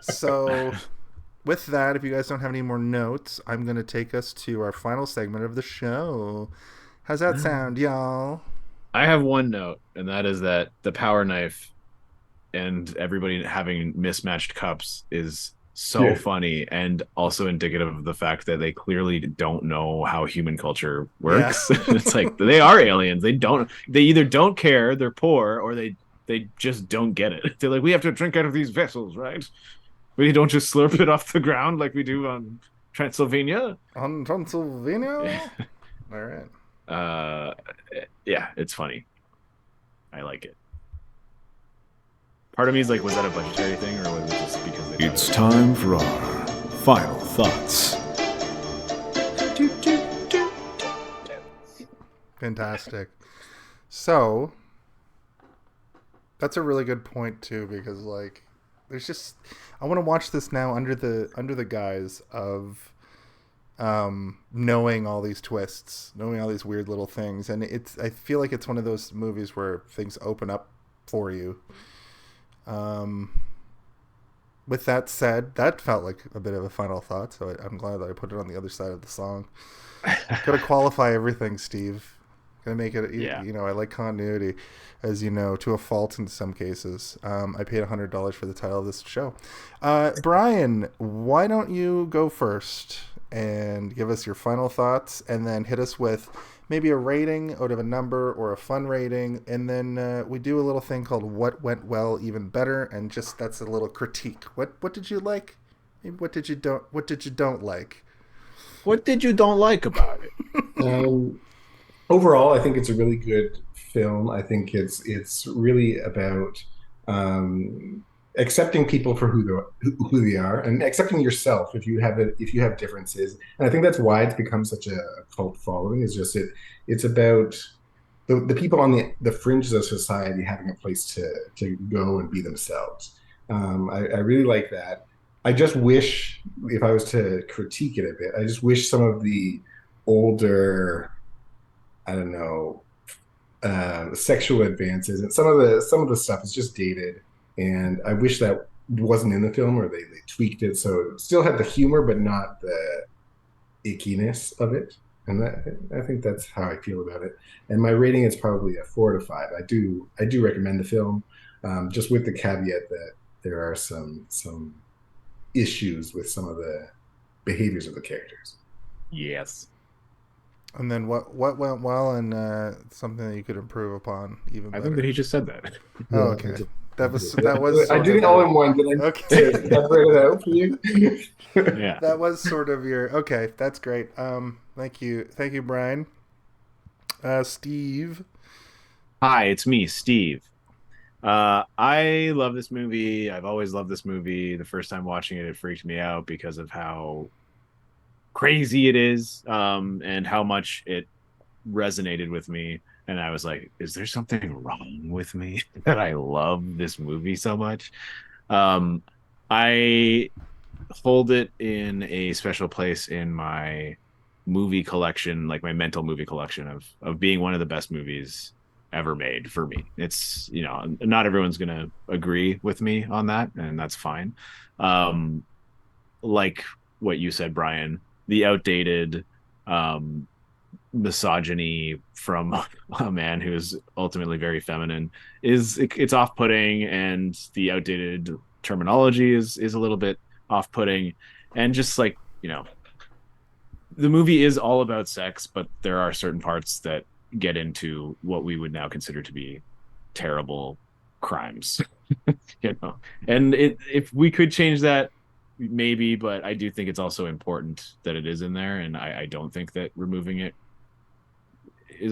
So, with that, if you guys don't have any more notes, I'm going to take us to our final segment of the show. How's that sound, y'all? I have one note, and that is that the power knife and everybody having mismatched cups is so funny and also indicative of the fact that they clearly don't know how human culture works. Yeah. It's like they are aliens. They either don't care, they're poor, or they just don't get it. They're like, we have to drink out of these vessels, right? We don't just slurp it off the ground like we do on Transylvania. On Transylvania? All right. Yeah, it's funny. I like it. Part of me is like, was that a budgetary thing, or was it just because they... It's time for our final thoughts. Fantastic. So, that's a really good point too, because like, there's just, I want to watch this now under the guise of knowing all these twists, knowing all these weird little things, and I feel like it's one of those movies where things open up for you. With that said, that felt like a bit of a final thought, so I'm glad that I put it on the other side of the song. Gotta qualify everything, Steve. Gotta make it, you know, I like continuity, as you know, to a fault in some cases. I paid $100 for the title of this show. Brian, why don't you go first and give us your final thoughts, and then hit us with maybe a rating out of a number or a fun rating, and then we do a little thing called What Went Well Even Better, and just that's a little critique. What did you like? Maybe what did you don't like? What did you don't like about it? Overall, I think it's a really good film. I think it's really about accepting people for who they are, and accepting yourself if you have differences. And I think that's why it's become such a cult following. Is just it's about the people on the fringes of society having a place to go and be themselves. I really like that. I just wish, if I was to critique it a bit, I just wish some of the older, I don't know, sexual advances and some of the stuff is just dated. And I wish that wasn't in the film, or they tweaked it so it still had the humor but not the ickiness of it. And I think that's how I feel about it. And my rating is probably a 4 to 5. I do recommend the film, just with the caveat that there are some issues with some of the behaviors of the characters. Yes. And then what went well, and something that you could improve upon even better. I think that he just said that. Oh, okay. That was. I did it all in one. Did I separate it out for you? Yeah. That was sort of your. Okay, that's great. Thank you, Brian. Steve. Hi, it's me, Steve. I love this movie. I've always loved this movie. The first time watching it, it freaked me out because of how crazy it is, and how much it resonated with me. And I was like, is there something wrong with me that I love this movie so much? I hold it in a special place in my movie collection, like my mental movie collection of being one of the best movies ever made for me. It's, you know, not everyone's going to agree with me on that, and that's fine. Like what you said, Brian, the outdated, misogyny from a man who is ultimately very feminine it's off-putting, and the outdated terminology is a little bit off-putting, and just like, you know, the movie is all about sex, but there are certain parts that get into what we would now consider to be terrible crimes. You know, and if we could change that, maybe, but I do think it's also important that it is in there, and I don't think that removing it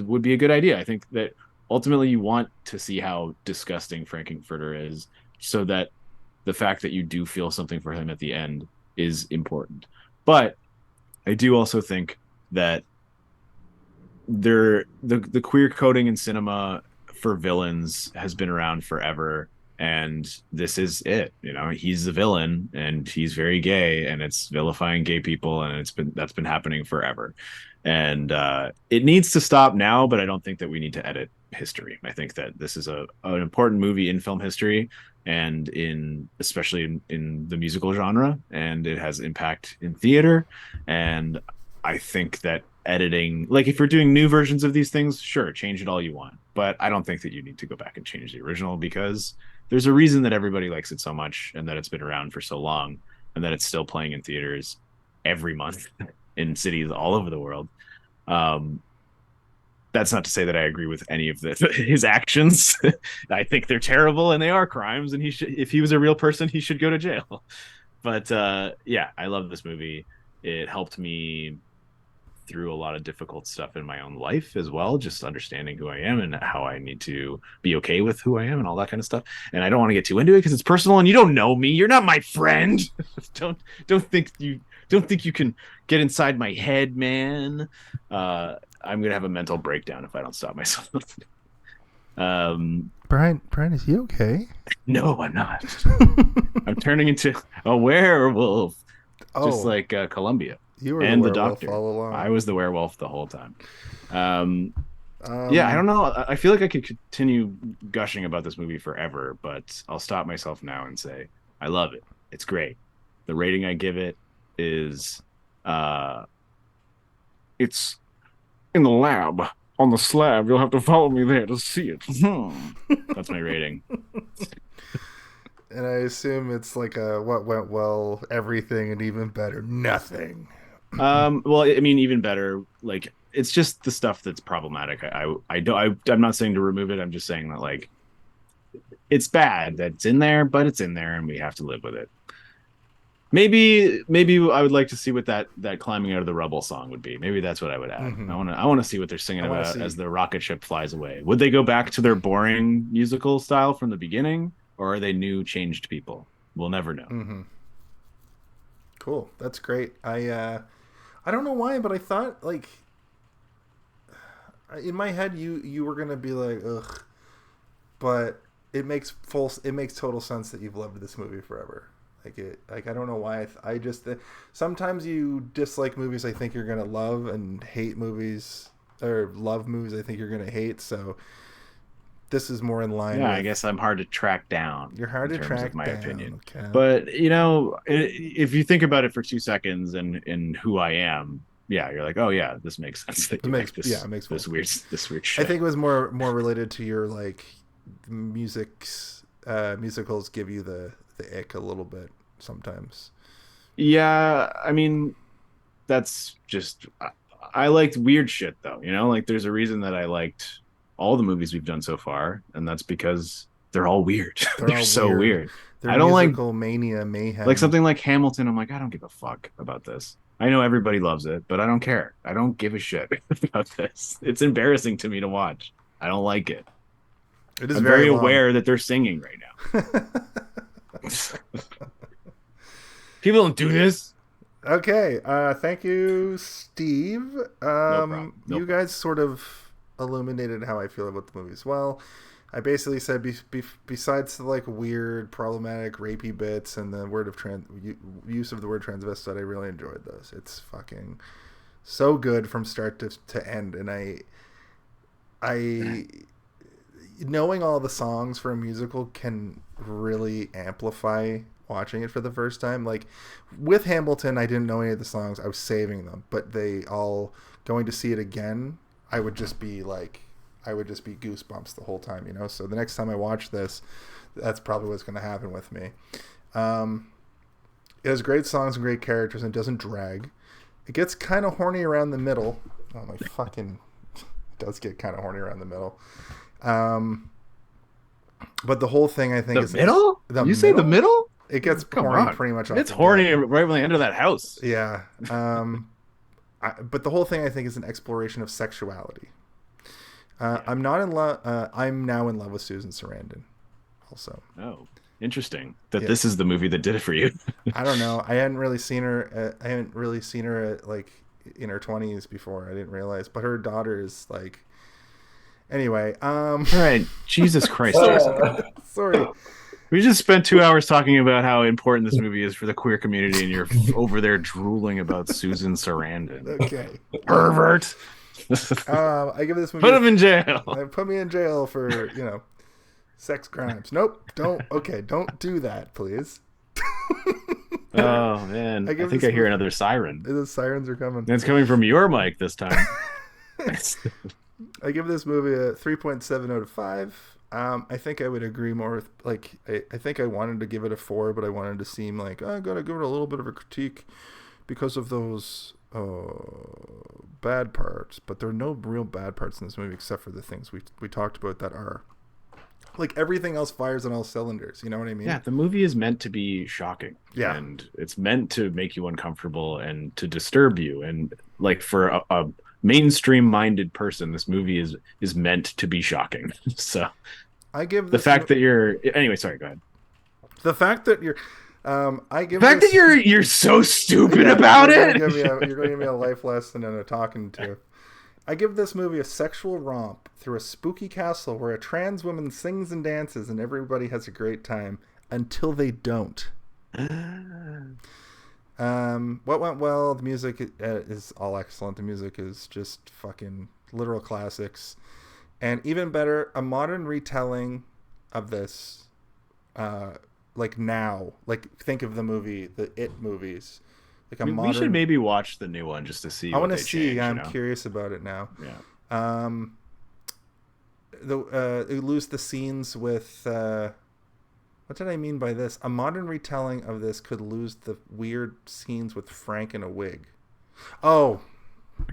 would be a good idea. I think that ultimately you want to see how disgusting Frank-N-Furter is, so that the fact that you do feel something for him at the end is important. But I do also think that the queer coding in cinema for villains has been around forever, and this is it. He's the villain and he's very gay, and it's vilifying gay people, and that's been happening forever. And it needs to stop now, but I don't think that we need to edit history. I think that this is an important movie in film history, and especially in the musical genre, and it has impact in theater. And I think that editing, like if you're doing new versions of these things, sure, change it all you want, but I don't think that you need to go back and change the original, because there's a reason that everybody likes it so much, and that it's been around for so long, and that it's still playing in theaters every month in cities all over the world. That's not to say that I agree with any of his actions. I think they're terrible and they are crimes, and if he was a real person, he should go to jail. But yeah, I love this movie. It helped me through a lot of difficult stuff in my own life as well, just understanding who I am and how I need to be okay with who I am and all that kind of stuff. And I don't want to get too into it because it's personal, and you don't know me. You're not my friend. don't think you can get inside my head, man. I'm gonna have a mental breakdown if I don't stop myself. Brian, is he okay? No, I'm not. I'm turning into a werewolf, just like Columbia. You were and the the doctor all along. I was the werewolf the whole time. Yeah, I don't know. I feel like I could continue gushing about this movie forever, but I'll stop myself now and say I love it. It's great. The rating I give it is it's in the lab on the slab. You'll have to follow me there to see it. That's my rating. And I assume it's like a what went well, everything, and even better, nothing. Well, I mean, even better, like it's just the stuff that's problematic. I'm not saying to remove it. I'm just saying that like it's bad that it's in there, but it's in there, and we have to live with it. Maybe I would like to see what that climbing out of the rubble song would be. Maybe that's what I would add. Mm-hmm. I want to see what they're singing about as the rocket ship flies away. Would they go back to their boring musical style from the beginning, or are they new, changed people? We'll never know. Mm-hmm. Cool, that's great. I don't know why, but I thought like in my head you were gonna be like ugh, but it makes total sense that you've loved this movie forever. I don't know why. I just sometimes you dislike movies I think you're gonna love, and hate movies, or love movies I think you're gonna hate. So this is more in line. Yeah, I guess I'm hard to track down. You're hard to track down, my opinion. Okay. But if you think about it for 2 seconds and who I am, yeah, you're like, oh yeah, this makes sense. It makes this weird shit. I think it was more related to your like musicals give you the ick a little bit sometimes. Yeah, I mean, that's just I liked weird shit though. Like there's a reason that I liked all the movies we've done so far, and that's because they're all weird. They're all so weird. I don't like Mania Mayhem. Like something like Hamilton, I'm like, I don't give a fuck about this. I know everybody loves it, but I don't care. I don't give a shit about this. It's embarrassing to me to watch. I don't like it. It is I'm very aware that they're singing right now. People don't do this. Okay. Thank you, Steve. No problem. You guys sort of illuminated how I feel about the movie as well. I basically said besides the like weird, problematic, rapey bits and the use of the word transvestite, I really enjoyed those. It's fucking so good from start to end, and I knowing all the songs for a musical can really amplify watching it for the first time. Like with Hamilton, I didn't know any of the songs. I was saving them, but they all going to see it again, I would just be goosebumps the whole time, So the next time I watch this, that's probably what's going to happen with me. It has great songs and great characters and doesn't drag. It gets kind of horny around the middle. Oh my fucking... It does get kind of horny around the middle. But the whole thing, I think, is... Middle? Say the middle? It gets horny pretty much off. It's horny right when they enter that house. Yeah. But the whole thing, I think, is an exploration of sexuality. I'm not in love. I'm now in love with Susan Sarandon. Also. Oh. Interesting that Yeah. this is the movie that did it for you. I don't know. I hadn't really seen her. I hadn't really seen her at, like in her 20s before. I didn't realize, but her daughter is like. Anyway, All right, Jesus Christ, Jason. sorry. We just spent 2 hours talking about how important this movie is for the queer community, and you're over there drooling about Susan Sarandon. Okay. Pervert. I give this movie. Put him in jail. Put me in jail for sex crimes. Nope. Don't. Okay. Don't do that, please. Oh man, I think I hear another siren. The sirens are coming. It's coming from your mic this time. I give this movie a 3.7 out of 5. I think I would agree more with, like, I think I wanted to give it a 4, but I wanted to seem like, I gotta give it a little bit of a critique because of those bad parts. But there are no real bad parts in this movie except for the things we talked about that are, like, everything else fires on all cylinders. You know what I mean? Yeah, the movie is meant to be shocking. Yeah. And it's meant to make you uncomfortable and to disturb you. And, like, for a mainstream-minded person, this movie is meant to be shocking. So I give the fact that you're anyway. Sorry, go ahead. The fact that you're, you're so stupid about it. You're going to give me a life lesson and a talking to. I give this movie a sexual romp through a spooky castle where a trans woman sings and dances and everybody has a great time until they don't. What went well? The music is all excellent. The music is just fucking literal classics. And even better, a modern retelling of this, like now. Like, think of the movie, the It movies. Like we should maybe watch the new one just to see. I want to see. Change, I'm curious about it now. Yeah. It lose the scenes with. What did I mean by this? A modern retelling of this could lose the weird scenes with Frank in a wig. Oh,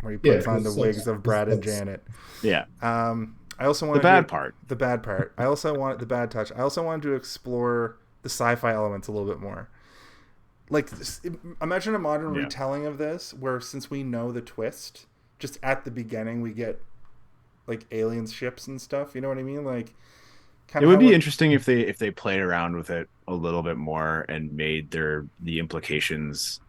where he puts on the wigs of Brad and Janet. Yeah. I also wanted the bad part. The bad part. I also wanted the bad touch. I also wanted to explore the sci-fi elements a little bit more. Like, imagine a modern retelling of this, where since we know the twist, just at the beginning we get like alien ships and stuff. You know what I mean? Like. It would be interesting if they played around with it a little bit more and made the implications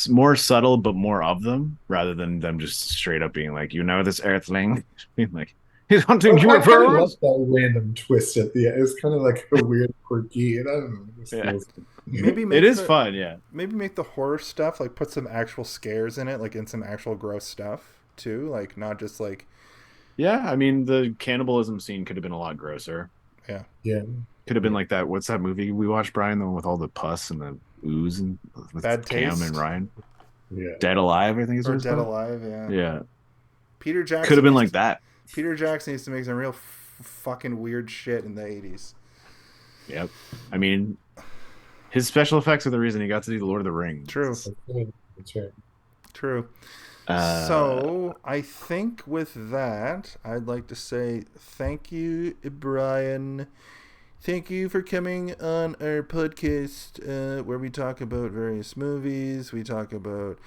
more subtle but more of them, rather than them just straight up being like, this Earthling, being like, he's hunting UFOs. I kind of love that random twist at the end. It's kind of like a weird quirky. I don't know. Maybe it is fun. Yeah. Maybe make the horror stuff, like, put some actual scares in it, like in some actual gross stuff too, like not just like. Yeah, I mean, the cannibalism scene could have been a lot grosser. Yeah. Could have been like that. What's that movie we watched, Brian? The one with all the pus and the ooze and with Bad Cam Taste? and Ryan. Yeah. Dead Alive, I think is what Or it's Dead called. Alive, yeah. Yeah. Peter Jackson Could have been like that. Peter Jackson used to make some real fucking weird shit in the 80s. Yep. I mean, his special effects are the reason he got to do the Lord of the Rings. True. That's right. True. So I think with that, I'd like to say thank you, Brian. Thank you for coming on our podcast where we talk about various movies. We talk about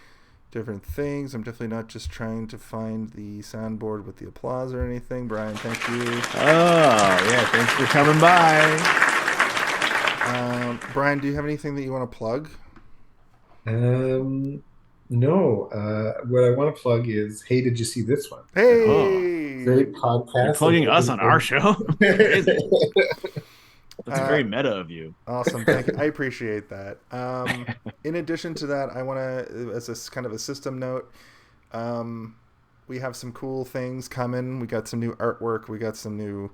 different things. I'm definitely not just trying to find the soundboard with the applause or anything. Brian, thank you. Oh, yeah. Thanks for coming by. Brian, do you have anything that you want to plug? No. What I want to plug is, hey, did you see this one? Hey! Great podcast. You're plugging us on our show. That's very meta of you. Awesome. Thank you. I appreciate that. In addition to that, I want to, as a kind of a system note, we have some cool things coming. We got some new artwork. We got some new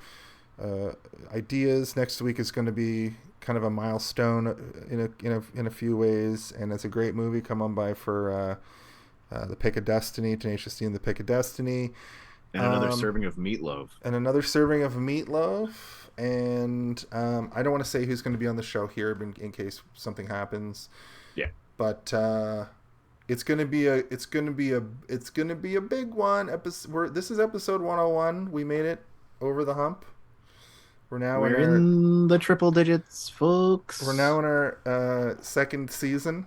ideas. Next week is going to be kind of a milestone in a few ways, and it's a great movie. Come on by for the Pick of Destiny, Tenacious D and the Pick of Destiny, and another serving of meatloaf. And I don't want to say who's going to be on the show here, in case something happens. Yeah, but it's going to be a big one. This is episode 101. We made it over the hump. We're in the triple digits, folks. We're now in our second season.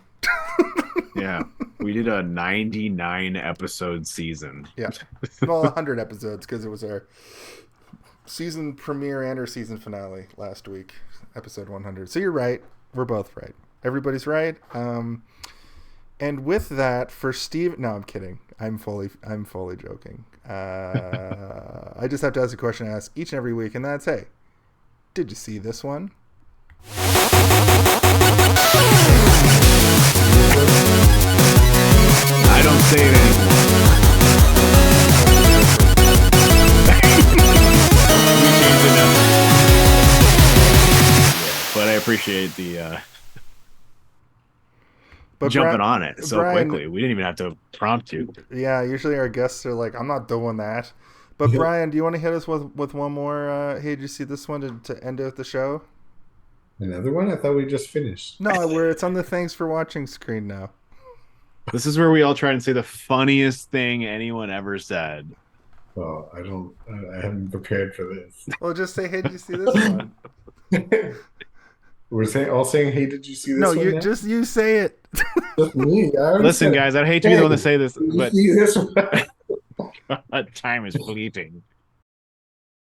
Yeah, we did a 99 episode season. Yeah, well, 100 episodes because it was our season premiere and our season finale last week, episode 100. So you're right. We're both right. Everybody's right. And with that, for Steve, no, I'm kidding. I'm fully joking. I just have to ask a question I ask each and every week, and that's, hey, did you see this one? I don't say it anymore. We changed it now. But I appreciate the jumping on it so Brian, quickly. We didn't even have to prompt you. Yeah, usually our guests are like, I'm not doing that. But Brian, do you want to hit us with one more? Hey, did you see this one to end out the show? Another one? I thought we just finished. No, it's on the thanks for watching screen now. This is where we all try and say the funniest thing anyone ever said. Oh, I haven't prepared for this. Well, just say, hey, did you see this one? We're all saying, hey, did you see this one? No, you say it. Just me. Listen, guys, I'd hate to be the one to say this, Did you but see this one? time is fleeting.